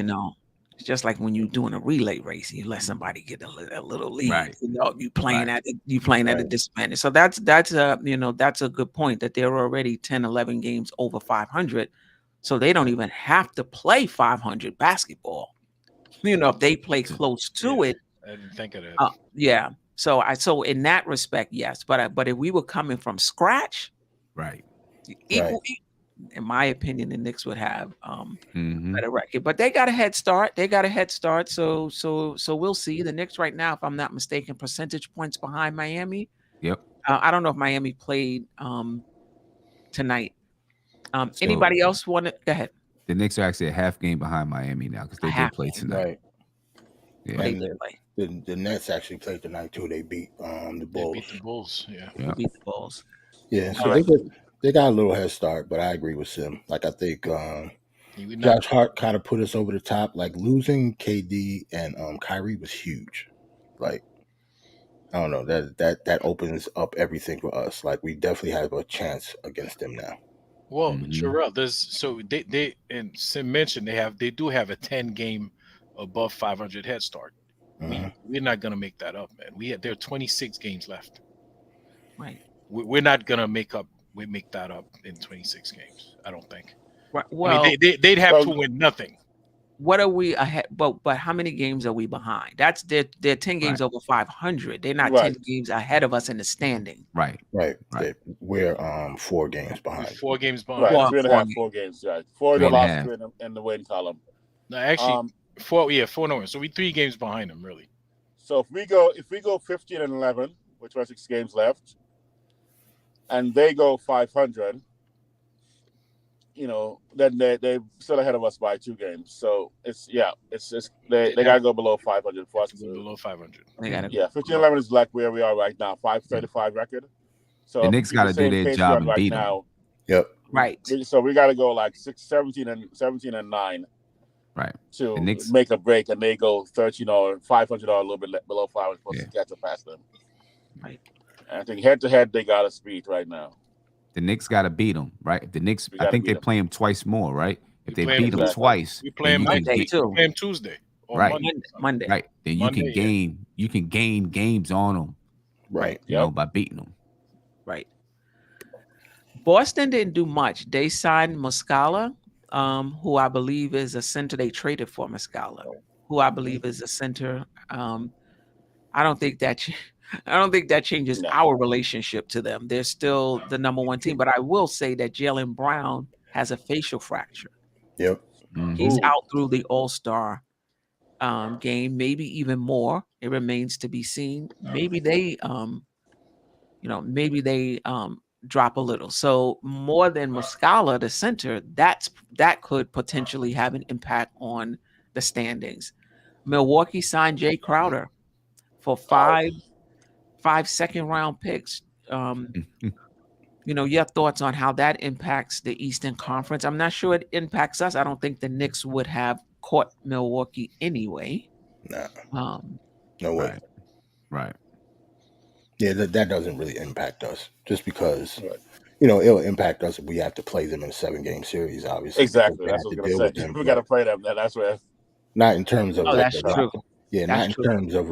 It's just like when you're doing a relay race, you let somebody get a little lead. Right. You playing at a disadvantage. So that's a good point, that they're already 10, 11 games over 500. So they don't even have to play 500 basketball. If they play close to it. I didn't think of that. Yeah. So in that respect, yes. But if we were coming from scratch, right, equal, in my opinion, the Knicks would have better record. But they got a head start. So we'll see. The Knicks right now, if I'm not mistaken, percentage points behind Miami. Yep. I don't know if Miami played tonight. Anybody else want to go ahead? The Knicks are actually a half game behind Miami now, because they did play tonight. Right. Yeah. And the Nets actually played tonight too. They beat the Bulls. They beat the Bulls. Yeah. They beat the Bulls. Yeah. So they got a little head start, but I agree with Sim. Like, I think Josh Hart kind of put us over the top. Like, losing KD and Kyrie was huge. Like, I don't know, that opens up everything for us. Like, we definitely have a chance against them now. Well, Jerrell, they and Sim mentioned they do have a 10-game above 500 head start. We're not gonna make that up, man. There are 26 games left. Right. We're not gonna make that up in 26 games. I don't think. Right. Well, they'd have to win nothing. What are we ahead? But how many games are we behind? They're 10 games over 500. They're not 10 games ahead of us in the standing. Right. We're 4 games behind. 4 games behind. Right. 4 games. Right. 4 in the last 3 in the win column. No, actually, 4. Yeah, 4 no win. So we 3 games behind them, really. So if we go 15 and 11, which are 6 games left, and they go 500. Then they still ahead of us by 2 games. So they gotta go below 500 for us. Below 500. 15-11 is like where we are right now, 535 record. So the Knicks got to do their job and beat them. Yep. Right. So we got to go like 17 and 9. Right. To make a break, and they go 13 or 500 or a little bit below 500 for us to catch up past them. Right. And I think head to head they got us beat right now. The Knicks got to beat them, right? If the Knicks, I think they play them twice more, right? If they beat them twice, we play them Monday too. We play them Tuesday or right? Monday, right? Then you can gain games on them, right? By beating them, right? Boston didn't do much. They signed Muscala, who I believe is a center. They traded for Muscala, who I believe is a center. I don't think that changes our relationship to them. They're still the number 1 team, but I will say that Jaylen Brown has a facial fracture. Yep. He's out through the All-Star game, maybe even more. It remains to be seen. Maybe they drop a little. So more than Muscala, the center, that could potentially have an impact on the standings. Milwaukee signed Jay Crowder for 5 second-round picks. Your thoughts on how that impacts the Eastern Conference? I'm not sure it impacts us. I don't think the Knicks would have caught Milwaukee anyway. No. No way. Right. Yeah, that doesn't really impact us, just because it'll impact us if we have to play them in a 7-game series. Obviously, exactly. That's what I was gonna say. We got to play them. That's where. Not in terms of. That's true. Yeah, that's not in terms of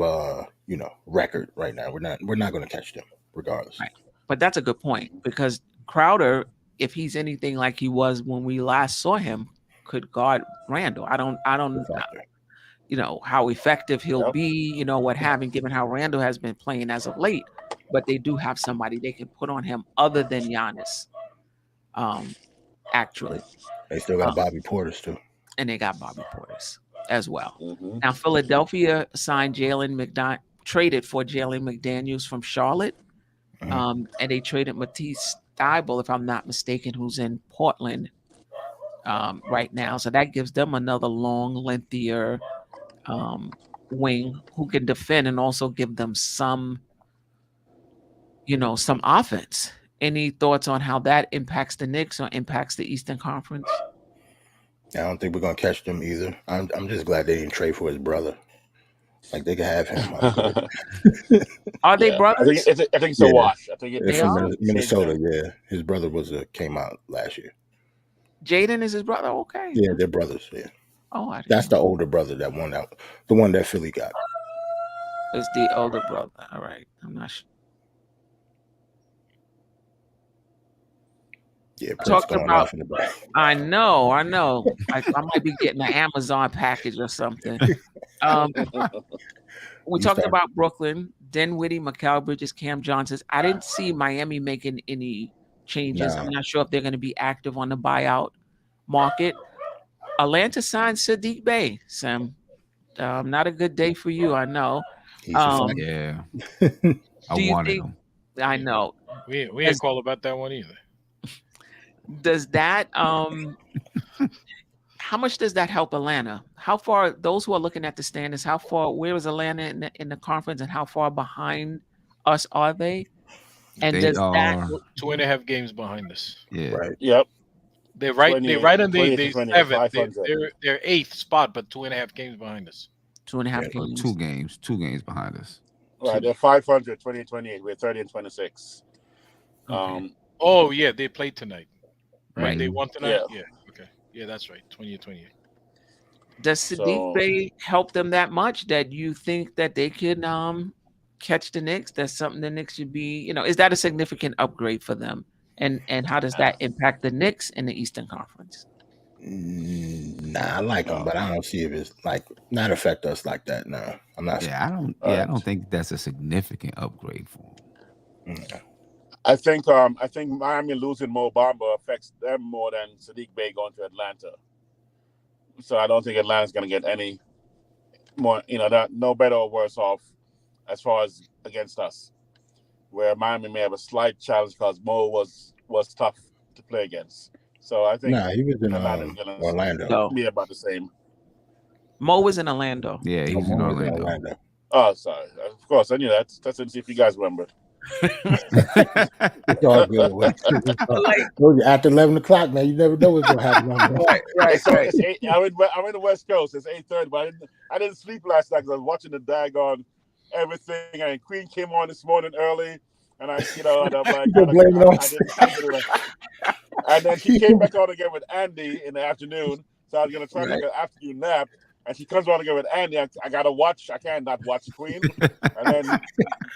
record right now. We're not going to catch them regardless. Right. But that's a good point, because Crowder, if he's anything like he was when we last saw him, could guard Randall. I don't you know, how effective he'll be, you know, what having, given how Randall has been playing as of late. But they do have somebody they can put on him other than Giannis. Actually, they still got Bobby Portis too, and they got Bobby Portis as well. Now, Philadelphia signed traded for Jalen McDaniels from Charlotte, and they traded Matisse Thybulle, if I'm not mistaken, who's in Portland right now. So that gives them another long, lengthier wing who can defend and also give them some, you know, some offense. Any thoughts on how that impacts the Knicks or impacts the Eastern Conference? I don't think we're gonna catch them either. I'm just glad they didn't trade for his brother. Like, they could have him. Are they brothers? I think it's a wash. I think it's from Minnesota. Yeah, his brother came out last year. Jaden is his brother. Okay. Yeah, they're brothers. Yeah. Oh, that's the older brother that won out. The one that Philly got. It's the older brother. All right. I'm not sure. Yeah, talking about. I know. I might be getting an Amazon package or something. We talked about Brooklyn, Dinwiddie, Mikal Bridges, Cam Johnson. I didn't see Miami making any changes. I'm not sure if they're going to be active on the buyout market. Atlanta signed Saddiq Bey. Sam, not a good day for you, I know. Yeah, I wanted him. I know. We ain't call about that one either. Does that how much does that help Atlanta? How far, those who are looking at the standings, where is Atlanta in the conference, and how far behind us are they? And they does that 2.5 games behind us? Yeah. Right. Yep. They're right on the 7th. They're 8th spot, but 2.5 games behind us. 2.5 games. 2 games behind us. Right. They're 500, 20, 28. We're 30 and 26. Okay. Oh yeah, they played tonight. Right. They won tonight. Yeah. Okay. Yeah, that's right. 20 and 28. Does Saddiq Bey help them that much that you think that they could catch the Knicks? That's something the Knicks should be, you know, is that a significant upgrade for them? And how does that impact the Knicks in the Eastern Conference? Nah, I like them, but I don't see if it's like not affect us like that. No, I'm not. Yeah, I don't think that's a significant upgrade for them. I think Miami losing Mo Bamba affects them more than Saddiq Bey going to Atlanta. So I don't think Atlanta's going to get any more, you know, no better or worse off as far as against us. Where Miami may have a slight challenge because Mo was tough to play against. So I think he was in Orlando. Be about the same. Mo was in Orlando. Yeah, he was in Orlando. Oh, sorry. Of course, I knew that. That's to see if you guys remember. It's all good. After 11 o'clock, man, you never know what's gonna happen. Right. So I'm in the West Coast. It's 8:30, but I didn't sleep last night because I was watching the daggone everything. And Queen came on this morning early, and I'm like, and then she came back on again with Andy in the afternoon. So I was gonna try to take an afternoon nap. And she comes on again with Andy. I gotta watch. I can't not watch Queen. And then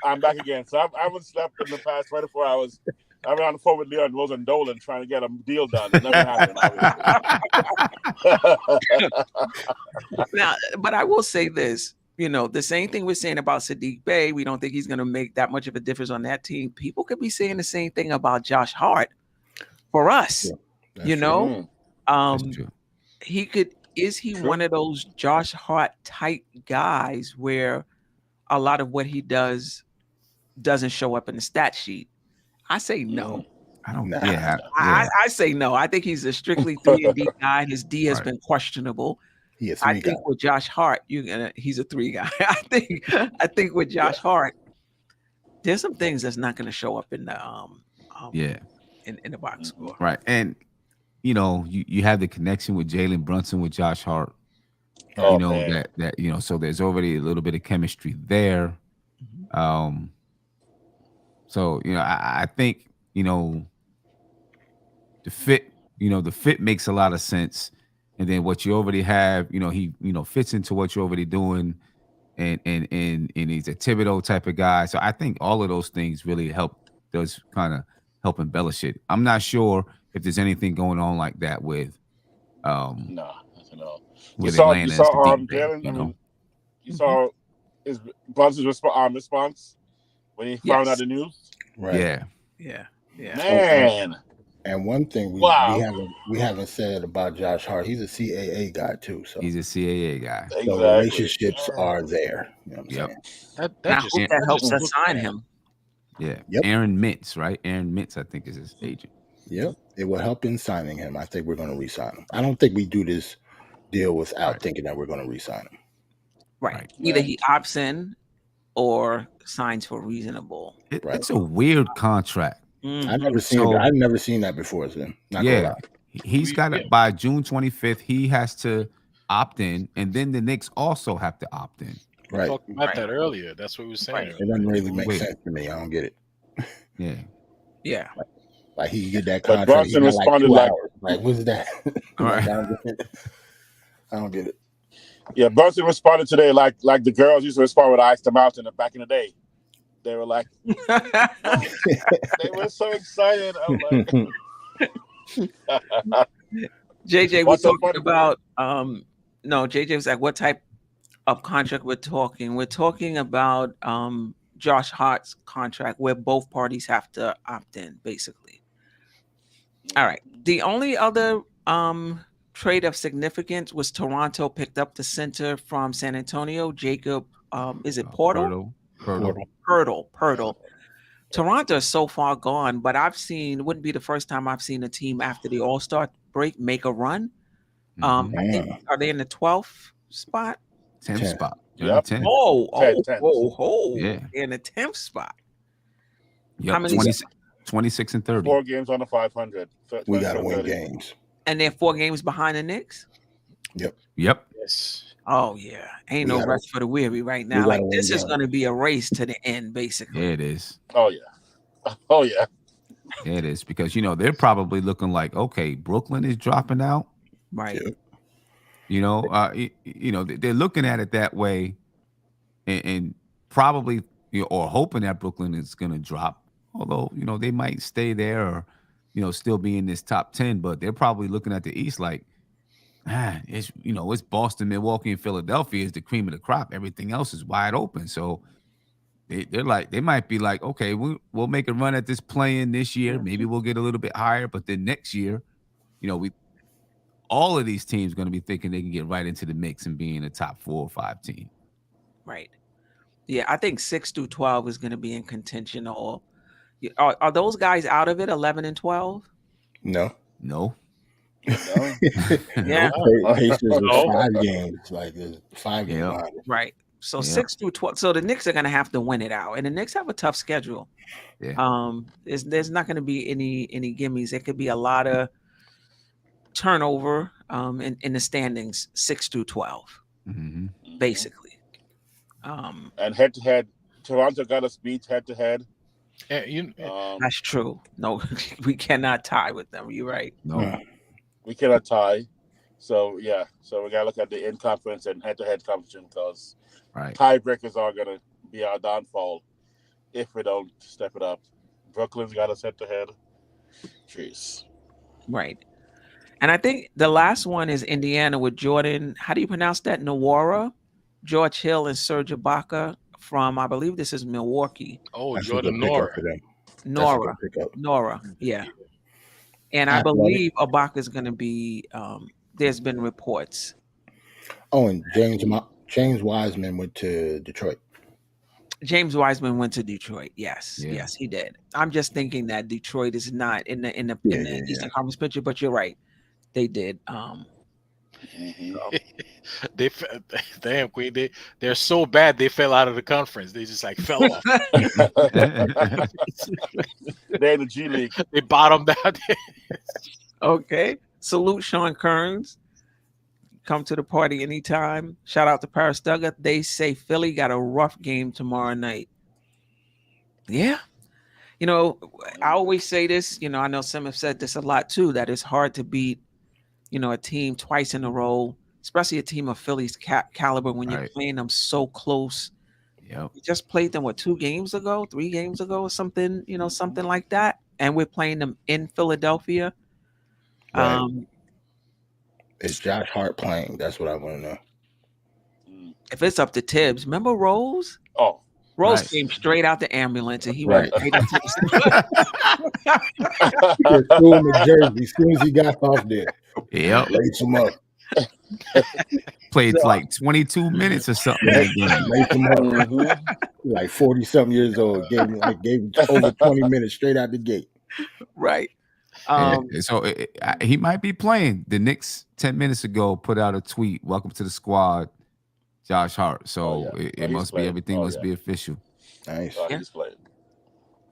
I'm back again. So I haven't slept in the past 24 hours. I've been on the phone with Leon Rose and Dolan trying to get a deal done. It never happened. Now, but I will say this. You know, the same thing we're saying about Saddiq Bey. We don't think he's going to make that much of a difference on that team. People could be saying the same thing about Josh Hart for us. Yeah, you know, he could. Is he one of those Josh Hart type guys where a lot of what he does doesn't show up in the stat sheet? I say no. I don't. I say no. I think he's a strictly 3-and-D guy. His D has been questionable. I think with Josh Hart, he's a 3 guy. I think with Josh Hart, there's some things that's not going to show up in the in the box score. Right. And you know, you have the connection with Jalen Brunson with Josh Hart. You know, that you know, so there's already a little bit of chemistry there. So, you know, I think, you know, the fit makes a lot of sense. And then what you already have, you know, he, you know, fits into what you're already doing, and he's a Thibodeau type of guy. So I think all of those things really help does kind of help embellish it. I'm not sure if there's anything going on like that with no. with You Atlanta. saw as the deep Jalen. you know? You saw his Brunson's response when he found out the news. Right. Yeah. Man. And one thing we haven't said about Josh Hart, he's a CAA guy too. So he's a CAA guy. Exactly. So relationships are there. You know what I'm saying? I hope that helps us sign him. Yeah. Yep. Aaron Mintz, right? Aaron Mintz, I think, is his agent. Yep. It will help in signing him. I think we're going to re-sign him. I don't think we do this deal without thinking that we're going to re-sign him. Right. Either he opts in or signs for reasonable. It's a weird contract. I've never seen it. I've never seen that before. So yeah. He's got it by June 25th. He has to opt in, and then the Knicks also have to opt in. We talked about that earlier. That's what we were saying. It doesn't really make sense to me. I don't get it. Yeah. Like he get that But contract. Brunson responded like, what's that? Right. I don't get it. Yeah, Brunson responded today like the girls used to respond with Ice the Mountain back in the day. They were like, they were so excited. I'm like, JJ, we're talking about JJ was like, what type of contract we're talking? We're talking about Josh Hart's contract where both parties have to opt in, basically. All right. The only other trade of significance was Toronto picked up the center from San Antonio, Jacob. Is it Portal? Pirtle. Toronto is so far gone, but it wouldn't be the first time I've seen a team after the All-Star break make a run. I think, are they in the 12th spot? 10th spot. Yep. 10. Yeah. They're in the 10th spot. Yep. How many? 26 and 30. 4 games on the 500. We got to win games. And they're 4 games behind the Knicks? Yep. Yes. Oh, yeah. Ain't no rest for the weary right now. Like, this is going to be a race to the end, basically. Yeah, it is. Oh, yeah. Oh, yeah. Yeah, it is. Because, they're probably looking like, okay, Brooklyn is dropping out. Right. They're looking at it that way and probably, or hoping that Brooklyn is going to drop. Although, they might stay there or, still be in this top 10. But they're probably looking at the East like, it's Boston, Milwaukee, and Philadelphia is the cream of the crop. Everything else is wide open. So they might be like, okay, we'll make a run at this play-in this year. Maybe we'll get a little bit higher, but then next year, all of these teams going to be thinking they can get right into the mix and be in the top 4 or 5 team. Right. Yeah, I think 6 through 12 is going to be in contention. Are those guys out of it? 11 and 12? No. Yeah. Pacers are 5 games. Like there's 5 games. Right. So 6 through 12. So the Knicks are going to have to win it out, and the Knicks have a tough schedule. Yeah. There's not going to be any gimmies. It could be a lot of turnover in the standings 6 through 12, basically. And head to head, Toronto got us beat head to head. That's true. No, we cannot tie with them. You're right. No. We cannot tie. So we gotta look at the in-conference and head-to-head competition because tiebreakers are gonna be our downfall if we don't step it up. Brooklyn's got us head-to-head. Jeez. Right. And I think the last one is Indiana with Jordan. How do you pronounce that? Nwora, George Hill, and Serge Ibaka from, I believe this is Milwaukee. Oh, That's Jordan Nora. Yeah. And I believe Ibaka's going to be, there's been reports. Oh, and James Wiseman went to Detroit. James Wiseman went to Detroit. Yes, he did. I'm just thinking that Detroit is not in the Eastern Conference picture, but you're right. They did. Damn, Queen. They're so bad they fell out of the conference. They just fell off. They're in the G League. They bottomed out. Okay. Salute Sean Kearns. Come to the party anytime. Shout out to Paris Duggar. They say Philly got a rough game tomorrow night. Yeah. I always say this, I know some have said this a lot too, that it's hard to beat, a team twice in a row, especially a team of Philly's caliber when you're playing them so close Yep. We just played them 3 games ago, or something, something like that. And we're playing them in Philadelphia. Right. Is Josh Hart playing? That's what I want to know. If it's up to Thibs, remember Rose? Oh, Rose Right. came straight out the ambulance and he Right. went straight into the He threw him in Jersey as soon as he got off there. Yep. Lace him up. Played like 22 minutes or something. Lace him up. Like 40-something years old. Gave him over 20 minutes straight out the gate. Right. So he might be playing. The Knicks 10 minutes ago put out a tweet. Welcome to the squad, Josh Hart. So it must be everything must be official. Nice. He's playing.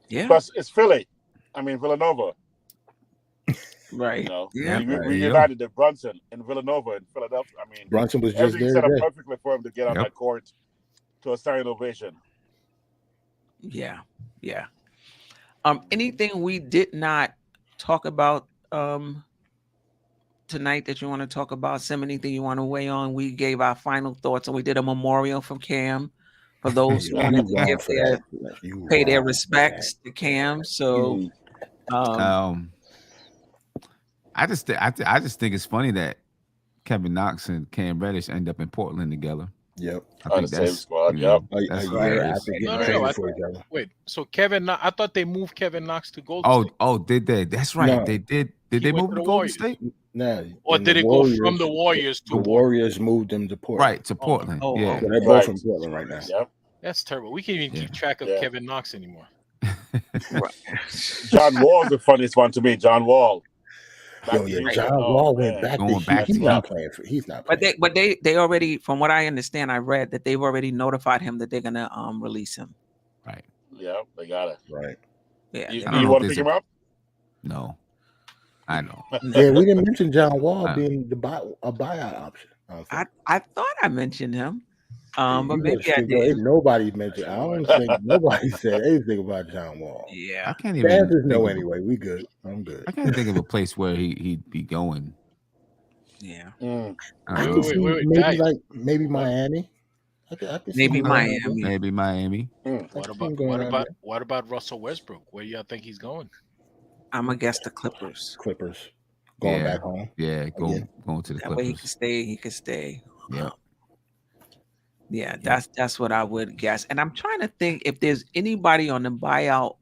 Yeah. Plus, it's Philly. I mean, Villanova. Right. You know, Yeah. we reunited the Brunson in Villanova in Philadelphia. I mean, Brunson was just everything there set up today. perfectly for him to get on that court to a standing ovation. Yeah. Yeah. Anything we did not talk about tonight that you want to talk about? Sim, anything you want to weigh on? We gave our final thoughts and we did a memorial from Cam for those who wanted to give pay their respects to Cam. So I just think it's funny that Kevin Knox and Cam Reddish end up in Portland together. Yep. I think the same that's squad. that's right. Wait, so I thought they moved Kevin Knox to Golden State. Oh, did they? That's right. No. They did. Did they move to Golden State? No. Or did it go from the Warriors to the Warriors moved them to Portland? Right, to Portland. Yeah. So they're both in Portland right now. Yep. That's terrible. We can't even keep track of Kevin Knox anymore. John Wall's the funniest one to me. John Wall. John Wall went back to Houston. He's not playing. He's not playing. But they already, from what I understand, I read that they've already notified him that they're gonna release him. Right. Yeah, they got it. Right. Yeah. You want to pick him up? No. I know. Yeah, we didn't mention John Wall being a buyout option. I thought I mentioned him. But maybe I did. Nobody mentioned. I don't think nobody said anything about John Wall. Yeah. I can't even Fans know anyway. We good. I'm good. I can't think of a place where he'd be going. Yeah. I can see maybe Miami. I can maybe see Miami. Maybe Miami. What about Russell Westbrook? Where do y'all think he's going? I'm gonna guess the Clippers. Going back home. Yeah, going to the Clippers. That way he could stay. Yeah. Yeah, that's what I would guess. And I'm trying to think if there's anybody on the buyout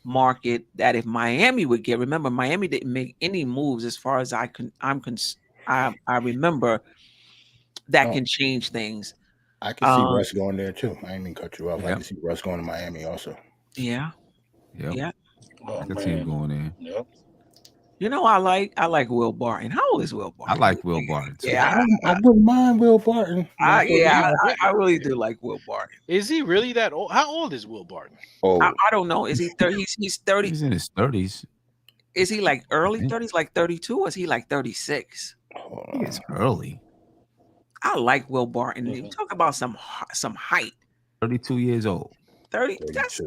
market that if Miami would get. Remember, Miami didn't make any moves as far as I remember that can change things. I can see Russ going there too. I didn't mean cut you off. I can see Russ going to Miami also. Yeah. Yep. Yeah. I can see him going there. Yep. You know, I like Will Barton. How old is Will Barton? I like Will Barton too. Yeah, I wouldn't mind Will Barton. I really do like Will Barton. Is he really that old? How old is Will Barton? Oh, I don't know. Is he 30? He's 30. He's in his 30s. Is he like early 30s, like 32, or is he like 36? It's early. I like Will Barton. You talk about some height. 32 years old. 30. That's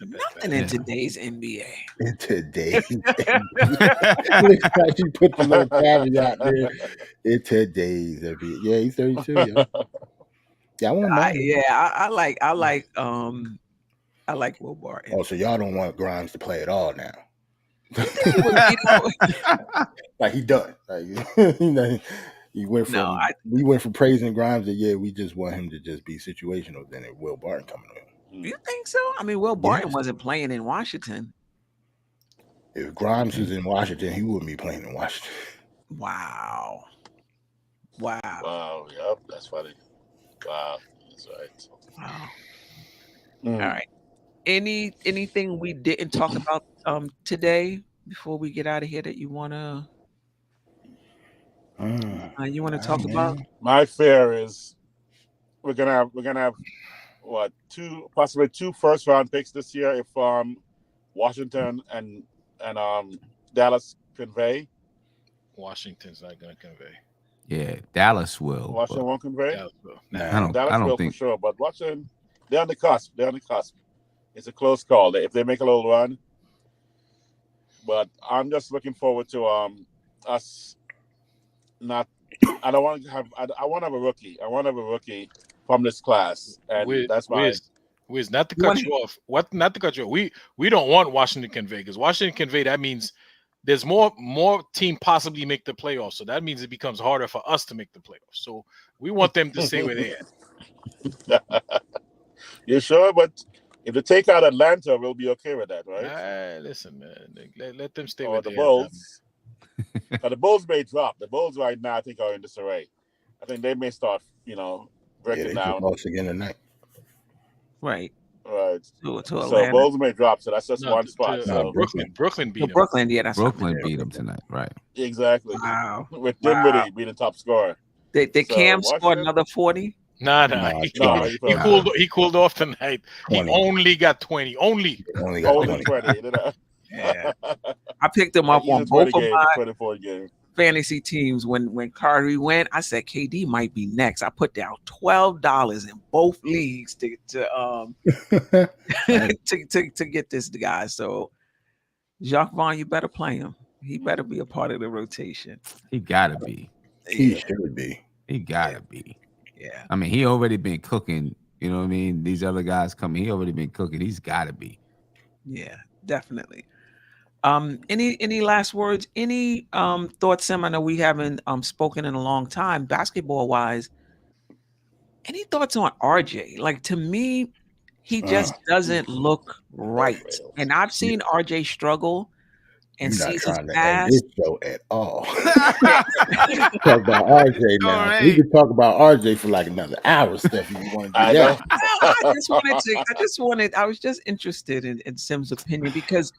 nothing in today's NBA. In today's NBA. You put the little caveat there. In today's NBA. Yeah, he's 32. Yeah, I want I like Will Barton. Oh, so y'all don't want Grimes to play at all now? Like he done. Like, he went from we went from praising Grimes to we just want him to just be situational. Then Will Barton coming in. You think so? I mean, Will Barton wasn't playing in Washington. If Grimes was in Washington, he wouldn't be playing in Washington. Wow. Wow. Yep. That's funny. Wow. That's right. Wow. All right. Anything we didn't talk about today before we get out of here that you wanna talk about? My fear is we're gonna have what possibly two first round picks this year if Washington and Dallas convey. Washington's not gonna convey. Yeah, Dallas will. Washington won't convey. I don't think for sure. But Washington, they're on the cusp. It's a close call. If they make a little run, but I'm just looking forward to us. I want to have a rookie. I want to have a rookie from this class, and that's my. Wiz, not to cut you off. Not to cut you off. We don't want Washington convey, because Washington convey, that means there's more team possibly make the playoffs. So that means it becomes harder for us to make the playoffs. So we want them to stay where they at. You sure? But if they take out Atlanta, we'll be okay with that, right? Listen, man. Let them stay or where the they Bulls. The Bulls may drop. The Bulls right now, I think, are in disarray. I think they may start, breaking down. Lost again tonight. Right. Right. So Bulls may drop. So that's just one spot. Brooklyn beat them. Brooklyn, yeah, that's Brooklyn beat them tonight, right? Exactly. Wow. With Dinwiddie being the top scorer. Did Cam score another 40? Nah. He cooled off tonight. 20. He only got 20. Only got 20. Yeah. I picked him up on both of my 24 game. fantasy teams when Kyrie went. I said KD might be next. I put down $12 in both leagues to get this guy. So Jacques Vaughn, you better play him. He better be a part of the rotation. He gotta be. He should be. He gotta be. Yeah. I mean, he already been cooking. You know what I mean? These other guys coming, he already been cooking. He's gotta be. Yeah, definitely. Any last words? Any thoughts, Sam? I know we haven't spoken in a long time, basketball wise. Any thoughts on RJ? Like, to me, he just doesn't look right. And I've seen RJ struggle and seasons past. This show at all. Talk about RJ now. Right. We could talk about RJ for like another hour, Steph. If you want to do that. I was just interested in Sim's opinion because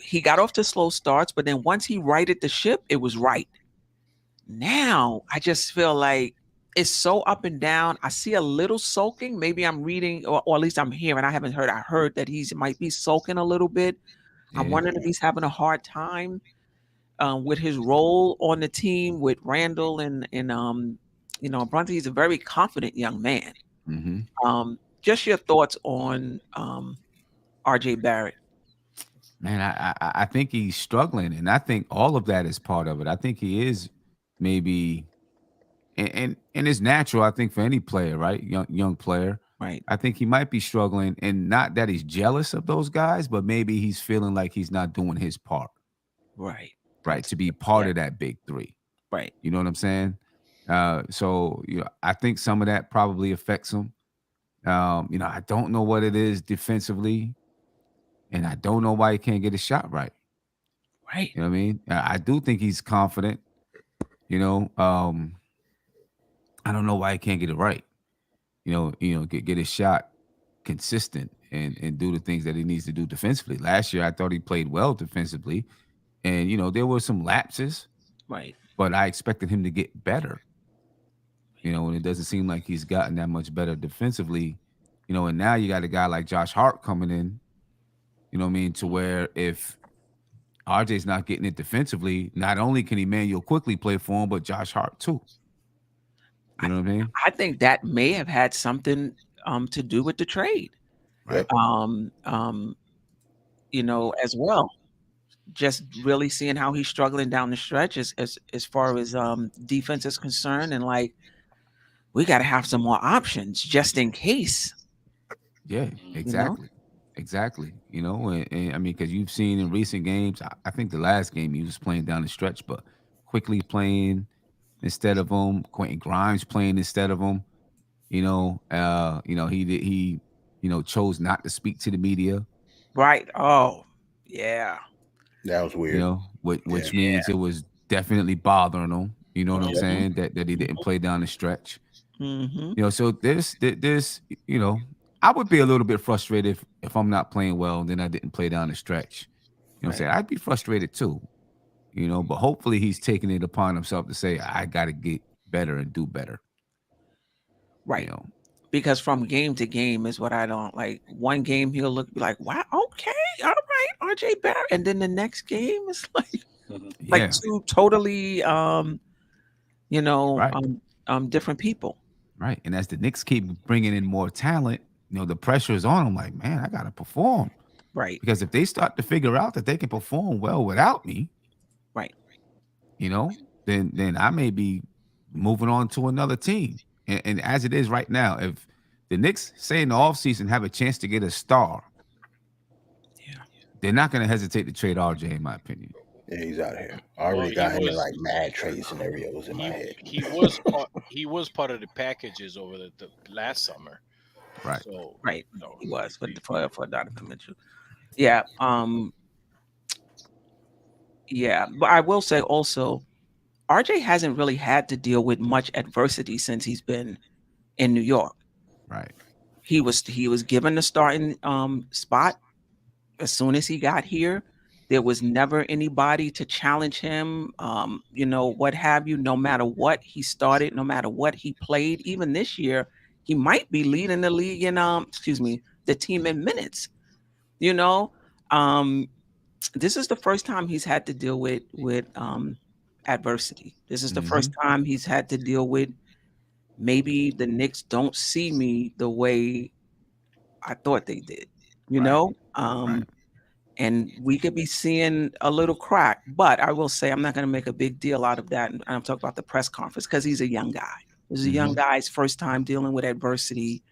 he got off to slow starts, but then once he righted the ship, it was right. Now I just feel like it's so up and down. I see a little sulking. Maybe I'm reading, or at least I'm hearing. I haven't heard. I heard that he might be sulking a little bit. I'm wondering if he's having a hard time with his role on the team with Randall and Brunson. He's a very confident young man. Mm-hmm. Just your thoughts on RJ Barrett. Man, I think he's struggling, and I think all of that is part of it. I think he is maybe, and it's natural, I think, for any player, right? Young player. Right. I think he might be struggling, and not that he's jealous of those guys, but maybe he's feeling like he's not doing his part. Right. Right. To be part of that big three. Right. You know what I'm saying? So I think some of that probably affects him. I don't know what it is defensively, and I don't know why he can't get a shot right. Right. You know what I mean? I do think he's confident. I don't know why he can't get it right. Get his shot consistent and do the things that he needs to do defensively. Last year, I thought he played well defensively, and there were some lapses, right? But I expected him to get better, and it doesn't seem like he's gotten that much better defensively, and now you got a guy like Josh Hart coming in, to where if RJ's not getting it defensively, not only can Emmanuel quickly play for him, but Josh Hart too. You know what I mean? I think that may have had something to do with the trade. Right. As well. Just really seeing how he's struggling down the stretch as far as defense is concerned, and like we got to have some more options just in case. Yeah, exactly. Exactly. And I mean, because you've seen in recent games, I think the last game he was playing down the stretch, but quickly playing instead of him, Quentin Grimes playing instead of him. He chose not to speak to the media. Right. Oh, yeah. That was weird. Which means it was definitely bothering him. You know what I'm saying? That he didn't play down the stretch. Mm-hmm. So there's I would be a little bit frustrated if I'm not playing well and then I didn't play down the stretch. You know what I'm saying? I'd be frustrated too. But hopefully he's taking it upon himself to say, I got to get better and do better. Right. Because from game to game is what I don't like. One game he'll look like, wow, okay, all right, RJ Barrett. And then the next game is like two totally, different people. Right. And as the Knicks keep bringing in more talent, the pressure is on them like, man, I got to perform. Right. Because if they start to figure out that they can perform well without me, right, then I may be moving on to another team. And as it is right now, if the Knicks say in the offseason have a chance to get a star, they're not going to hesitate to trade RJ, in my opinion. Yeah, he's out of here. I already got him in like mad trade scenarios in my head. He was part of the packages over the last summer. Right. So he was for Donovan Mitchell. Yeah. Yeah, but I will say also, RJ hasn't really had to deal with much adversity since he's been in New York. Right. He was given the starting spot as soon as he got here. There was never anybody to challenge him, what have you. No matter what he started, no matter what he played, even this year, he might be leading the league in the team in minutes. This is the first time he's had to deal with adversity. This is the first time he's had to deal with maybe the Knicks don't see me the way I thought they did, and we could be seeing a little crack. But I will say I'm not going to make a big deal out of that. And I'm talking about the press conference because he's a young guy. This is a young guy's first time dealing with adversity.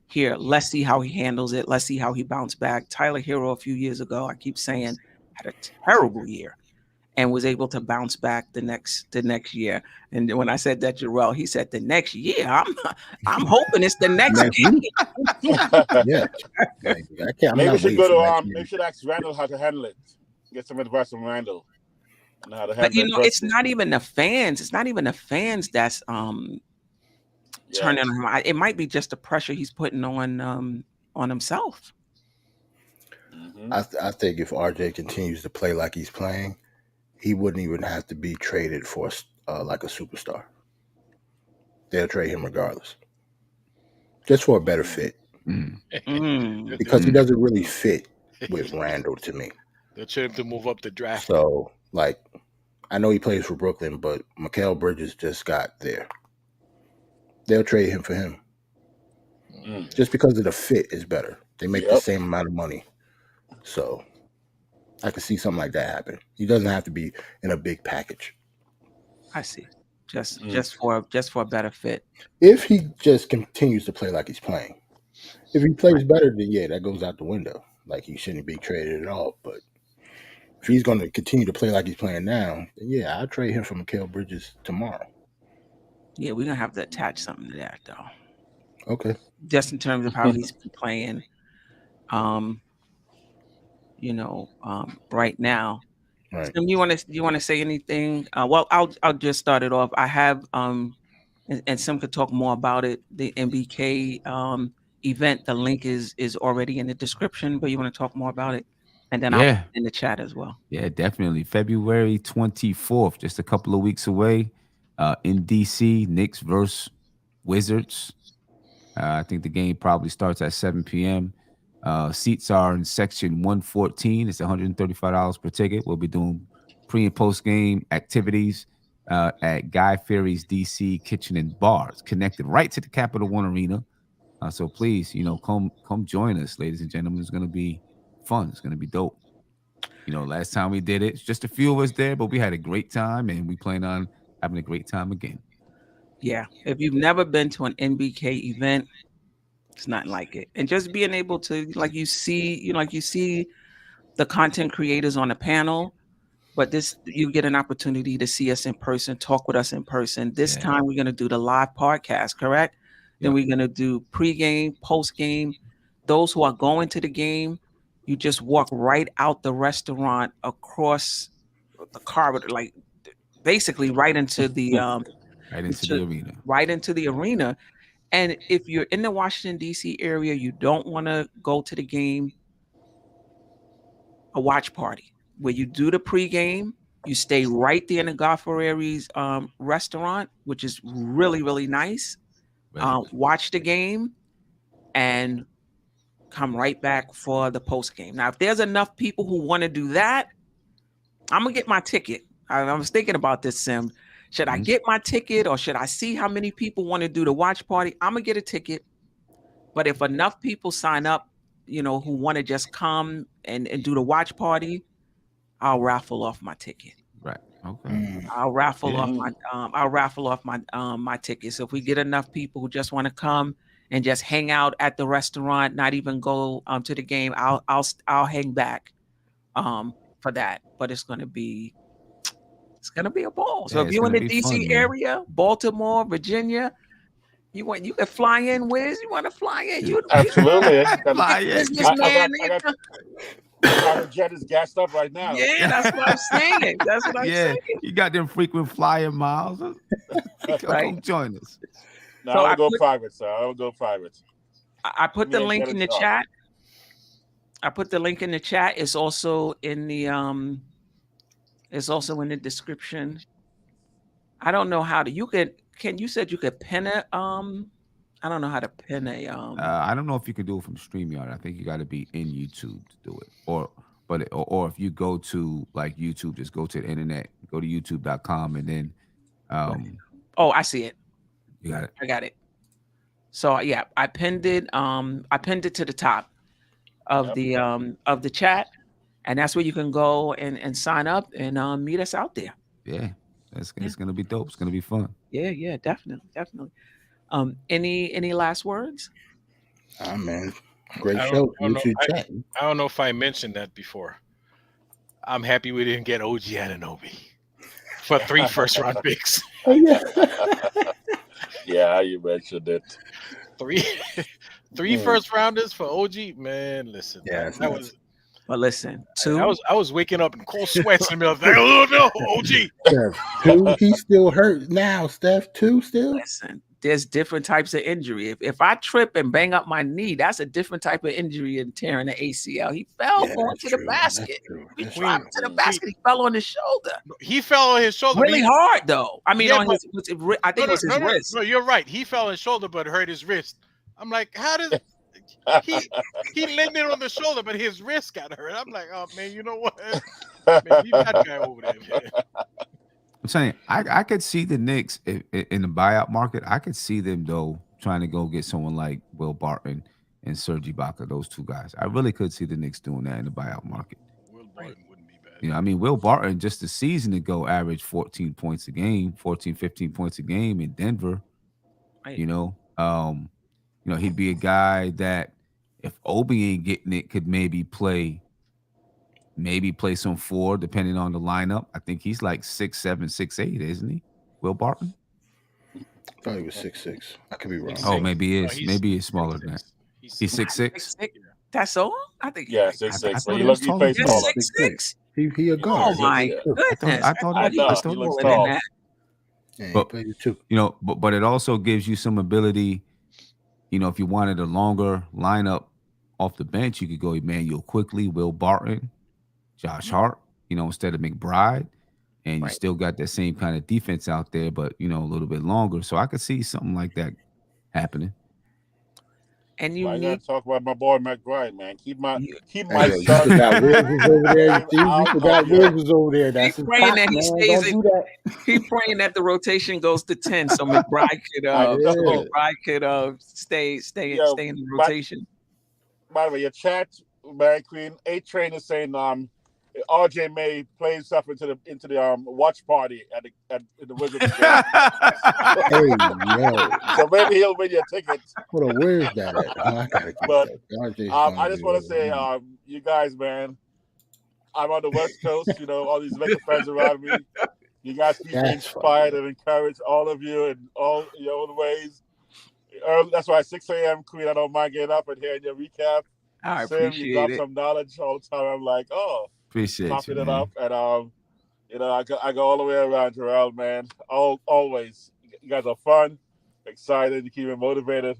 Here, let's see how he handles it. Let's see how he bounced back. Tyler Hero a few years ago, I keep saying, had a terrible year and was able to bounce back the next year. And when I said that, Jerrell, he said the next year. I'm hoping it's the next year. Yeah. Maybe we should go to maybe should ask Randall how to handle it. Get some advice from Randall on how to handle it. It's not even the fans. It's not even the fans that's turning on him. It might be just the pressure he's putting on himself. I think if RJ continues to play like he's playing, he wouldn't even have to be traded for like a superstar. They'll trade him regardless, just for a better fit, because he doesn't really fit with Randall to me. They'll trade him to move up the draft. So, like, I know he plays for Brooklyn, but Mikal Bridges just got there. They'll trade him for him. Just because of the fit is better. They make the same amount of money. So I could see something like that happen. He doesn't have to be in a big package. I see. Just for a better fit. If he just continues to play like he's playing. If he plays better, then that goes out the window. Like, he shouldn't be traded at all. But if he's going to continue to play like he's playing now, then I'll trade him for Mikal Bridges tomorrow. Yeah, we're gonna have to attach something to that though. Okay. Just in terms of how he's been playing, right now. Right. Tim, you want to say anything? Well, I'll just start it off. I have and Sim could talk more about it. The MBK event. The link is already in the description, but you want to talk more about it, and then I'll put it in the chat as well. Yeah, definitely. February 24th, just a couple of weeks away. In DC, Knicks versus Wizards. I think the game probably starts at 7 p.m. Seats are in section 114. It's $135 per ticket. We'll be doing pre and post game activities at Guy Ferari's DC Kitchen and Bars, connected right to the Capital One Arena. So please, come join us, ladies and gentlemen. It's going to be fun. It's going to be dope. Last time we did it, just a few of us there, but we had a great time, and we plan on having a great time again. Yeah. If you've never been to an NBK event, it's not like it. And just being able to, like you see the content creators on the panel, but you get an opportunity to see us in person, talk with us in person. This time we're going to do the live podcast, correct? Then we're going to do pregame, postgame. Those who are going to the game, you just walk right out the restaurant across the corridor, like basically right into the arena. Right into the arena. And if you're in the Washington, D.C. area, you don't want to go to the game, a watch party where you do the pregame, you stay right there in the Guy Ferari's restaurant, which is really, really nice. Watch the game and come right back for the post game. Now, if there's enough people who want to do that, I'm going to get my ticket. I was thinking about this, Sim. Should I get my ticket or should I see how many people want to do the watch party? I'm going to get a ticket. But if enough people sign up, who want to just come and do the watch party, I'll raffle off my ticket. Right. Okay. I'll raffle off Yeah. my tickets. So if we get enough people who just want to come and just hang out at the restaurant, not even go to the game, I'll hang back for that. But it's gonna be a ball. So Yeah, if it's you're in gonna the be DC fun, man. area, Baltimore, Virginia, you can fly in, Wiz. You want to fly in? You Absolutely. Fly in. businessman. I got the jet is gassed up right now. Yeah, that's what I'm saying. That's what I'm saying. You got them frequent flyer miles. Come join us. No, So I will go private, sir. I will go private. I put the link in the chat. It's also in the description. I don't know how to. You said you could pin it. I don't know how to pin a. I don't know if you can do it from StreamYard. I think you got to be in YouTube to do it, or if you go to like YouTube, just go to the internet, go to YouTube.com, and then. Oh, I see it. You got it. I got it. So yeah, I pinned it. I pinned it to the top of the chat, and that's where you can go and sign up and meet us out there. Yeah, it's gonna be dope. It's gonna be fun. Yeah, definitely. Any last words? Man, great show. I don't know if I mentioned that before. I'm happy we didn't get OG Anunoby for 3 first-round picks. Oh yeah. Yeah, you mentioned it. 3 first-rounders for OG. Man, listen. Yeah, But listen, 2. I was waking up in cold sweats in the middle of the day. Oh no, OG. Steph, 2, he's still hurt now. Steph, 2 still. Listen, there's different types of injury. If I trip and bang up my knee, that's a different type of injury than tearing the ACL. He fell going to the basket. He dropped to the basket. He fell on his shoulder. He fell on his shoulder. Really hard though. I mean, Yeah, I think it was his wrist. No, you're right. He fell on his shoulder, but hurt his wrist. I'm like, how does he landed on the shoulder, but his wrist got hurt? I'm like, oh man, you know what? Man, leave that guy over there, man. I'm saying I could see the Knicks in the buyout market. I could see them though trying to go get someone like Will Barton and Serge Ibaka, those 2 guys. I really could see the Knicks doing that in the buyout market. Will Barton wouldn't be bad. You know, I mean, Will Barton just a season ago averaged 14 points a game, 15 points a game in Denver. Right. You know, he'd be a guy that if Obi ain't getting it, could maybe play some 4, depending on the lineup. I think he's like 6'7", 6'8", isn't he? Will Barton? I thought he was 6'6". I could be wrong. Oh, maybe he is. Maybe he's smaller than that. He's 6'6". That's all? I think. Yeah, 6'6". But He looks taller. 6'6". He a guard. Oh my goodness! I thought he was he looks taller tall. than that. Yeah, But, he too. you know, but it also gives you some ability. You know, if you wanted a longer lineup off the bench, you could go Emmanuel Quickly, Will Barton, Josh Hart, you know, instead of McBride. And you still got that same kind of defense out there, but, you know, a little bit longer. So I could see something like that happening. And you I need gotta talk about my boy McBride, man. Keep my You son. forgot Wills was over there. You forgot Wills was over there. That's his praying pop, that he man. stays Don't in- do that. keep praying that the rotation goes to 10, so McBride could stay in the rotation. By the way, your chat, Mary Queen, A-Train is saying RJ may play stuff into the watch party at the Wizards game. Hey, yo. So maybe he'll win your ticket. Hold on, where is that at? Oh, I gotta get But, that. RJ's I just want to say, you guys, man, I'm on the West Coast. You know, all these Laker fans around me. You guys keep me inspired and encourage all of you in all your own ways. That's why 6 a.m. Queen, I don't mind getting up and hearing your recap. I Sam, you appreciate drop it. some knowledge all the time. I'm like, Appreciate popping you, it man. up, and you know, I go all the way around, Jerrell, man. Always, you guys are fun, excited, you keep me motivated,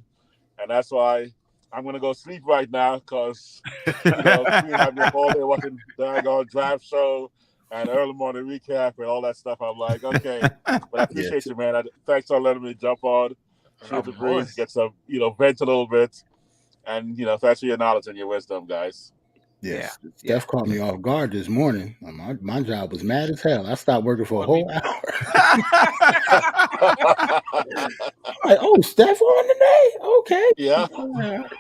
and that's why I'm gonna go sleep right now because you know, we have me up all day watching the draft show and early morning recap and all that stuff. I'm like, okay, but I appreciate you, man. Thanks for letting me jump on, shoot the breeze, get some, you know, vent a little bit, and you know, thanks for your knowledge and your wisdom, guys. Yes. Steph caught me off guard this morning. My job was mad as hell. I stopped working for a whole hour. Like, oh, Steph on today? Okay. Yeah.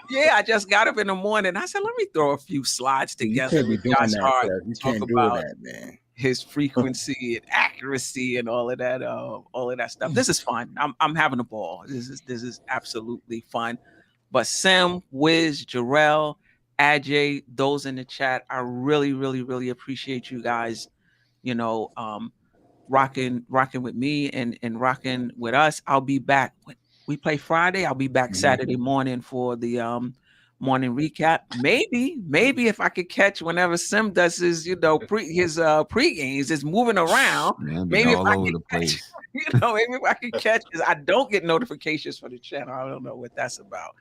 Yeah, I just got up in the morning. I said, let me throw a few slides You together can't be with doing Josh that, Hart. Steph. You Talk can't do about that, man. his frequency and accuracy and all of that stuff. This is fun. I'm having a ball. This is absolutely fun. But Sim, Wiz, Jerrell, Ajay, those in the chat, I really, really, really appreciate you guys, you know, rocking with me and rocking with us. I'll be back when we play Friday. I'll be back Saturday morning for the morning recap. Maybe if I could catch whenever Sim does his, you know, pre-games is moving around. Man, maybe if all I over could the catch, place. you know, maybe if I could catch, because I don't get notifications for the channel. I don't know what that's about.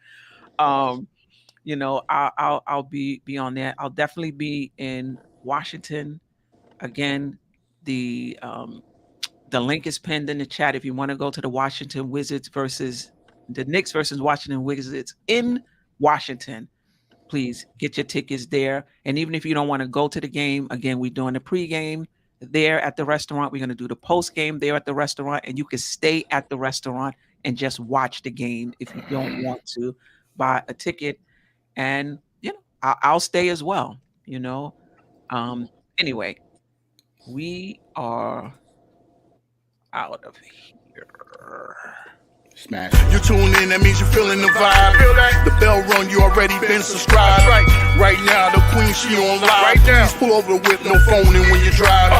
You know, I'll be on there. I'll definitely be in Washington again. The link is pinned in the chat if you want to go to the Washington Wizards versus the Knicks versus Washington Wizards in Washington. Please get your tickets there. And even if you don't want to go to the game, again, we're doing the pregame there at the restaurant. We're going to do the postgame there at the restaurant, and you can stay at the restaurant and just watch the game if you don't want to buy a ticket. And you know, I'll stay as well. You know, anyway, we are out of here. Smash. You tune in, that means you're feeling the vibe. The bell rung, you already been subscribed. Right now, the queen, she on live. Please pull over the whip, no phoning when you drive.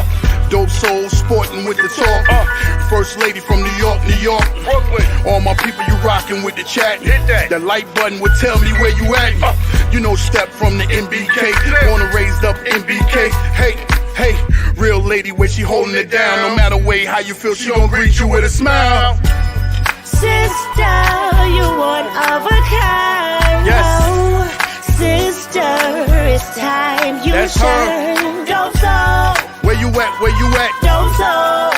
Dope Soul Sporting with the talk. First lady from New York, Brooklyn. All my people, you rocking with the chat. Hit that. The like button would tell me where you at. You know, step from the MBK. Born and raised up MBK. Hey, real lady, where she holding it down. No matter way how you feel, she gon' greet you with a smile. Sister, you one of a kind. Yes. Oh, sister, it's time you That's her. turn. Dope Soul. Where you at? Dope Soul.